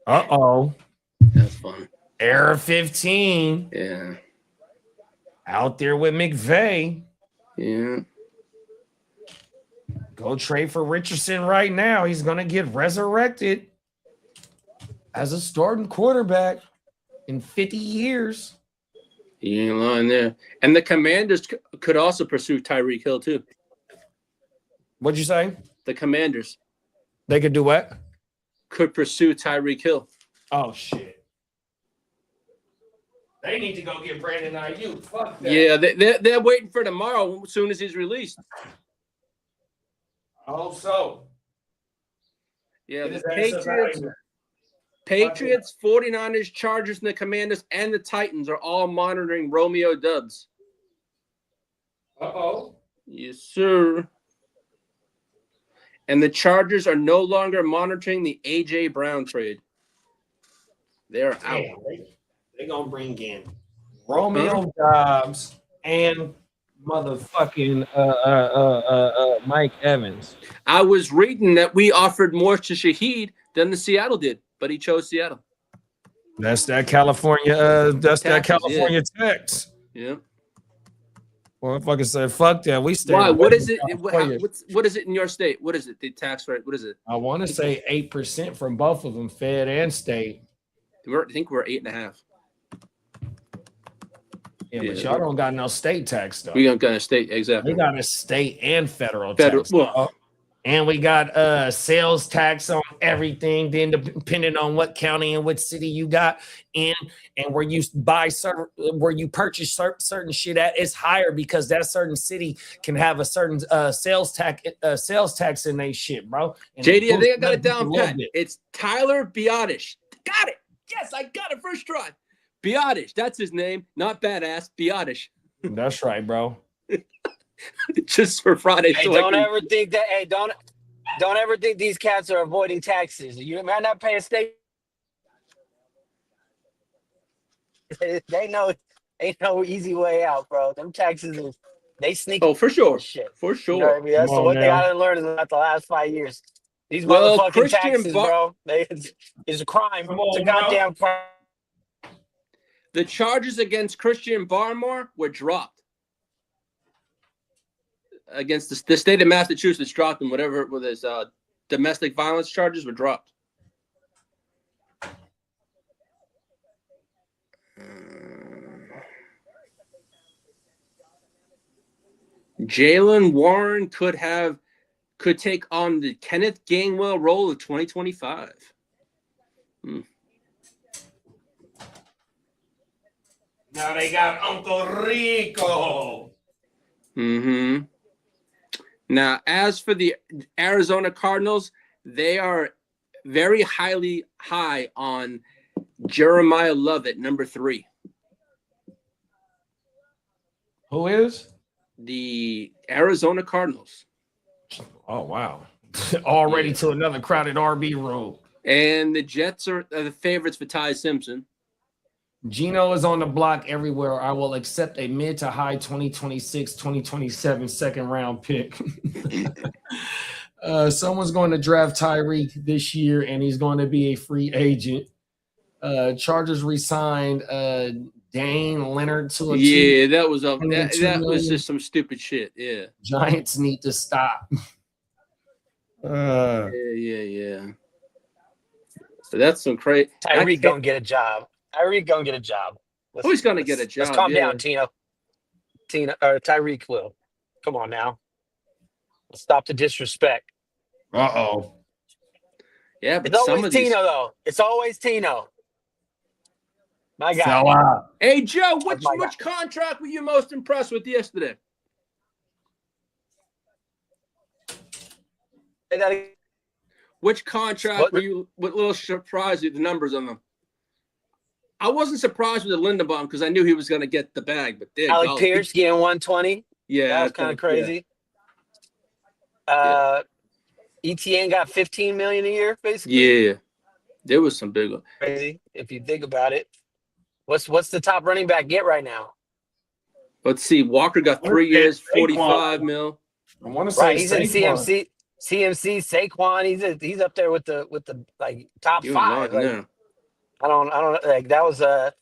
Uh-oh. That's fun. Error 15. Yeah. Out there with McVay. Yeah. Go trade for Richardson right now. He's going to get resurrected as a starting quarterback in 50 years. He ain't lying there. And the Commanders could also pursue Tyreek Hill, too. What'd you say? The Commanders. They could do what? Could pursue Tyreek Hill. Oh, shit. They need to go get Brandon Ayuk. Fuck that. Yeah, they're waiting for tomorrow as soon as he's released. I hope so. Yeah, the Patriots. Patriots, 49ers, Chargers, and the Commanders and the Titans are all monitoring Romeo Dubs. Uh-oh. Yes, sir. And the Chargers are no longer monitoring the A.J. Brown trade. They're out. Damn, they gonna bring in Romeo Dobbs and motherfucking Mike Evans. I was reading that we offered more to Shaheed than the Seattle did, but he chose Seattle. That's that California. That's that California tax. Yeah. Motherfucker said, "Fuck that." We stay. Why? What is it? What is it in your state? What is it? The tax rate? What is it? I want to say 8% from both of them, Fed and state. I think we're 8.5. Yeah, but y'all don't got no state tax though. We don't got a state exactly. We got a state and federal tax. Well, and we got sales tax on everything. Then depending on what county and what city you got in, and where you buy where you purchase certain shit at, it's higher because that certain city can have a certain sales tax in they shit, bro. And JD, I think I got it down pat. It's Tyler Biotish. Got it. Yes, I got it first try. Biotish, that's his name. Not badass. Biotish. That's right, bro. Just for Friday. Hey, so don't ever think that. Hey, don't ever think these cats are avoiding taxes. You might not pay a state. They know ain't no easy way out, bro. Them taxes, they sneak. Oh, for sure. Shit. For sure. You know what I mean? That's what they gotta learn in about the last 5 years. These motherfucking taxes, bro. It's a crime. It's a goddamn crime. The charges against Christian Barmore were dropped. Against the state of Massachusetts dropped him, whatever it was, domestic violence charges were dropped. Jalen Warren could take on the Kenneth Gainwell role of 2025. Now they got Uncle Rico. Mm-hmm. Now, as for the Arizona Cardinals, they are very high on Jeremiah Lovett, number 3. Who is? The Arizona Cardinals. Oh, wow. Already to another crowded RB room. And the Jets are the favorites for Ty Simpson. Gino is on the block everywhere. I will accept a mid to high 2026, 2027 second round pick. Someone's going to draft Tyreek this year, and he's going to be a free agent. Chargers re-signed Dane Leonard to a team. That was just some stupid shit. Yeah. Giants need to stop. Yeah. So that's some crazy. Tyreek gonna get a job. Tyreek gonna get a job. He's gonna get a job. Let's calm down, Tina or Tyreek will. Come on now. Let's stop the disrespect. Uh-oh. Yeah, but it's always Tino, though. It's always Tino. My God. Hey, Joe, which contract were you most impressed with yesterday? Which contract were you what little surprised you the numbers on them? I wasn't surprised with the Lindenbaum because I knew he was going to get the bag, but Alec Pierce getting 120. Yeah, that was kind of crazy. Yeah. ETN got $15 million a year, basically. Yeah, there was some big one. Crazy if you think about it. What's the top running back get right now? Let's see. Walker got 3 years, 45 mil. I want to say he's in CMC. Saquon. He's up there with the like top 5. I don't like that was the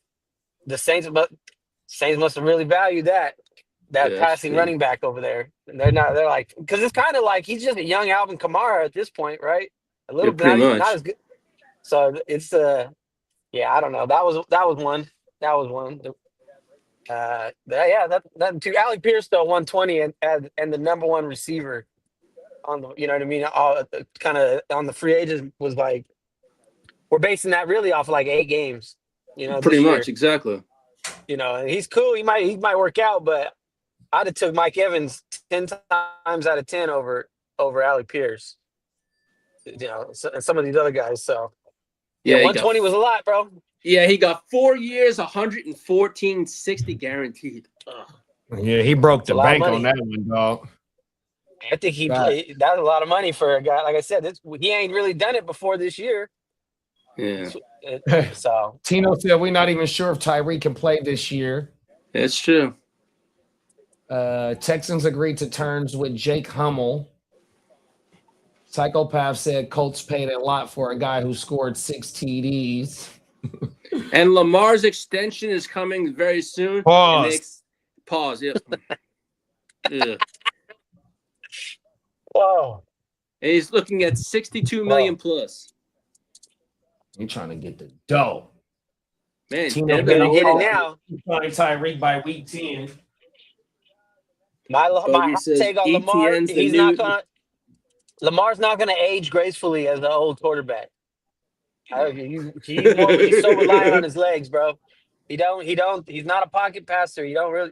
Saints, but Saints must have really valued that passing running back over there. And they're like, because it's kind of like he's just a young Alvin Kamara at this point, right? A little bit, not as good. So it's I don't know. That was one. That too. Alec Pierce though 120 and the number one receiver on the, you know what I mean? Kind of on the free agents was like. We're basing that really off of like 8 games, you know. Pretty much, exactly. You know, and he's cool. He might work out, but I'd have took Mike Evans 10 times out of 10 over Alec Pierce. You know, and some of these other guys. So Yeah, 120 was a lot, bro. Yeah, he got 4 years, 114.60 guaranteed. Ugh. Yeah, he broke the a lot of bank money. on that one, dog. I think Right. that was a lot of money for a guy. Like I said, he ain't really done it before this year. Yeah, So Tino said we're not even sure if Tyreek can play this year. it's true. Texans agreed to terms with Jake Hummel. Psychopath said Colts paid a lot for a guy who scored 6 TDs. And Lamar's extension is coming very soon. Pause. Pause. Yep. Yeah. whoa. And he's looking at 62 million plus. He's trying to get the dough. Man, Tino Better get it now. Trying Tyreek by week 10. My hot says take on Lamar, ETN's the he's new- not gonna. Lamar's not gonna age gracefully as an old quarterback. He's so reliant on his legs, bro. He's not a pocket passer. You don't really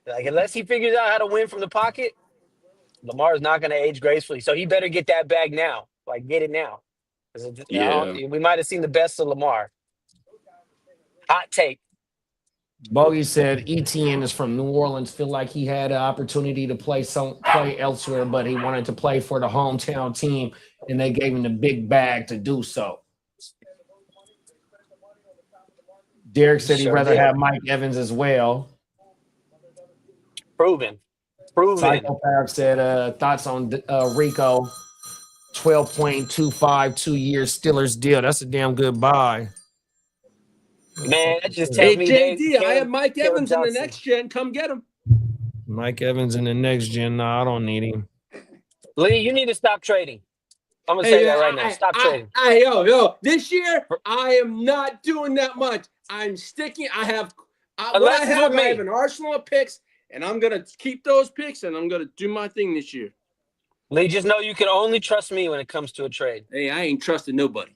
unless he figures out how to win from the pocket. Lamar's not gonna age gracefully, so he better get that bag now. Like, get it now. We might have seen the best of Lamar. Hot take. Bogey said ETN is from New Orleans. Feel like he had an opportunity to play elsewhere, but he wanted to play for the hometown team, and they gave him the big bag to do so. Derek said he'd rather have Mike Evans as well. Proven. Psychopath said thoughts on Rico. 12.25 2-year Steelers deal. That's a damn good buy. Man, that just tells me JD, I have Mike Evans in the next gen. Come get him. Mike Evans in the next gen. No, I don't need him. Lee, you need to stop trading. I'm gonna say that right now. Stop trading. Yo, this year I am not doing that much. I'm sticking. I have an arsenal of picks, and I'm gonna keep those picks, and I'm gonna do my thing this year. Lee, just know you can only trust me when it comes to a trade. Hey, I ain't trusting nobody.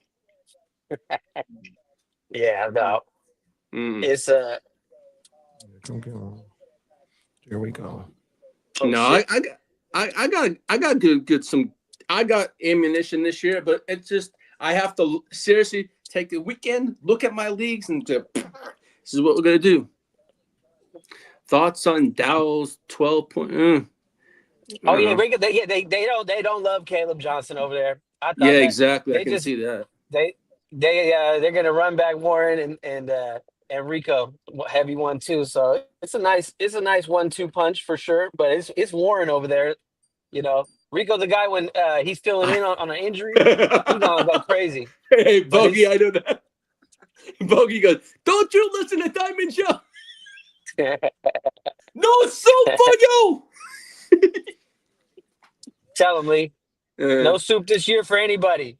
Yeah, no. It's Here we go. No, I got good some. I got ammunition this year, but it's just I have to seriously take the weekend, look at my leagues, and this is what we're gonna do. Thoughts on Dowell's 12 point? Oh yeah, they don't love Caleb Johnson over there. I thought yeah, exactly. I can see that. They're gonna run back Warren and Rico heavy 1-2. So it's a nice 1-2 punch for sure. But it's Warren over there. You know, Rico's the guy when he's filling in on an injury, he's gonna go crazy. Hey, Bogey, I know that. Bogey goes, "Don't you listen to Diamond Show?" No, it's so fun, yo. Tell him, Lee. No soup this year for anybody.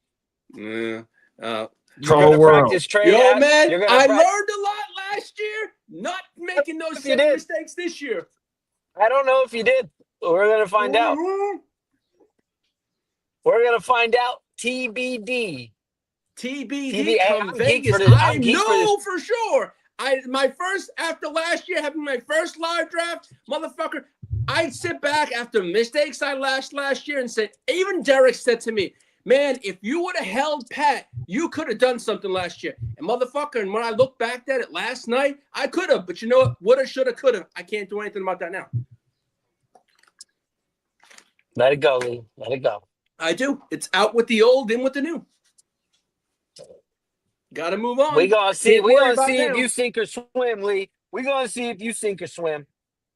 Yeah. Troll world. Yo, man, I learned a lot last year. Not making those same mistakes this year. I don't know if you did. We're gonna find out. We're gonna find out. TBD. Come Vegas. I know for sure. After last year having my first live draft, motherfucker, I'd sit back after mistakes I last year and say, even Derek said to me, man, if you would have held pat, you could have done something last year. And motherfucker, and when I look back at it last night, I could have, but you know what? Woulda, shoulda, coulda. I can't do anything about that now. Let it go, Lee. Let it go. I do. It's out with the old, in with the new. Got to move on. We're gonna see if you sink or swim, Lee. We're gonna see if you sink or swim.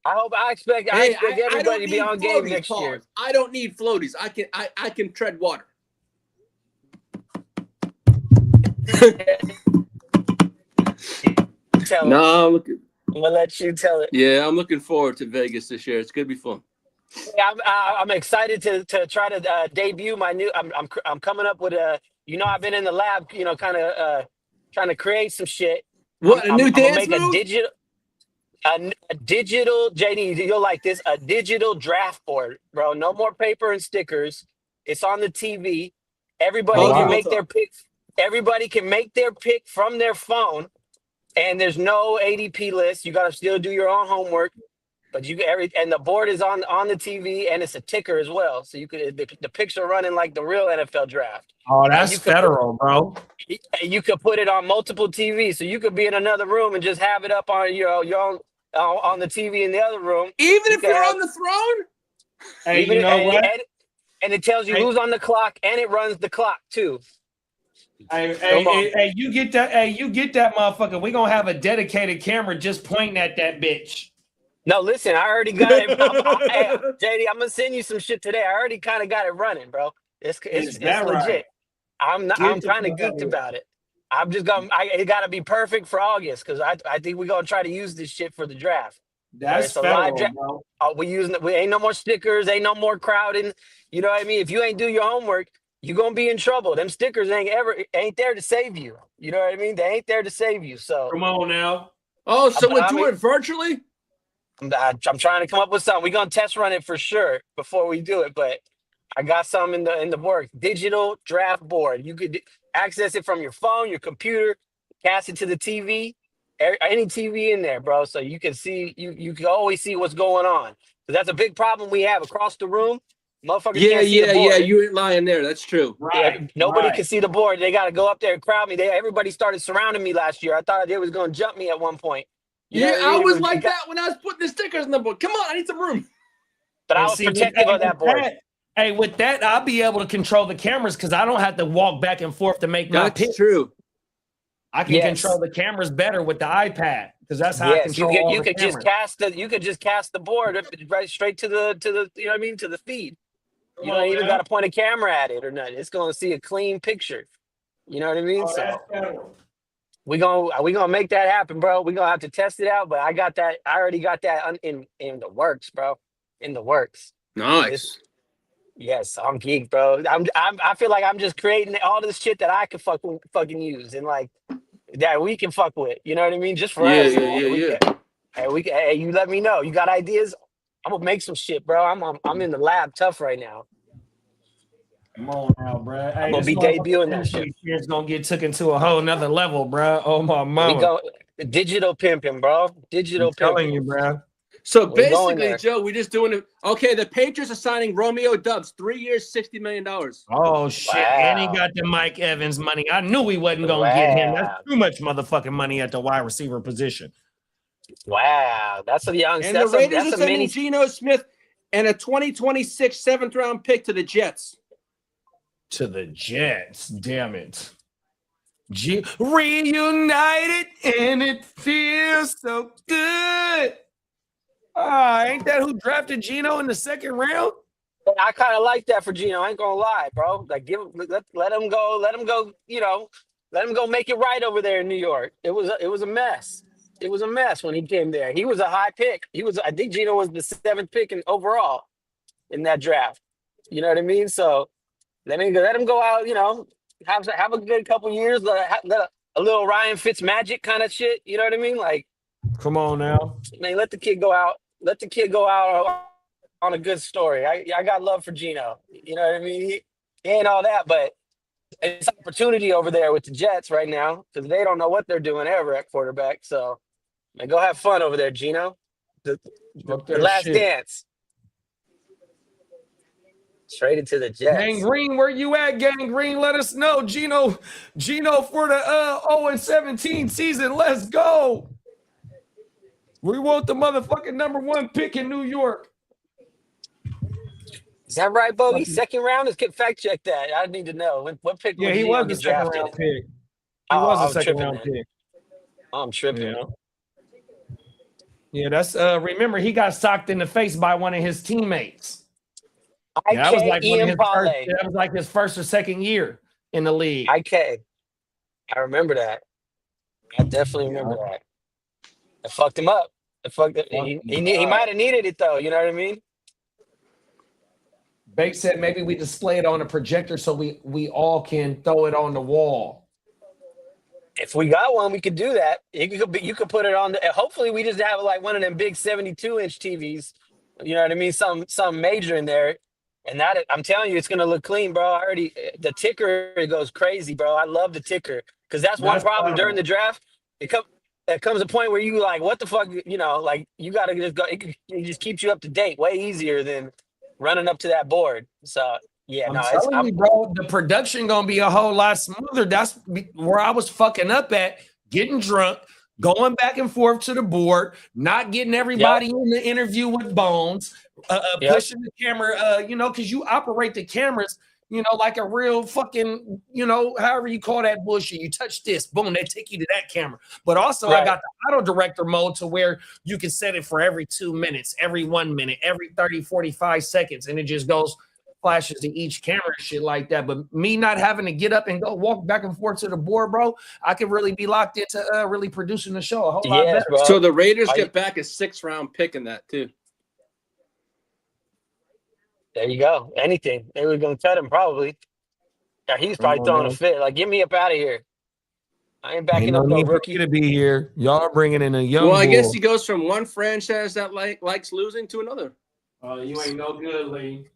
I expect everybody to be on game next year. I don't need floaties. I can tread water. Tell no, I'm gonna let you tell it. Yeah, I'm looking forward to Vegas this year. It's gonna be fun. Yeah, I'm excited to try to debut my new. I'm coming up with a. You know, I've been in the lab. You know, kind of trying to create some shit. What a new dance make move? A digital. JD, you'll like this. A digital draft board, bro. No more paper and stickers. It's on the TV. Everybody can make their pick. Everybody can make their pick from their phone, and there's no ADP list. You got to still do your own homework. But you get and the board is on the TV and it's a ticker as well. So you could the picks are running like the real NFL draft. Oh, that's federal, bro. You could put it on multiple TVs. So you could be in another room and just have it up on your own on the TV in the other room. Even if you're on the throne? Hey, you know what? And it tells you who's on the clock and it runs the clock too. Hey, you get that? Hey, you get that, motherfucker? We gonna have a dedicated camera just pointing at that bitch. No, listen, I already got it. JD, I'm gonna send you some shit today. I already kind of got it running, bro. It's legit. Right? I'm kind of geeked about it. I'm just gonna. It got to be perfect for August because I think we're gonna try to use this shit for the draft. That's federal, bro. We ain't no more stickers. Ain't no more crowding. You know what I mean? If you ain't do your homework, you're gonna be in trouble. Them stickers ain't there to save you. You know what I mean? They ain't there to save you. So come on now. Oh, so we're doing it virtually? I'm trying to come up with something. We're gonna test run it for sure before we do it, but I got some in the works. Digital draft board. You could access it from your phone, your computer, cast it to the TV, any TV in there, bro. So you can see you can always see what's going on. So that's a big problem we have across the room. Motherfuckers can't see the board. Yeah. You ain't lying there. That's true. Right. Nobody can see the board. They got to go up there and crowd me. Everybody started surrounding me last year. I thought they was gonna jump me at one point. I was like that when I was putting the stickers in the board. Come on, I need some room. But I was protective of that board. Hey, with that, I'll be able to control the cameras because I don't have to walk back and forth to make my pick. That's true. I can control the cameras better with the iPad because that's how I control you could just cast the board right straight to the you know what I mean, to the feed. You don't even got to point a camera at it or nothing. It's going to see a clean picture. You know what I mean? We're gonna make that happen, bro. We're gonna have to test it out, but I already got that in the works, bro. In the works. Nice. Yes, I'm geeked, bro. I feel like I'm just creating all this shit that I could fucking use and like that we can fuck with. You know what I mean? Just for us. Hey, you let me know. You got ideas? I'm gonna make some shit, bro. I'm in the lab tough right now. Come on now, bro. Hey, I'm gonna be debuting that shit. It's gonna get took into a whole nother level, bro. Oh my mama. We go digital pimping, bro. Digital pimping. Telling you, bro. So basically, Joe, we're just doing it. Okay, the Patriots are signing Romeo Doubs, 3 years, $60 million. Oh shit! Wow. And he got the Mike Evans money. I knew he wasn't gonna get him. That's too much motherfucking money at the wide receiver position. Wow, that's a young. And the Raiders are sending Geno Smith and a 2026 7th-round pick to the Jets. To the Jets, damn it. Reunited and it feels so good. Ain't that who drafted Geno in the 2nd round? I kind of like that for Geno. I ain't gonna lie, bro. Like, let him go. You know, let him go make it right over there in New York. It was a mess. It was a mess when he came there. He was a high pick. I think Geno was the 7th pick overall in that draft. You know what I mean? So. Let him go out, you know, have a good couple years, let a little Ryan Fitzmagic kind of shit. You know what I mean? Like, come on now, man, let the kid go out. Let the kid go out on a good story. I got love for Geno. You know what I mean? He ain't all that, but it's an opportunity over there with the Jets right now because they don't know what they're doing ever at quarterback. So, man, go have fun over there, Geno. The last dance. Straight into the Jets. Gang Green, where you at, Gang Green? Let us know. Geno for the 0-17 season. Let's go. We want the motherfucking #1 pick in New York. Is that right, Bogey? 2nd round? Let's fact check that. I need to know. What pick was he was the 2nd round pick. He was a 2nd round pick. I'm tripping. Yeah, that's remember he got socked in the face by one of his teammates. That was like his first or 2nd year in the league. I remember that. I definitely remember that. It fucked him up. He might have needed it though. You know what I mean? Bates said maybe we display it on a projector so we all can throw it on the wall. If we got one, we could do that. You could put it on. Hopefully, we just have like one of them big 72-inch TVs. You know what I mean? Some major in there. And I'm telling you, it's gonna look clean, bro. The ticker goes crazy, bro. I love the ticker because that's one problem during the draft. There comes a point where you like, what the fuck, like you got to just go. It just keeps you up to date way easier than running up to that board. So yeah, I'm telling you, bro, the production gonna be a whole lot smoother. That's where I was fucking up at, getting drunk, going back and forth to the board, not getting everybody in the interview with Bones, pushing the camera, because you operate the cameras, like a real fucking, however you call that bullshit. You touch this, boom, they take you to that camera. But also I got the auto director mode to where you can set it for every 2 minutes, every 1 minute, every 30, 45 seconds, and it just goes flashes to each camera, shit like that. But me not having to get up and go walk back and forth to the board, bro, I could really be locked into really producing the show a whole lot better. Bro. So the Raiders get back a 6th-round pick in that too. There you go. Anything. They were going to cut him probably. Yeah, he's probably throwing a fit. Like, get me up out of here. I ain't backing up no rookie to be here. Y'all are bringing in a young. Well, I guess he goes from one franchise that likes losing to another. Oh, you ain't no good, Lee.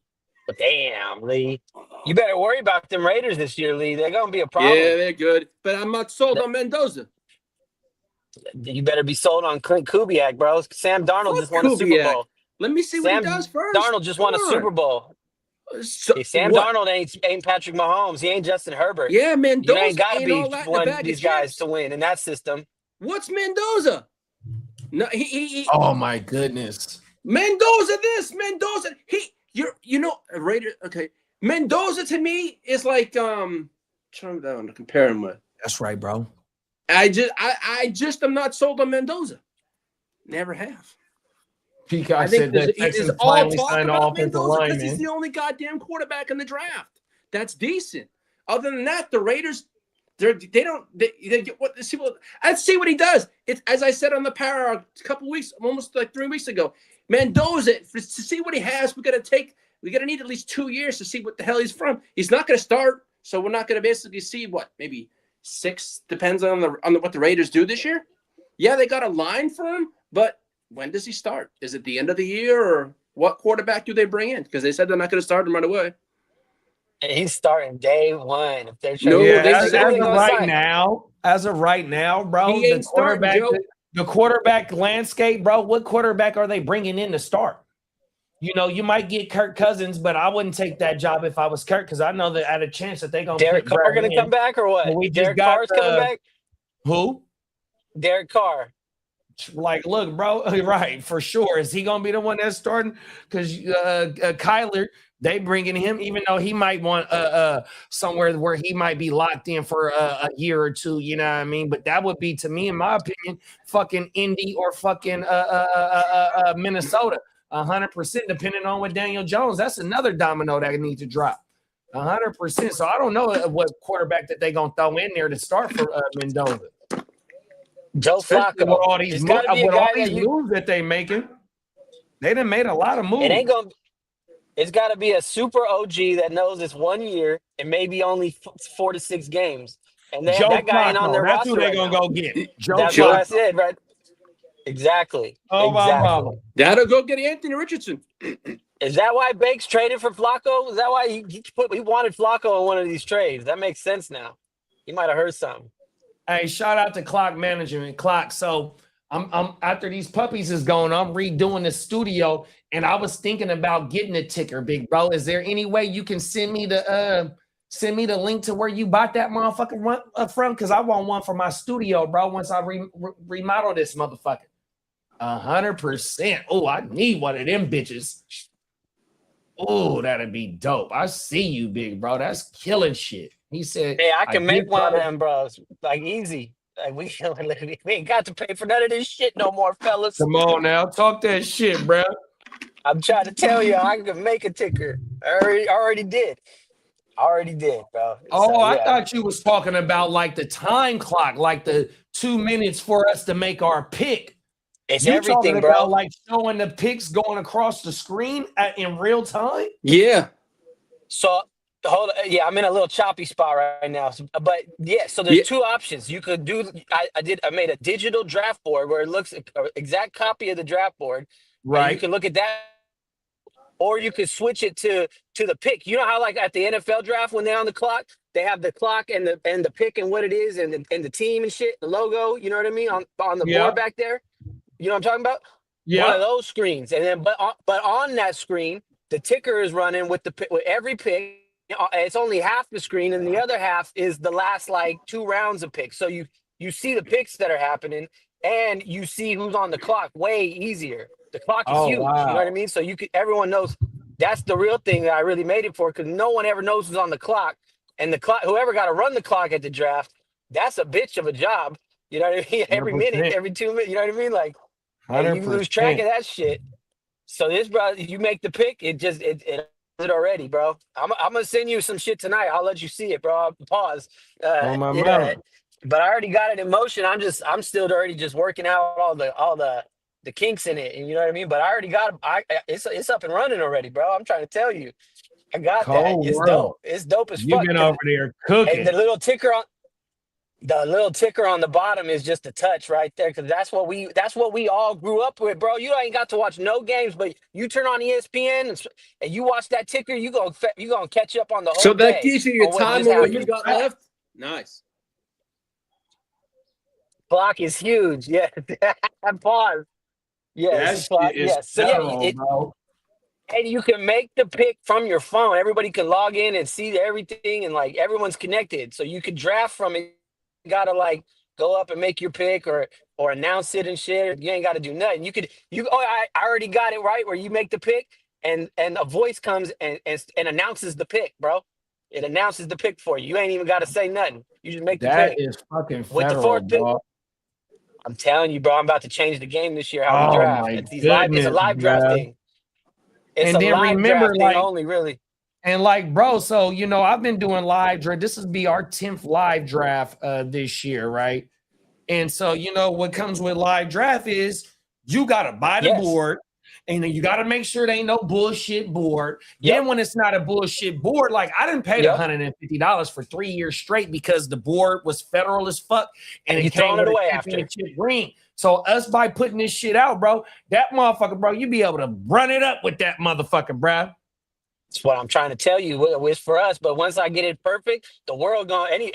But damn, Lee. You better worry about them Raiders this year, Lee. They're going to be a problem. Yeah, they're good. But I'm not sold on Mendoza. You better be sold on Clint Kubiak, bro. Sam Darnold just won a Super Bowl. Let me see what he does first. Darnold just won a Super Bowl. Sam Darnold ain't Patrick Mahomes. He ain't Justin Herbert. Yeah, Mendoza you ain't got to be one of these guys chips to win in that system. What's Mendoza? No, he Oh my goodness. Mendoza this, Mendoza. Raider. Okay. Mendoza to me is like trying to compare him with. That's right, bro. I just am not sold on Mendoza. Never have. Peacock I think said that Texans finally signed off Mendoza because he's the only goddamn quarterback in the draft. That's decent. Other than that, the Raiders, they get what. Let's see what he does. It's as I said on the Power a couple weeks, almost like 3 weeks ago. Mendoza, to see what he has, we're gonna need at least 2 years to see what the hell he's from. He's not gonna start, so we're not gonna basically see maybe 6. Depends on what the Raiders do this year. Yeah, they got a line for him, but when does he start? Is it the end of the year, or what quarterback do they bring in? Because they said they're not going to start him right away. And he's starting day one. If they're as of right now, bro, the quarterback landscape, bro. What quarterback are they bringing in to start? You might get Kirk Cousins, but I wouldn't take that job if I was Kirk because I know that at a chance that they're going to Derek Carr going to come back or what? Derek Carr's coming back. Who? Derek Carr. Like, look, bro, right, for sure. Is he going to be the one that's starting? Because Kyler, they bringing him, even though he might want somewhere where he might be locked in for a year or two, you know what I mean? But that would be, to me, in my opinion, fucking Indy or fucking Minnesota, 100%, depending on what Daniel Jones. That's another domino that need to drop, 100%. So I don't know what quarterback that they going to throw in there to start for Mendoza. Joe Flacco. With all these moves that they making, they done made a lot of moves. It's got to be a super OG that knows it's 1 year and maybe only 4 to 6 games. And then that guy ain't on their roster. That's who they're going to go get. That's what I said, right? Exactly. Oh, my. That'll go get Anthony Richardson. Is that why Bakes traded for Flacco? Is that why he wanted Flacco in one of these trades? That makes sense now. He might have heard something. Hey, shout out to Clock Management. Clock. So I'm after these puppies is going, I'm redoing the studio, and I was thinking about getting a ticker, big bro. Is there any way you can send me the link to where you bought that motherfucker from? Because I want one for my studio, bro. Once I remodel this motherfucker, 100%. Oh, I need one of them bitches. Oh, that'd be dope. I see you, big bro. That's killing shit. He said, "Hey, I can make one of them, bros. Like easy. Like we ain't got to pay for none of this shit no more, fellas. Come on now, talk that shit, bro. I'm trying to tell you, I can make a ticker. I already did, bro. I thought you was talking about like the time clock, like the 2 minutes for us to make our pick. It's everything, bro. About, like showing the picks going across the screen in real time. Yeah. So. I'm in a little choppy spot right now. So there's 2 options. You could do. I made a digital draft board where it looks an exact copy of the draft board. Right. You can look at that, or you could switch it to the pick. You know how like at the NFL draft when they're on the clock, they have the clock and the pick and what it is and the team and shit, the logo. You know what I mean on the board back there. You know what I'm talking about? One of those screens, and then but on that screen, the ticker is running with every pick. It's only half the screen, and the other half is the last like 2 rounds of picks. So you see the picks that are happening, and you see who's on the clock way easier. The clock is huge. Wow. You know what I mean? So everyone knows that's the real thing that I really made it for, because no one ever knows who's on the clock, and the clock, whoever got to run the clock at the draft, that's a bitch of a job. You know what I mean? Every 100%. minute, every 2 minutes. You know what I mean? Like, hey, you 100%. lose track of that shit. So this, bro, you make the pick, it already, bro. I'm gonna send you some shit tonight. I'll let you see it, bro. I'll pause. On my mouth. But I already got it in motion. I'm still already just working out all the kinks in it, and you know what I mean. But I already got it's up and running already, bro. I'm trying to tell you, I got that. It's dope. It's dope as fuck. You've been over there cooking. And the little ticker on the bottom is just a touch right there, because that's what we all grew up with, bro. You ain't got to watch no games, but you turn on ESPN and you watch that ticker, you gonna catch up on the whole. So that day gives you your on time on what you got left. Nice. Clock is huge. Yeah. Pause. Yes. Clock. Yes. So bro. and you can make the pick from your phone. Everybody can log in and see everything, and like everyone's connected, so you could draft from it. You gotta like go up and make your pick or announce it and shit. You ain't gotta do nothing. I already got it right where you make the pick and a voice comes and announces the pick, bro. It announces the pick for you. You ain't even gotta say nothing. You just make the pick. That is fucking federal, with the 4th pick. bro. I'm telling you, bro, I'm about to change the game this year. How we draft. It's a live draft thing. It's and a then live remember, draft like, thing only, really. And like, bro, so I've been doing live draft. This will be our 10th live draft this year, right? And so what comes with live draft is you gotta buy the board, and then you gotta make sure there ain't no bullshit board. Then when it's not a bullshit board, like I didn't pay $150 for 3 years straight because the board was federal as fuck, and you it came throwing it with away a after. championship ring. So us by putting this shit out, bro, that motherfucker, bro, you be able to run it up with that motherfucker, bro. That's what I'm trying to tell you. It's for us, but once I get it perfect, the world gonna any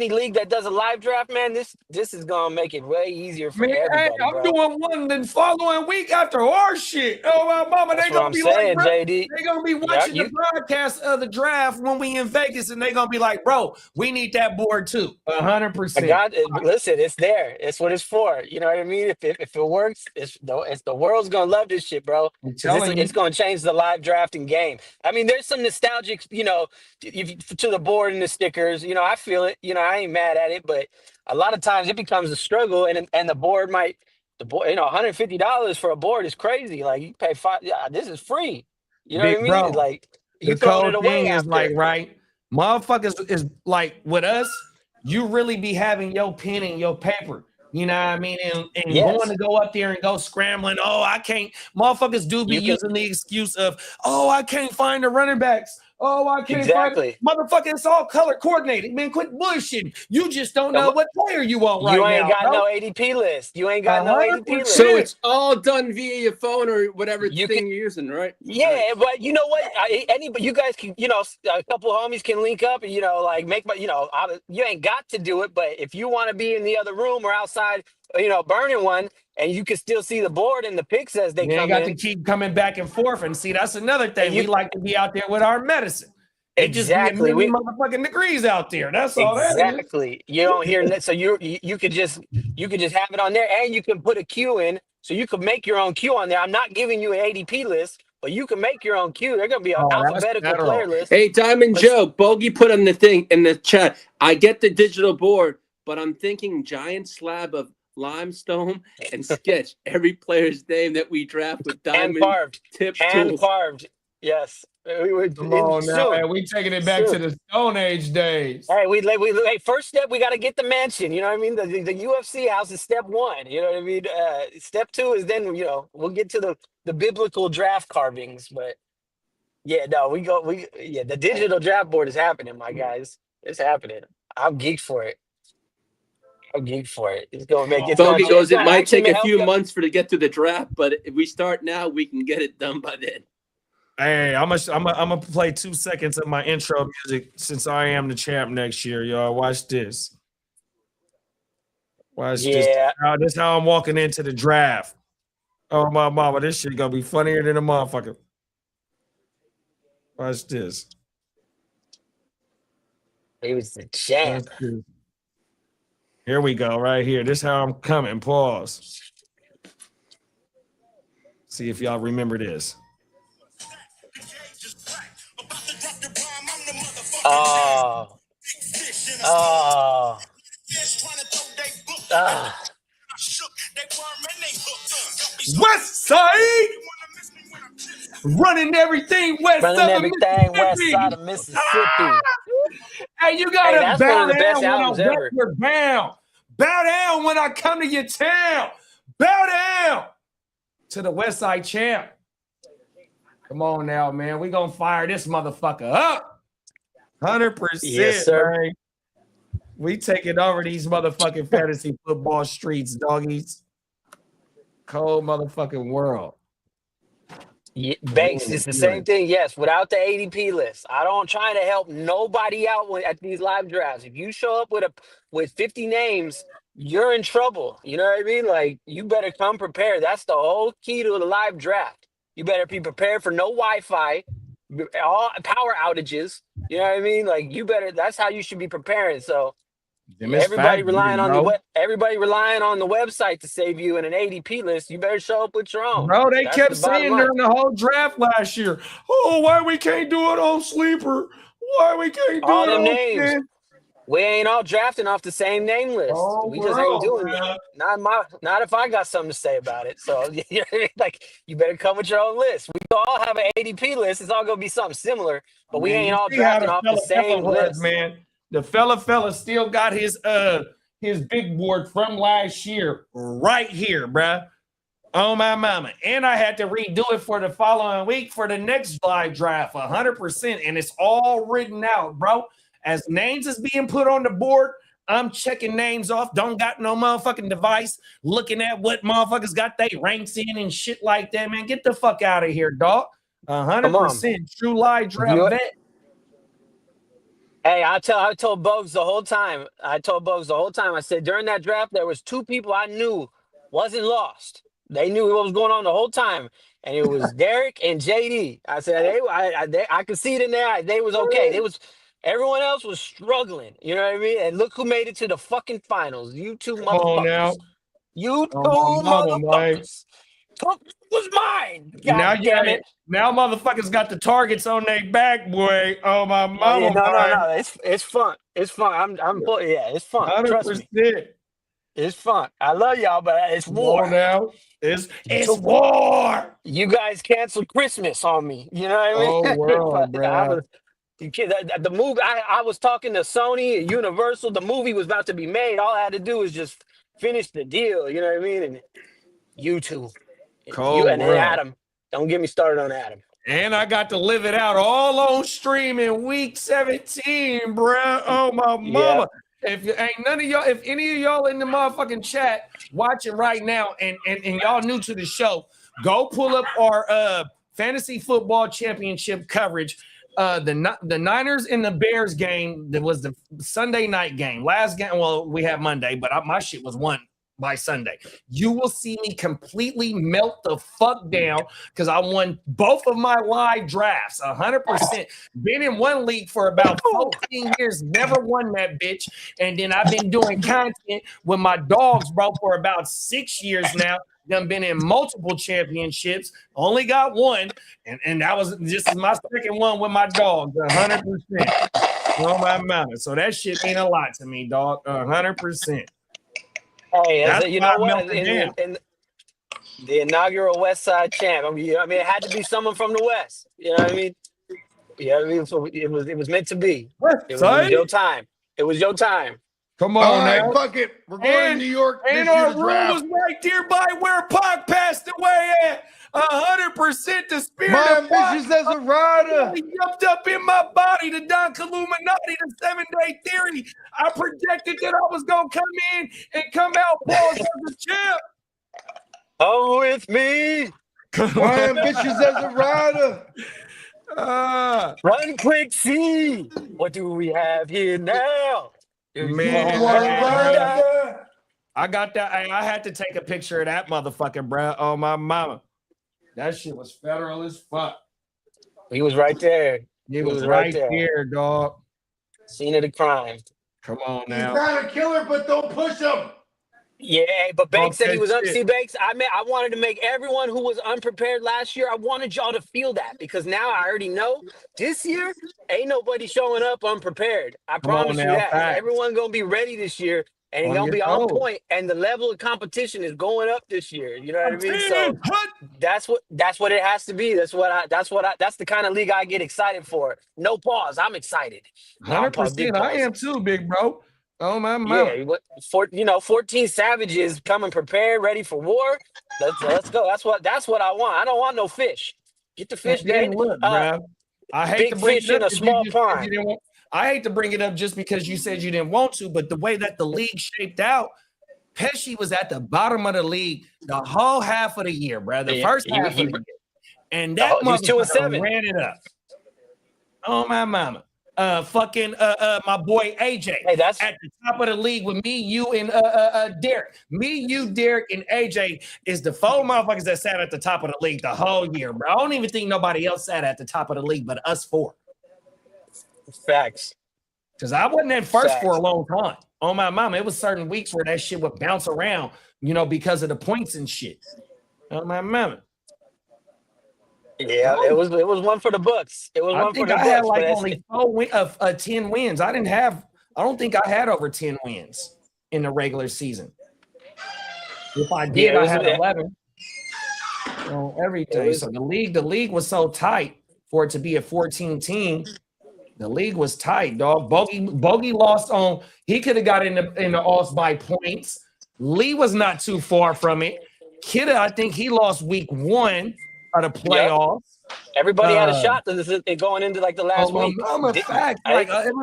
league that does a live draft, man, this is gonna make it way easier for everybody. Hey, I'm bro. doing one the following week after our shit. Oh my mama, That's they gonna what be I'm saying, like, bro, JD. they gonna be watching the broadcast of the draft when we in Vegas, and they gonna be like, bro, we need that board too. 100%. I got it. Listen, it's there. It's what it's for. You know what I mean? If it works, it's the world's gonna love this shit, bro. It's gonna change the live drafting game. I mean, there's some nostalgic, to the board and the stickers. I feel it. I ain't mad at it, but a lot of times it becomes a struggle, and the board $150 for a board is crazy. Like you pay $5. Yeah, this is free. You know what I mean? Bro, like the you throwing cold it away thing is after. like, right? Motherfuckers is like with us, you really be having your pen and your paper. You know what I mean? And going to go up there and go scrambling. Oh, I can't. Motherfuckers do be using the excuse of, oh, I can't find the running backs. Oh, I can't find motherfucker. It's all color coordinated. Man, quit bullshitting. You just don't know what player you want right now. You ain't got no ADP list. You ain't got no ADP list. So it's all done via your phone or whatever thing you're using, right? Yeah, but you know what? You guys can, a couple of homies can link up and, you ain't got to do it. But if you want to be in the other room or outside, burning one, and you can still see the board and the picks as they come in. You got to keep coming back and forth. And see, that's another thing. We like to be out there with our medicine. It just be a million motherfucking degrees out there. That's all that is. Exactly. You don't hear that. So you could just have it on there, and you can put a queue in. So you could make your own queue on there. I'm not giving you an ADP list, but you can make your own queue. They're gonna be an alphabetical player list. Hey, Diamond Joe, Bogey put on the thing in the chat. I get the digital board, but I'm thinking giant slab of limestone and sketch every player's name that we draft with diamond hand carved. Yes. Come on now, man. We taking it back to the Stone Age days. All right, first step, we got to get the mansion. You know what I mean? The UFC house is step one. You know what I mean? Step two is then we'll get to the biblical draft carvings. But yeah, no, the digital draft board is happening, my guys. It's happening. I'm geeked for it. It's gonna make it. Bogey goes. It might take a few months to get to the draft, but if we start now, we can get it done by then. Hey, I'm gonna play 2 seconds of my intro music since I am the champ next year, y'all. Watch this. Watch this. This is how I'm walking into the draft. Oh my mama, this shit gonna be funnier than a motherfucker. Watch this. He was the champ. Here we go, right here. This is how I'm coming. Pause. See if y'all remember this. Oh. West Side! Running everything west side of Mississippi. Hey, you gotta that's bow one of the best down when albums I'm ever. bound. Bow down when I come to your town. Bow down to the West Side champ. Come on now, man. We gonna fire this motherfucker up. 100%. Yes, sir. Man. We taking over these motherfucking fantasy football streets, doggies. Cold motherfucking world. Yeah, Banks, it's the same thing. Yes, without the ADP list, I don't try to help nobody out at these live drafts. If you show up with 50 names, you're in trouble. You know what I mean? Like, you better come prepared. That's the whole key to the live draft. You better be prepared for no Wi-Fi, all power outages. You know what I mean? Like, you better. That's how you should be preparing. So. Everybody relying on the website to save you in an ADP list. You better show up with your own. Bro, they kept saying during the whole draft last year, "Oh, why we can't do it on Sleeper? Why we can't do all it them on names? Fan?" We ain't all drafting off the same name list. We just ain't doing that. Not if I got something to say about it. So like, you better come with your own list. We all have an ADP list. It's all gonna be something similar, but we ain't all drafting off the same list, man. The fella still got his big board from last year right here, bruh. Oh my mama. And I had to redo it for the following week for the next live draft, 100%. And it's all written out, bro. As names is being put on the board, I'm checking names off. Don't got no motherfucking device looking at what motherfuckers got they ranks in and shit like that, man. Get the fuck out of here, dog. 100% true live draft vet. Hey, I told Bogues the whole time. I said during that draft, there was 2 people I knew wasn't lost. They knew what was going on the whole time. And it was Derek and JD. I said, I could see it in there. They was okay. Everyone else was struggling. You know what I mean? And look who made it to the fucking finals. You two motherfuckers. You two motherfuckers. Was mine. God damn it. Now motherfuckers got the targets on their back, boy. Oh my mama. No. It's fun. It's fun. It's fun. 100%. Trust me. It's fun. I love y'all, but it's war now. It's war. You guys canceled Christmas on me. You know what I mean? Oh world, bro. The movie. I was talking to Sony and Universal. The movie was about to be made. All I had to do was just finish the deal. You know what I mean? And you two. And Adam. Don't get me started on Adam. And I got to live it out all on stream in week 17, bro. Oh my mama. If any of y'all in the motherfucking chat watching right now and y'all new to the show, go pull up our fantasy football championship coverage. The Niners and the Bears game, that was the Sunday night game. Last game, well, we had Monday, but my shit was won by Sunday. You will see me completely melt the fuck down because I won both of my live drafts, 100%. Been in one league for about 14 years, never won that bitch. And then I've been doing content with my dogs, bro, for about 6 years now. Done been in multiple championships, only got one, and this is my second one with my dogs, 100%. Oh my mama. So that shit mean a lot to me, dog, 100%. Hey, you know what? In the inaugural West Side champ. I mean, it had to be someone from the West. You know what I mean? Yeah, I mean, so it was meant to be. It was your time. It was your time. Come on, all right, fuck it. We're going to New York. And our room was right there by where Pac passed away at. 100% the spirit my of Pac. ambitious as a rider. He jumped up in my body, the Don Illuminati, the 7-day theory. I projected that I was going to come in and come out pause as a champ. Come with me. My ambitious as a rider. Run quick, see. What do we have here now? Man, I got that. I had to take a picture of that motherfucking bro. Oh my mama, that shit was federal as fuck. He was right there. He was right there, dog. Scene of the crime. Come on He's now. not a killer, but don't push him. Yeah, but Banks said he was shit. See, Banks, I wanted to make everyone who was unprepared last year, I wanted y'all to feel that because now I already know this year ain't nobody showing up unprepared. I promise you that. Facts. Everyone's going to be ready this year and it's going to be on point, and the level of competition is going up this year. You know what I mean? So that's what it has to be. That's the kind of league I get excited for. No pause. I'm excited. 100%. I am too, big bro. Oh my mama. Yeah, 14 savages coming prepared, ready for war. Let's go. That's what I want. I don't want no fish. Get the fish dead. Look, bro. I hate big to bring fish it up in a small pond. I hate to bring it up just because you said you didn't want to, but the way that the league shaped out, Pesci was at the bottom of the league the whole half of the year, bro. The first half of the year. And that motherfucker ran it up. Oh my mama. My boy AJ that's at the top of the league with me, you, and Derek. Me, you, Derek, and AJ is the four motherfuckers that sat at the top of the league the whole year, bro. I don't even think nobody else sat at the top of the league but us four. Facts. Because I wasn't at first for a long time. On my mama, it was certain weeks where that shit would bounce around, because of the points and shit. On my mama. Yeah, it was one for the books. It was one for the books. I had like only 10 wins. I don't think I had over 10 wins in the regular season. If I did, I had 11 on everything. So the league was so tight for it to be a 14 team. The league was tight, dog. Bogey lost on. He could have got in the offs by points. Lee was not too far from it. Kidda, I think he lost week 1 of the playoffs. Yep. Everybody had a shot going into like the last week. Fact,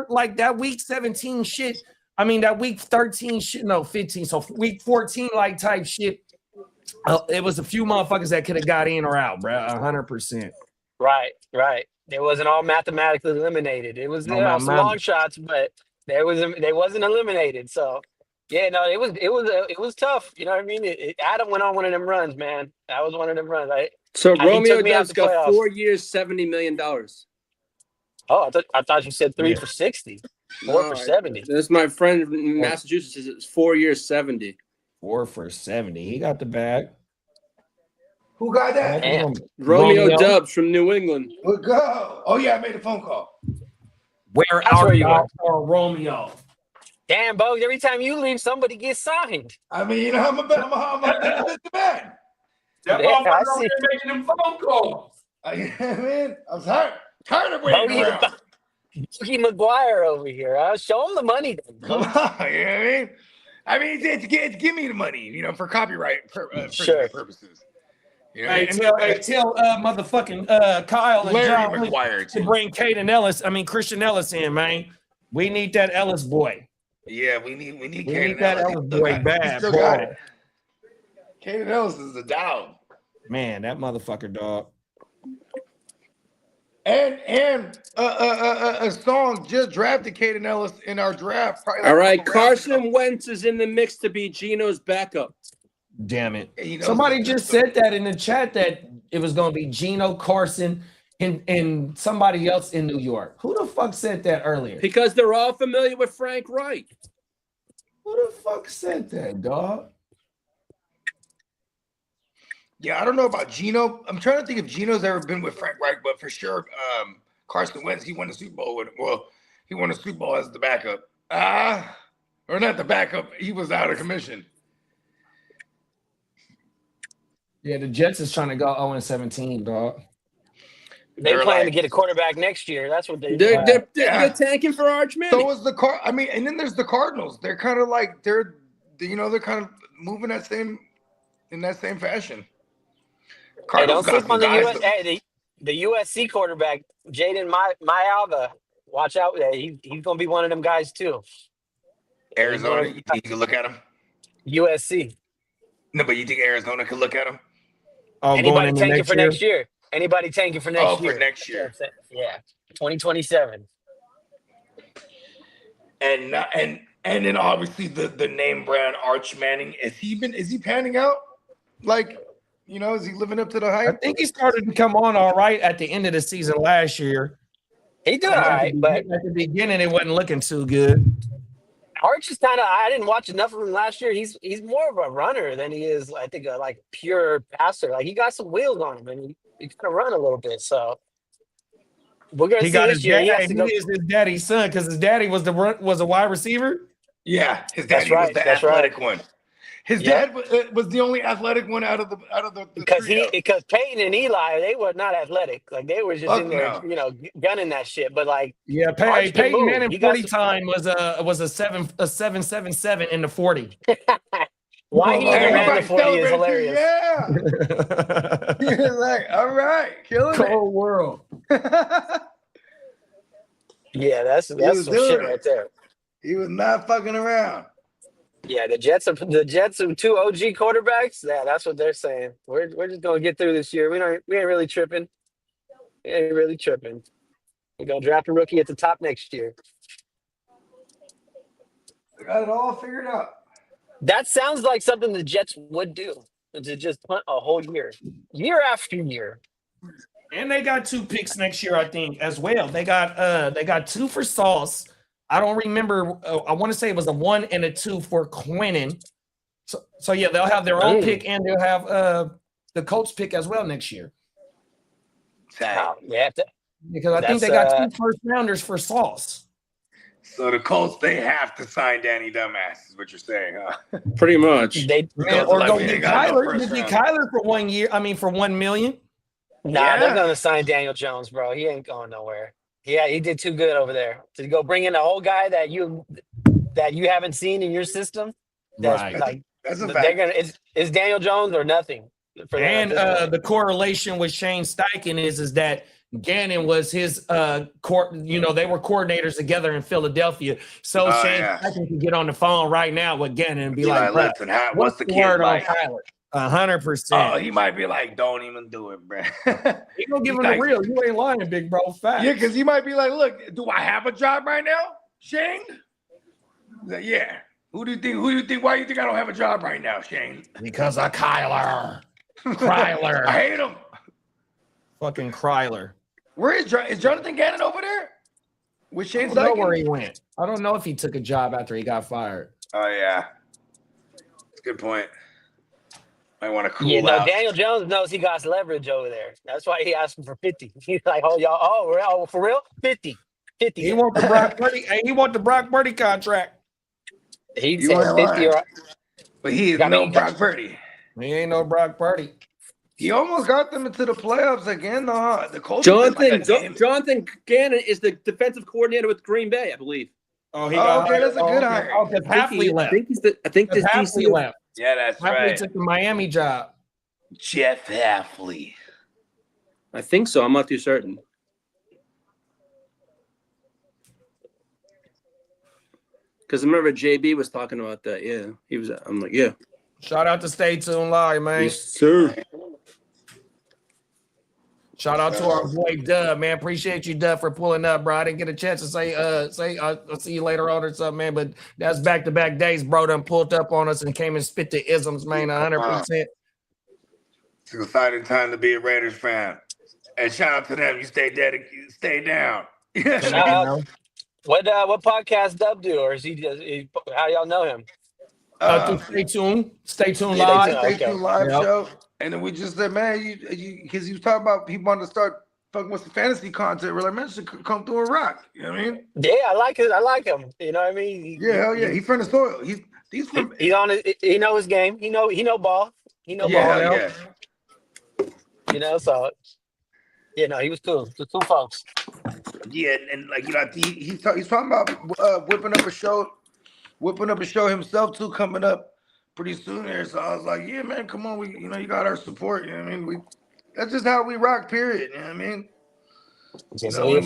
like that week 17 shit. I mean that week 13 shit. No, 15. So week 14 like type shit. It was a few motherfuckers that could have got in or out, bro. 100%. Right. It wasn't all mathematically eliminated. It was some long shots, but they wasn't eliminated. So yeah, no, it was tough. You know what I mean? Adam went on one of them runs, man. That was one of them runs. So Romeo Dubs got 4 years, $70 million. Oh, I thought you said 3 for 60, 4 for 70. This is my friend in Massachusetts. It's 4 years, 70. 4 for 70. He got the bag. Who got that? Romeo Dubs from New England. We'll go. Oh yeah, I made a phone call. Where are you, Romeo? Damn, Bo, every time you leave, somebody gets signed. I mean, I'm a man. That motherfucker making them phone calls. I was tired of waiting around. Boogie McGuire over here. Show him the money. Come on, you know what I mean? I mean, it's give me the money, for copyright purposes. You know, hey, tell motherfucking Kyle and Larry John McGuire to bring Christian Ellis in, man. We need that Ellis boy. Yeah, we need that Ellis boy bad. Still got it. Caden Ellis is the dog. Man, that motherfucker dog. And a song just drafted Caden Ellis in our draft. All right, Carson Wentz is in the mix to be Geno's backup. Damn it. Somebody just said that in the chat that it was going to be Geno, Carson, and somebody else in New York. Who the fuck said that earlier? Because they're all familiar with Frank Reich. Who the fuck said that, dog? Yeah, I don't know about Geno. I'm trying to think if Geno's ever been with Frank Reich, but for sure, Carson Wentz, he won the Super Bowl he won a Super Bowl as the backup. Or not the backup. He was out of commission. Yeah, the Jets is trying to go 0-17, dog. They plan to get a quarterback next year. That's what they're tanking for Arch Manning. So is the and then there's the Cardinals. They're kind of like they're kind of moving in that same fashion. Hey, don't sleep on the USC quarterback, Jaden Mayava. Watch out. He's going to be one of them guys, too. Arizona, you think you can look at him? USC. No, but you think Arizona could look at him? Anybody tanking for next year? Anybody tanking for next year? For next year. Yeah, 2027. And then obviously the name brand Arch Manning. Is he panning out? Like, is he living up to the hype? I think he started to come on all right at the end of the season last year. He did all right, but at the beginning it wasn't looking too good. Arch is kind of. I didn't watch enough of him last year. He's more of a runner than he is, I think, a like pure passer. Like he got some wheels on him, and he kind of run a little bit. So we're gonna see this year. He is his daddy's son because his daddy was a wide receiver. Yeah, his daddy was the athletic one. His dad was the only athletic one out of the because trio. because Peyton and Eli, they were not athletic. Like they were just in there, gunning that shit. But like, Peyton Manning 40 time was a 7.77 in the 40. Why he ran the 40 is hilarious. Yeah, he's like, all right, killing it. Cold world. Yeah, that's some shit right there. He was not fucking around. Yeah, the Jets are 2 OG quarterbacks. Yeah, that's what they're saying. We're just gonna get through this year. We ain't really tripping. We're gonna draft a rookie at the top next year. They got it all figured out. That sounds like something the Jets would do, to just punt a whole year after year. And they got 2 picks next year, I think, as well. They got 2 for Sauce. I don't remember. I want to say it was a 1 and a 2 for Quinnen. So yeah, they'll have their own pick and they'll have the Colts pick as well next year. Wow, because I think they got 2 first rounders for Sauce. So the Colts, they have to sign Danny Dumbass, is what you're saying, huh? Pretty much. Or go get Kyler. You get Kyler for 1 year. I mean, for $1 million. Nah, they're gonna sign Daniel Jones, bro. He ain't going nowhere. Yeah, he did too good over there to go bring in a whole guy that you haven't seen in your system. That's right. That's a fact. It's Daniel Jones or nothing. And the correlation with Shane Steichen is that Gannon was his they were coordinators together in Philadelphia. So Shane Steichen can get on the phone right now with Gannon and be like, listen, what's the kid like? 100%. Oh, he might be like, don't even do it, bro. He gonna give him the real. You ain't lying, big bro. Fact. Yeah, because he might be like, look, do I have a job right now, Shane? He's like, yeah. Who do you think? Why do you think I don't have a job right now, Shane? Because of Kyler. Kryler. I hate him. Fucking Kryler. Where is Jonathan Gannon over there? With Shane Steichen? I don't know where he went. I don't know if he took a job after he got fired. Oh yeah. That's a good point. I want to cool out. Daniel Jones knows he got leverage over there. That's why he asked him for 50. He's like, oh, y'all, oh, for real? 50. He want the Brock Purdy. He want the Brock Purdy contract. He said 50. But he is no Brock Purdy. He ain't no Brock Purdy. He almost got them into the playoffs again, though. The Colts. Jonathan Gannon is the defensive coordinator with Green Bay, I believe. Oh, that's a good hire. Because Hafley left. I think this DC left. Yeah, that's Hafley right. took the Miami job. Jeff Hafley. I think so. I'm not too certain. Because I remember JB was talking about that. Yeah, he was. I'm like, yeah. Shout out to Stay Tuned Live, man. Yes, sir. Shout out to our boy Dub, man. Appreciate you, Dub, for pulling up, bro. I didn't get a chance to say I'll see you later on or something, man. But that's back-to-back days, bro. Done pulled up on us and came and spit the isms, man. 100%. It's an exciting time to be a Raiders fan. And shout out to them. You stay dedicated. Stay down. What podcast Dub do, or is he how y'all know him? Stay tuned live. Stay tuned live show. And then we just said, man, because you was talking about people wanting to start fucking with some fantasy content. We're like, man, should come through and rock. You know what I mean? Yeah, I like it. I like him. You know what I mean? Hell yeah. He's from the soil. He's from. He's on it. He know his game. He know ball. He know ball. Yeah. You know, so he was cool. The cool folks. Yeah, and like he's talking about whipping up a show himself too, coming up pretty soon there. So I was like, yeah, man, come on, you got our support. You know what I mean? That's just how we rock. Period. You know what I mean? So we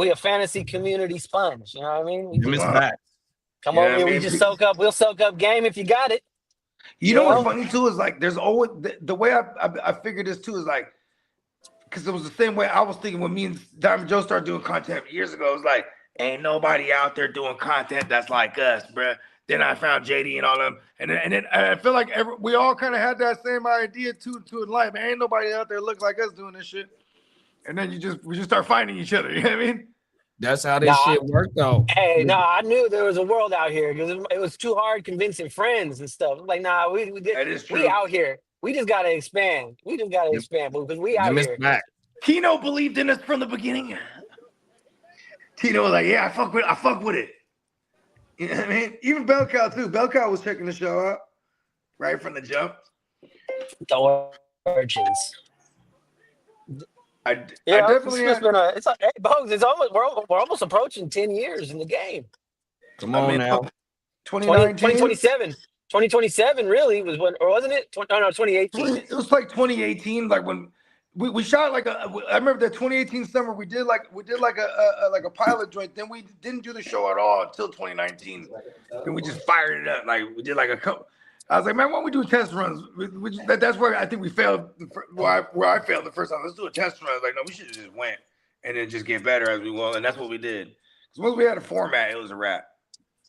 a fantasy community sponge. You know what I mean? Come on, we just soak up. We'll soak up game if you got it. You know what's funny too is like there's always the way I figure this too is like because it was the same way I was thinking when me and Diamond Joe started doing content years ago. It was like, ain't nobody out there doing content that's like us, bruh. Then I found JD and all them, and then I feel like we all kind of had that same idea to in life. Ain't nobody out there look like us doing this shit. And then we just start finding each other. You know what I mean? That's how this shit worked, though. Hey, no, I knew there was a world out here because it was too hard convincing friends and stuff. Like, nah, we out here. We just gotta expand. We just gotta expand because we out here. Tino believed in us from the beginning. Tino was like, "Yeah, I fuck with it." You know what I mean? Even Bell Cow too. Bell Cow was checking the show out right from the jump. The origins. I definitely. It's been it's like, hey, Bogues, it's almost we're almost approaching 10 years in the game. Come on now. 2027. 2027 really was when, or wasn't it? 2018. It was like 2018, like when we shot like I remember that 2018 summer we did like a pilot joint. Then we didn't do the show at all until 2019. Then we just fired it up. Like we did like a couple. I was like, man, why don't we do test runs? That's where I think we failed. Where I failed the first time. Let's do a test run. I was like, no, we should have just went and then just get better as we go. And that's what we did. Because once we had a format, it was a wrap.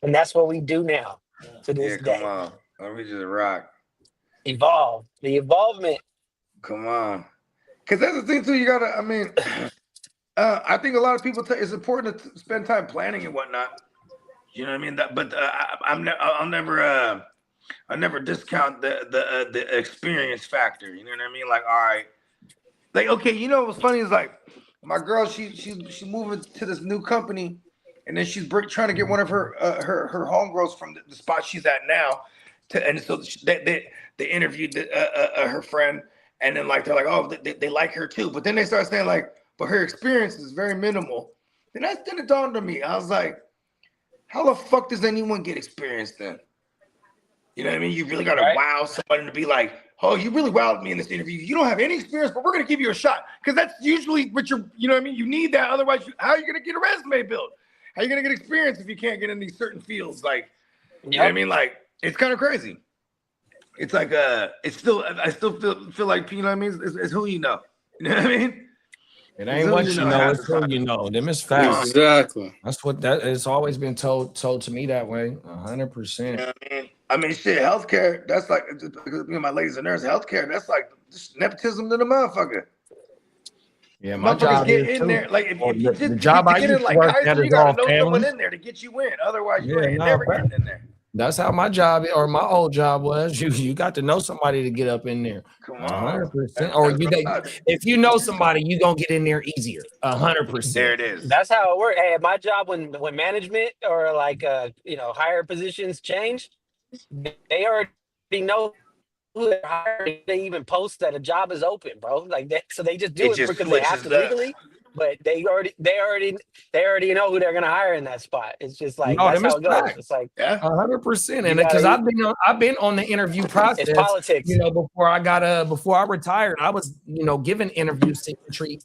And that's what we do now. To this day. Come on. Let me just rock. Evolve. The evolvement. Come on. Because that's the thing, too. You got to, I mean, I think a lot of people, it's important to spend time planning and whatnot. You know what I mean? But I'll never discount the experience factor. You know what I mean? Like, all right. Like, okay, you know what's funny is like, my girl, she's moving to this new company. And then she's trying to get one of her homegirls from the spot she's at now, and so they interviewed her friend, and then like they're like, oh, they like her too, but then they start saying like, but her experience is very minimal. Then it dawned on me. I was like, how the fuck does anyone get experience then? You know what I mean? You really gotta wow somebody to be like, oh, you really wowed me in this interview. You don't have any experience, but we're gonna give you a shot because that's usually what you know what I mean. You need that, otherwise, how are you gonna get a resume built? How are you gonna get experience if you can't get in these certain fields? Like, you know what I mean? Like, it's kind of crazy. It's like it's still I still feel like, you know what I mean? It's who you know. You know what I mean? It ain't what you know, it's who you know. Them is facts. Exactly. That's what it's always been told to me that way. 100%. You know what I mean, shit, healthcare. That's like, me and my ladies and nurse, healthcare. That's like just nepotism to the motherfucker. Yeah, my job get is in there. Like if you just the job I get used in like to work high at school, you is gotta all know someone family. in there to get you in. Otherwise, you ain't never getting in there. That's how my job or my old job was. You got to know somebody to get up in there. Come on, 100%. Or if you know somebody, you gonna get in there easier. 100%. There it is. That's how it works. Hey, at my job, when management or like higher positions change, they already know who they're hiring. They even post that a job is open, bro. Like that, so they just do it because they have to legally. But they already know who they're gonna hire in that spot. It's just like that's how it goes. It's like 100%. And because I've been on the interview process. It's politics. You know, before I retired, I was giving interviews to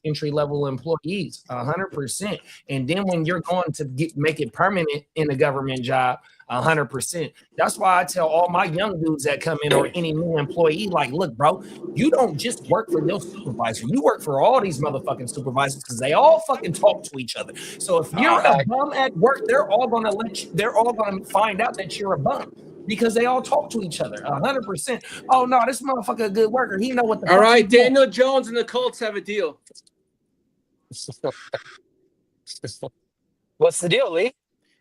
entry level employees. 100%. And then when you're going to make it permanent in a government job, 100%. That's why I tell all my young dudes that come in or any new employee, like, look, bro, you don't just work for your supervisor. You work for all these motherfucking supervisors because they all fucking talk to each other. So if you're a bum at work, they're all gonna find out that you're a bum because they all talk to each other. 100%. Oh no, this motherfucker a good worker. He know what the all right, Daniel Jones and the Colts have a deal. What's the deal, Lee?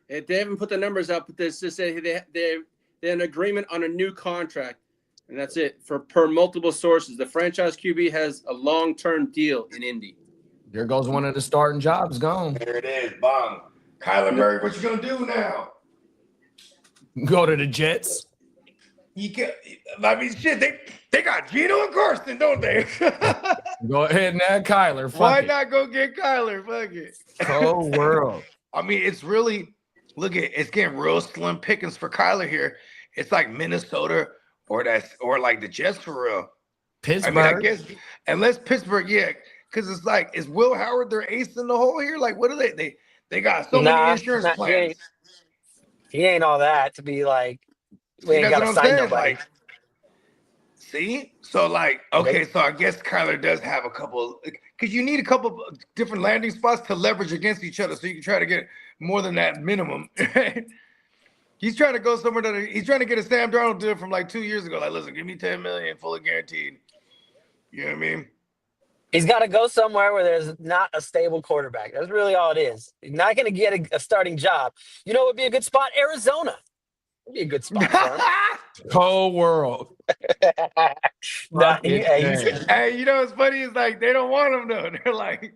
They haven't put the numbers up, but this just say they're an agreement on a new contract, and that's it. Per multiple sources, the franchise QB has a long-term deal in Indy. There goes one of the starting jobs gone. There it is, bong. Kyler Murray, what you gonna do now? Go to the Jets. Shit, they got Gino and Carson, don't they? Go ahead and add Kyler. Why not go get Kyler? Fuck it. Whole world. I mean, it's really. Look at it's getting real slim pickings for Kyler here. It's like Minnesota or like the Jets for real. Pittsburgh. I guess unless Pittsburgh, because it's like, is Will Howard their ace in the hole here? Like, what are they? They got so many insurance plans. He ain't all that to be like. We ain't got to sign nobody. Like, See? So, like, okay, so I guess Kyler does have a couple, because you need a couple different landing spots to leverage against each other so you can try to get more than that minimum. He's trying to go somewhere that he's trying to get a Sam Darnold deal from like 2 years ago. Like, listen, give me $10 million, fully guaranteed. You know what I mean? He's got to go somewhere where there's not a stable quarterback. That's really all it is. He's not going to get a starting job. You know what would be a good spot? Arizona. Would be a good spot for him. Whole world. Hey, you know what's funny? It's like they don't want him though. They're like,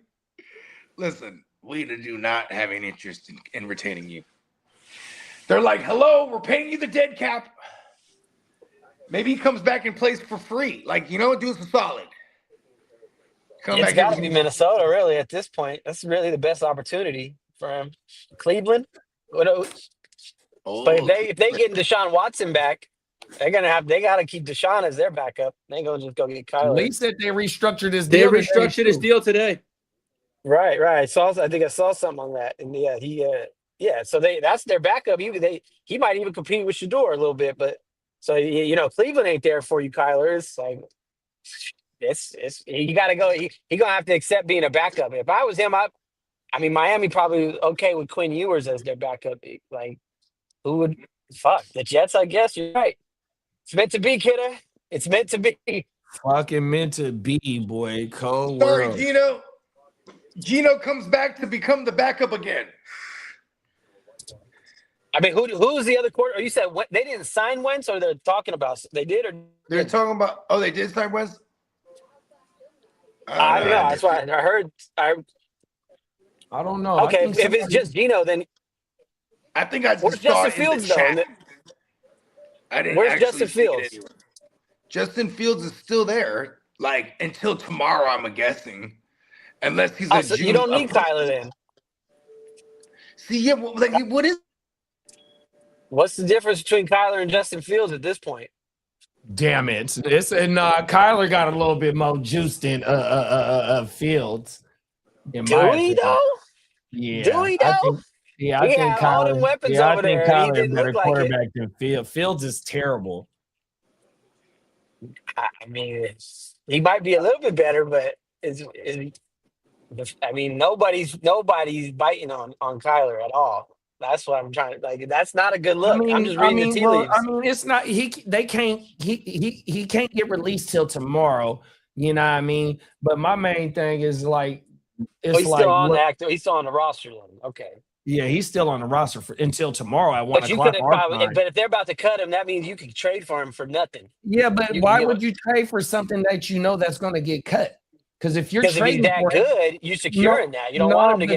listen, we do not have any interest in retaining you. They're like, hello, we're paying you the dead cap. Maybe he comes back and plays for free. Like, you know what? Do us a solid. It's got to be Minnesota, really, at this point. That's really the best opportunity for him. Cleveland? But if they get Deshaun Watson back, they got to keep Deshaun as their backup. They ain't gonna just go get Kyler. At least that they restructured his They deal. restructured his deal today. Right. I think I saw something on that. And so that's their backup. He might even compete with Shador a little bit, but so Cleveland ain't there for you, Kyler. It's like you got to go. He gonna have to accept being a backup. If I was him, I mean Miami probably okay with Quinn Ewers as their backup. Like who would the Jets? I guess you're right. It's meant to be, kidder. It's meant to be. Fucking meant to be, boy. Cold Sorry, world. Gino comes back to become the backup again. I mean, who's the other quarter? You said they didn't sign Wentz, or they're talking about they did, or they're talking about? Oh, they did sign Wentz. I don't know. That's why I heard. I don't know. Okay, if it's just Gino, then I think I just where's saw Justin in the Fields chat. though? I didn't. Where's Justin Fields? Justin Fields is still there, like until tomorrow. I'm guessing, unless he's a so June you don't need Kyler then. See, yeah, what is? What's the difference between Kyler and Justin Fields at this point? Damn it! Kyler got a little bit more juice than Fields. Do we though? Yeah. Do we though? I think had all them weapons over there. Kyler He didn't better look like quarterback than Fields. Fields is terrible. I mean, he might be a little bit better, but nobody's biting on Kyler at all. That's what I'm trying to That's not a good look. I'm just reading the tea leaves. It's not. He can't get released till tomorrow. You know what I mean? But my main thing is like, he's still on the roster then. Okay. Yeah, he's still on the roster until tomorrow at 1 but o'clock. But if they're about to cut him, that means you could trade for him for nothing. Yeah, but why would you trade for something that you know that's going to get cut? Because if you're trading if he's that good, you're securing that. You don't want him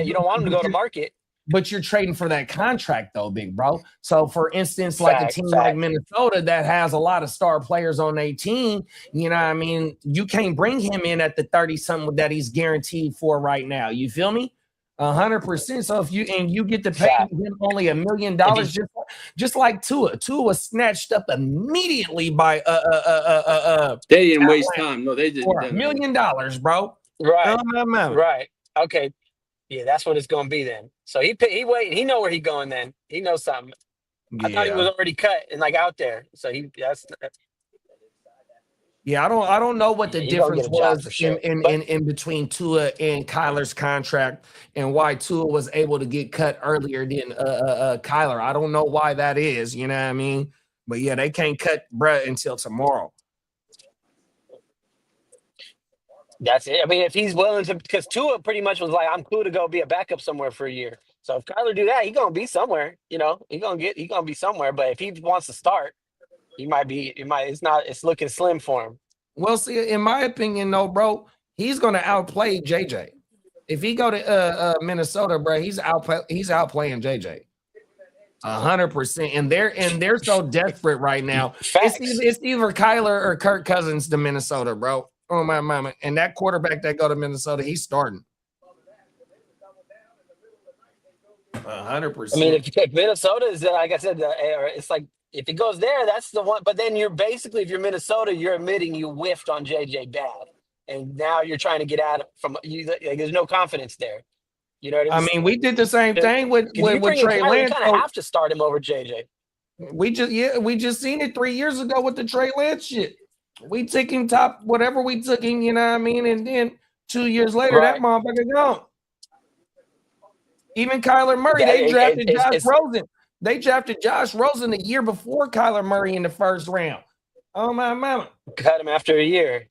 to go to market. But you're trading for that contract, though, big bro. So, for instance, like a team like Minnesota that has a lot of star players on their team, you know what I mean? You can't bring him in at the 30-something that he's guaranteed for right now. You feel me? 100%. So, if you get to pay him only $1 million, just like Tua. Tua was snatched up immediately by They didn't waste time. No, they didn't. For $1 million, bro. Right. Right. Okay. Yeah, that's what it's going to be then. So he wait. He know where he going then. He knows something. I thought he was already cut and out there. So Yeah, I don't know what the difference was in between Tua and Kyler's contract and why Tua was able to get cut earlier than Kyler. I don't know why that is. You know what I mean? But yeah, they can't cut Brett until tomorrow. That's it. I mean, if he's willing to, because Tua pretty much was like, I'm cool to go be a backup somewhere for a year. So if Kyler do that, he's gonna be somewhere. He's gonna be somewhere. But if he wants to start, it's looking slim for him. Well, see, in my opinion, though, bro, he's gonna outplay JJ. If he go to Minnesota, bro, he's outplaying JJ. 100%. And they're so desperate right now. It's either Kyler or Kirk Cousins to Minnesota, bro. Oh my mama. And that quarterback that go to Minnesota, he's starting. 100%. I mean, if Minnesota is, like I said, it's like if it goes there, that's the one. But then you're basically, if you're Minnesota, you're admitting you whiffed on JJ bad, and now you're trying to get out from you. There's no confidence there. You know what I mean? I mean, we did the same thing with Trey Lance. You kind of have to start him over JJ. We just seen it 3 years ago with the Trey Lance shit. We took him top, whatever we took him, you know what I mean? And then 2 years later, that Right. motherfucker gone. Even Kyler Murray, Yeah, they drafted Josh it's Rosen. They drafted Josh Rosen the year before Kyler Murray in the first round. Oh, my mama. cut him after a year.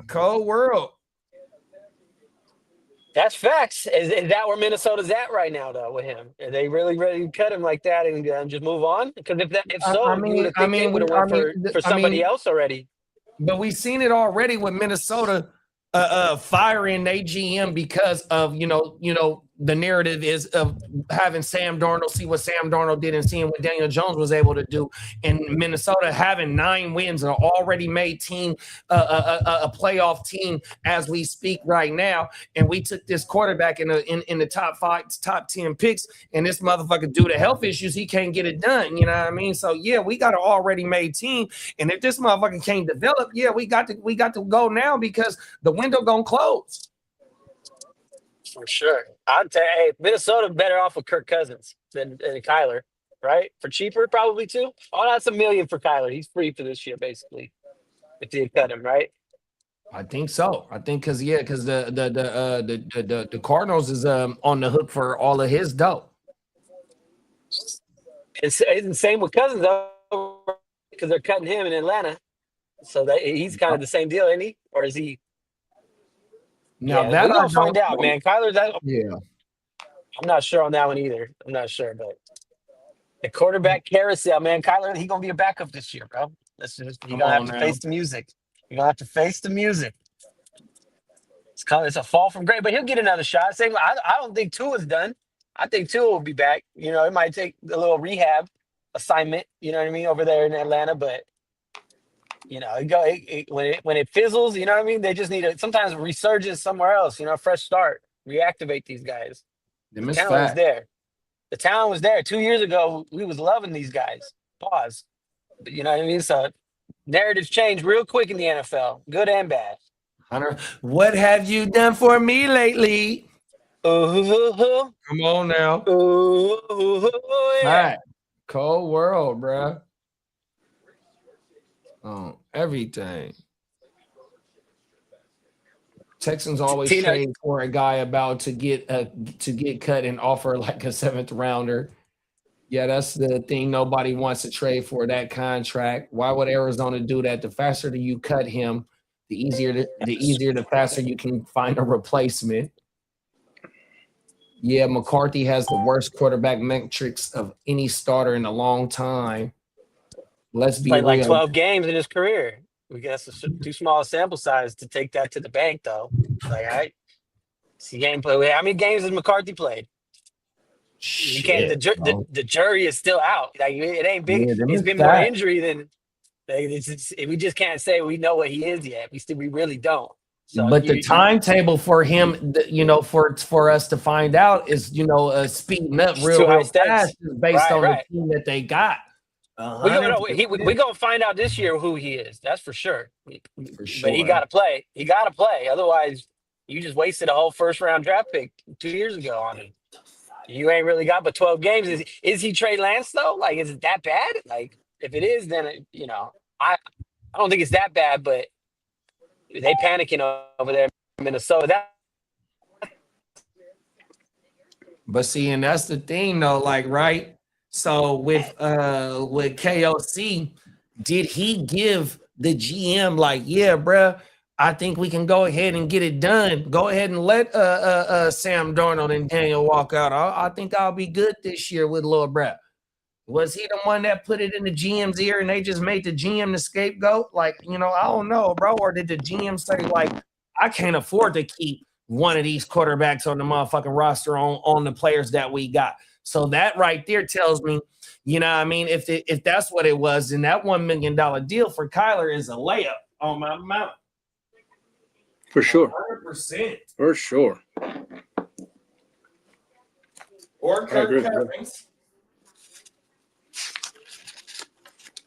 Cold world. That's facts. Is that where Minnesota's at right now, though, with him? Are they really ready to cut him like that and just move on? Because if so, you would have think they would have went for somebody else already. But we've seen it already with Minnesota firing their GM because of the narrative is of having Sam Darnold see what Sam Darnold did and seeing what Daniel Jones was able to do, and Minnesota having 9 wins and an already made team, a playoff team as we speak right now. And we took this quarterback in the top 10 picks, and this motherfucker, due to health issues, he can't get it done. You know what I mean? So yeah, we got an already made team, and if this motherfucker can't develop, yeah, we got to go now because the window gonna close. For sure. I'd say, hey, Minnesota better off with Kirk Cousins than Kyler, right? For cheaper, probably too. Oh, that's $1 million for Kyler. He's free for this year, basically. If they cut him, right? I think so. I think because the Cardinals is on the hook for all of his dough. It's the same with Cousins though, because they're cutting him in Atlanta. So he's kind of the same deal, isn't he? Or is he? Now yeah, that we're gonna find out, man. Kyler's that. Yeah, I'm not sure on that one either. I'm not sure, but the quarterback carousel, man. Kyler, he's gonna be a backup this year, bro. You're gonna have to face the music. You're gonna have to face the music. It's a fall from grace, but he'll get another shot. I don't think Tua's done. I think Tua will be back. It might take a little rehab assignment. You know what I mean, over there in Atlanta, but. When it fizzles, you know what I mean? They just need sometimes resurgence somewhere else, fresh start, reactivate these guys. The talent was there. The talent was there. 2 years ago, we was loving these guys. Pause. But you know what I mean? So narratives change real quick in the NFL, good and bad. Hunter, what have you done for me lately? Come on now. Yeah. All right. Cold world, bro. Oh, everything. Texans always trade for a guy about to get cut and offer like a 7th rounder. Yeah, that's the thing. Nobody wants to trade for that contract. Why would Arizona do that? The faster you cut him, the faster you can find a replacement. Yeah, McCarthy has the worst quarterback metrics of any starter in a long time. Let's be real. Like 12 games in his career. We guess it's too small a sample size to take that to the bank, though. Like, all right, see gameplay. How many games has McCarthy played? You can't. The jury is still out. Like, it ain't big. Yeah, it's been more injury than. We just can't say we know what he is yet. We really don't. So but the timetable for him, for us to find out is, speeding up real fast based on the team that they got. We're gonna find out this year who he is. That's for sure. But he gotta play. He gotta play. Otherwise, you just wasted a whole 1st-round draft pick 2 years ago on him. You ain't really got but 12 games. Is he Trey Lance though? Like, is it that bad? Like, if it is, then I don't think it's that bad. But they panicking over there in Minnesota. But see, and that's the thing though. Like, right. So with KOC, did he give the GM like, yeah, bro, I think we can go ahead and get it done. Go ahead and let Sam Darnold and Daniel walk out. I think I'll be good this year with Lil Brett. Was he the one that put it in the GM's ear and they just made the GM the scapegoat? Like, I don't know, bro. Or did the GM say, like, I can't afford to keep one of these quarterbacks on the motherfucking roster on the players that we got? So that right there tells me, if that's what it was, then that $1 million deal for Kyler is a layup on my mouth. For sure. 100%. For sure. Or Kirk Cousins.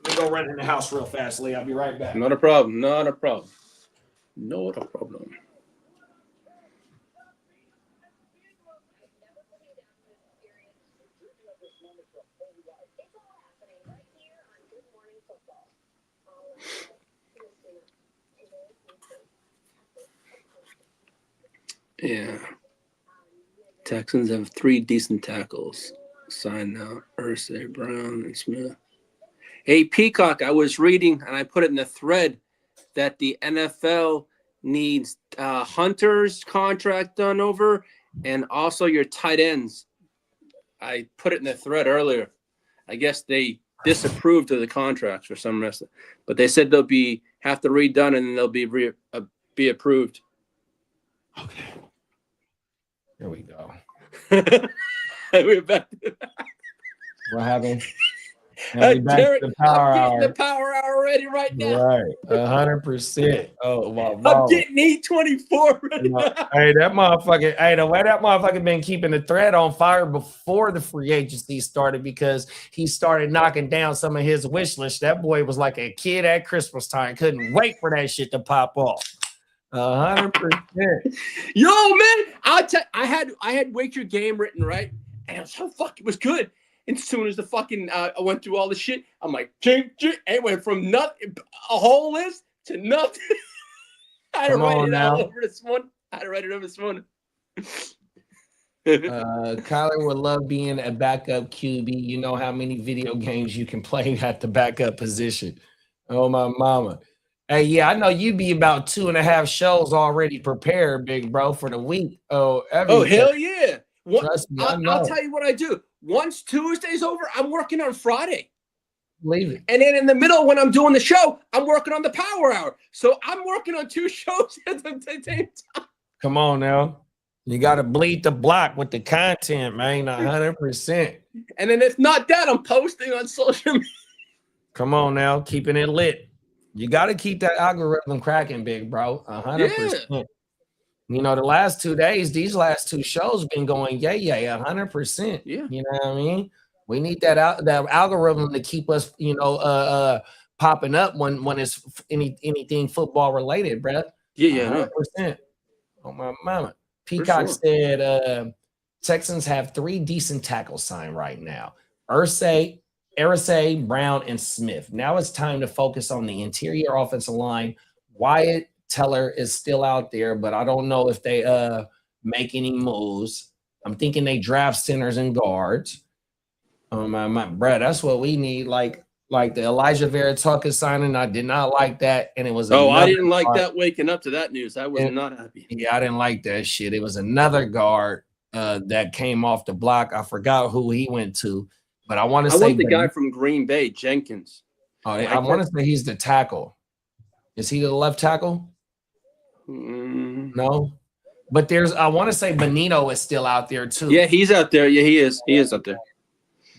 Let me go run in the house real fast, Lee. I'll be right back. Not a problem. Yeah. Texans have 3 decent tackles. Signed now. Ursay, Brown, and Smith. Hey, Peacock, I was reading, and I put it in the thread, that the NFL needs Hunter's contract done over and also your tight ends. I put it in the thread earlier. I guess they disapproved of the contracts for some reason, but they said they'll have to redone and then they'll be approved. Okay. Here we go. We're back to What happened? Derek, the power I'm getting hour. the power hour ready right now. Right, 100%. Oh, wow. I'm getting E24 ready now. Hey, that motherfucker. Hey, the way that motherfucker been keeping the thread on fire before the free agency started, because he started knocking down some of his wish list. That boy was like a kid at Christmas time. Couldn't wait for that shit to pop off. 100%. Yo, man, I had Wake Your Game written, right, and it was so fucking was good. And as soon as the fucking I went through all the shit, I'm like, ching, it went from a whole list to nothing. I had to write it all over this one. Kyler would love being a backup QB. You know how many video games you can play at the backup position. Oh, my mama. Hey, yeah, I know you be about 2.5 shows already prepared, big bro, for the week. Oh, hell yeah. Trust me, I'll tell you what I do. Once Tuesday's over, I'm working on Friday. Leave it. And then in the middle, when I'm doing the show, I'm working on the power hour. So I'm working on 2 shows at the same time. Come on now. You got to bleed the block with the content, man. 100%. And then if not that, I'm posting on social media. Come on now. Keeping it lit. You got to keep that algorithm cracking, big bro. 100%. Yeah. You know, the last 2 days, these last 2 shows been going, 100%. Yeah. You know what I mean? We need that algorithm to keep us, popping up when it's anything football related, bro. Yeah. 100%. Oh, my mama. Peacock said Texans have 3 decent tackles signed right now. Ursay, Brown, and Smith. Now it's time to focus on the interior offensive line. Wyatt Teller is still out there, but I don't know if they make any moves. I'm thinking they draft centers and guards. Bruh, that's what we need. Like the Elijah Vera Tucker signing, I did not like that, and it was. I didn't like that. Waking up to that news, I was not happy. Yeah, I didn't like that shit. It was another guard that came off the block. I forgot who he went to, but I want to say the guy from Green Bay, Jenkins. I want to say he's the tackle. Is he the left tackle? No, but I want to say Benito is still out there too. Yeah, he's out there. Yeah, he is. He is out there.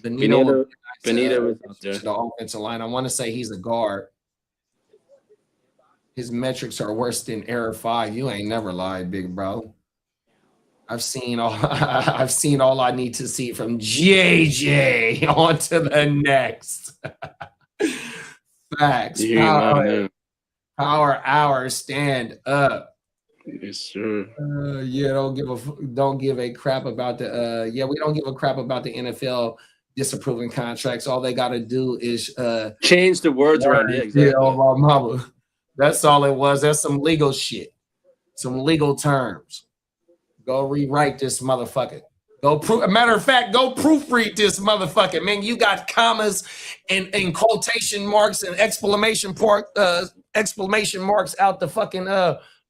Benito is out there. The offensive line. I want to say he's a guard. His metrics are worse than Error 5. You ain't never lied, big bro. I've seen all I need to see from JJ. On to the next. Facts. Power hour, stand up. Yes, sir. Don't give a crap about the we don't give a crap about the NFL disapproving contracts. All they got to do is change the words around. Yeah, exactly. My mama. That's all it was. That's some legal shit, some legal terms. Go rewrite this motherfucker. Matter of fact, go proofread this motherfucker, man. You got commas and quotation marks and exclamation marks out the fucking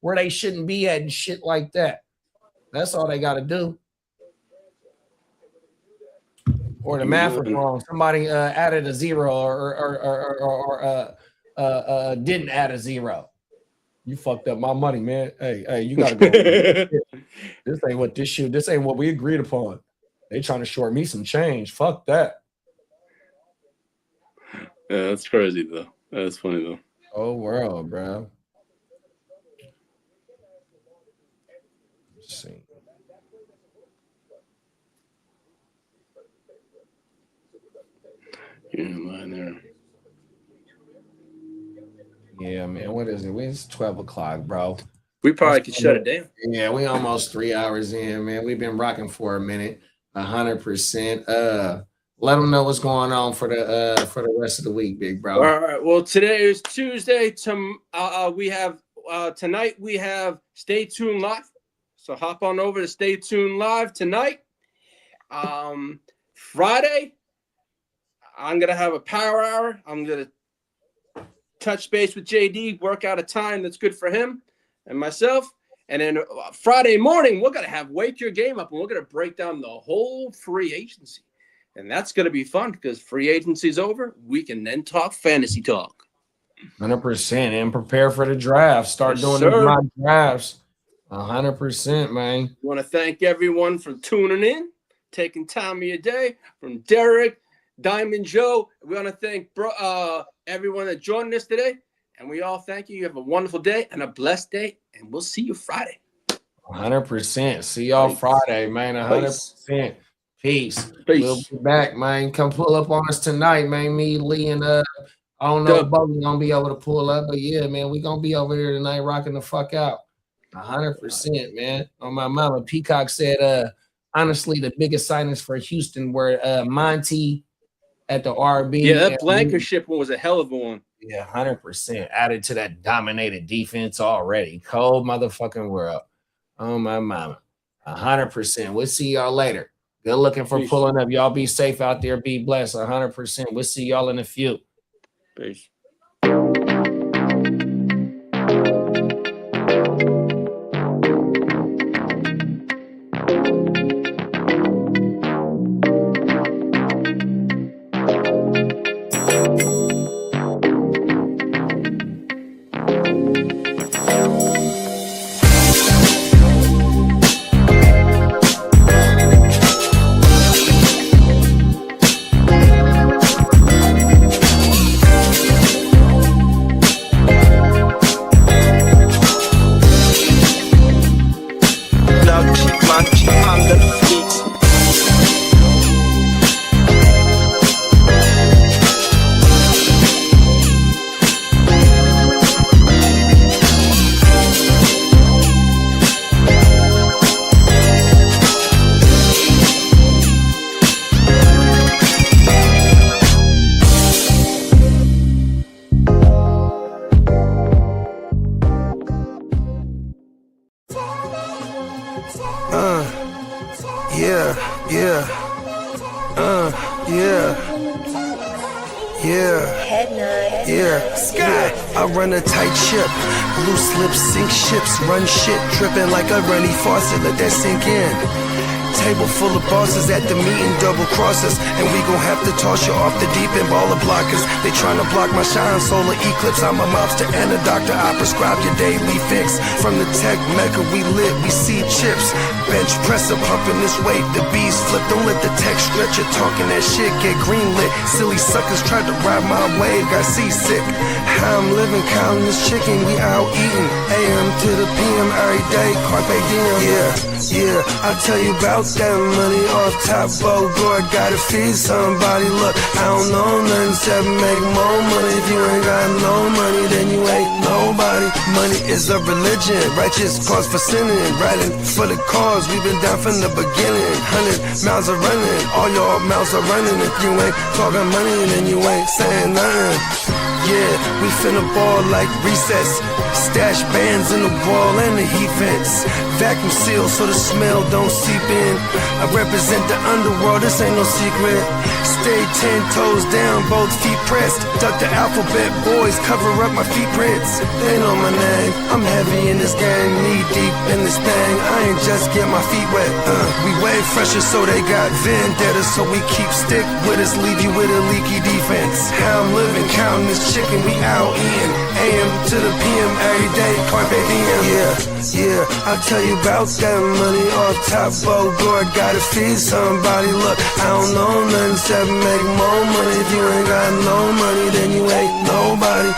where they shouldn't be at and shit like that. That's all they got to do. Or the math was wrong. Somebody added a 0 or didn't add a 0. You fucked up my money, man. Hey, you gotta go. This ain't what we agreed upon. They trying to short me some change. Fuck that. Yeah, that's crazy though. That's funny though. Oh world, bro. Let's see. Yeah, mine there. Yeah, man. What is it? It's 12 o'clock, bro. We probably could shut it down. Yeah, we almost 3 hours in, man. We've been rocking for a minute, 100%. Let them know what's going on for the rest of the week, big bro. All right. Well, today is Tuesday. We have tonight. We have Stay Tuned Live. So hop on over to Stay Tuned Live tonight. Friday, I'm going to have a power hour. I'm going to touch base with JD, work out a time that's good for him and myself. And then Friday morning, we're going to have Wake Your Game Up, and we're going to break down the whole free agency. And that's going to be fun because free agency's over. We can then talk fantasy talk. 100%. And prepare for the draft. Start doing the mock drafts. 100%, man. I want to thank everyone for tuning in, taking time of your day. From Derek, Diamond Joe, we want to thank everyone that joined us today. And we all thank you. You have a wonderful day and a blessed day. And we'll see you Friday. 100%. See y'all Friday, man. 100%. Peace. We'll be back, man. Come pull up on us tonight, man. Me, Lee, and I don't know if Bobby's gonna be able to pull up, but yeah, man, we gonna be over here tonight rocking the fuck out. 100%, man. On my mama. Peacock said, honestly, the biggest signings for Houston were Monty at the RB. Yeah, that Blankenship one was a hell of a one. Yeah, 100%. Added to that dominated defense already. Cold motherfucking world. Oh, my mama. 100%. We'll see y'all later. Good looking for pulling up. Y'all be safe out there. Be blessed. 100%. We'll see y'all in a few. Peace. Run shit, dripping like a runny faucet, let that sink in. Table full of bosses at the meeting, double crosses, and we gon' have to toss you off the deep end, baller blockers. They tryna block my shine, solar eclipse. I'm a mobster and a doctor, I prescribe your daily fix. From the tech mecca, we lit, we see chips. Bench presser pumping this weight, the bees flip. Don't let the tech stretch, you're talking that shit, get greenlit. Silly suckers tried to ride my wave, got seasick. How I'm living, counting this chicken, we out eating. AM to the PM every day, carpe diem. Yeah, I'll tell you about that money off top. Bogart, gotta feed somebody. Look, I don't know nothing except make more money. If you ain't got no money, then you ain't nobody. Money is a religion, righteous cause for sinning. Riding for the cause, we've been down from the beginning. 100 miles are running, all your mouths are running. If you ain't talking money, then you ain't saying nothing. Yeah, we finna ball like recess. Stash bands in the wall and the heat vents. Vacuum sealed so the smell don't seep in. I represent the underworld, this ain't no secret. Stay 10 toes down, both feet pressed. Duck the alphabet, boys, cover up my feet prints. They know my name, I'm heavy in this game. Knee deep in this thing, I ain't just get my feet wet. We way fresher so they got vendetta. So we keep stick with us, leave you with a leaky defense. How I'm living, counting this chicken, we out eating. AM to the PM every day, carpe diem. Yeah, I'll tell you about that money off top. Bogart, gotta feed somebody. Look, I don't know nothing except make more money. If you ain't got no money, then you ain't nobody.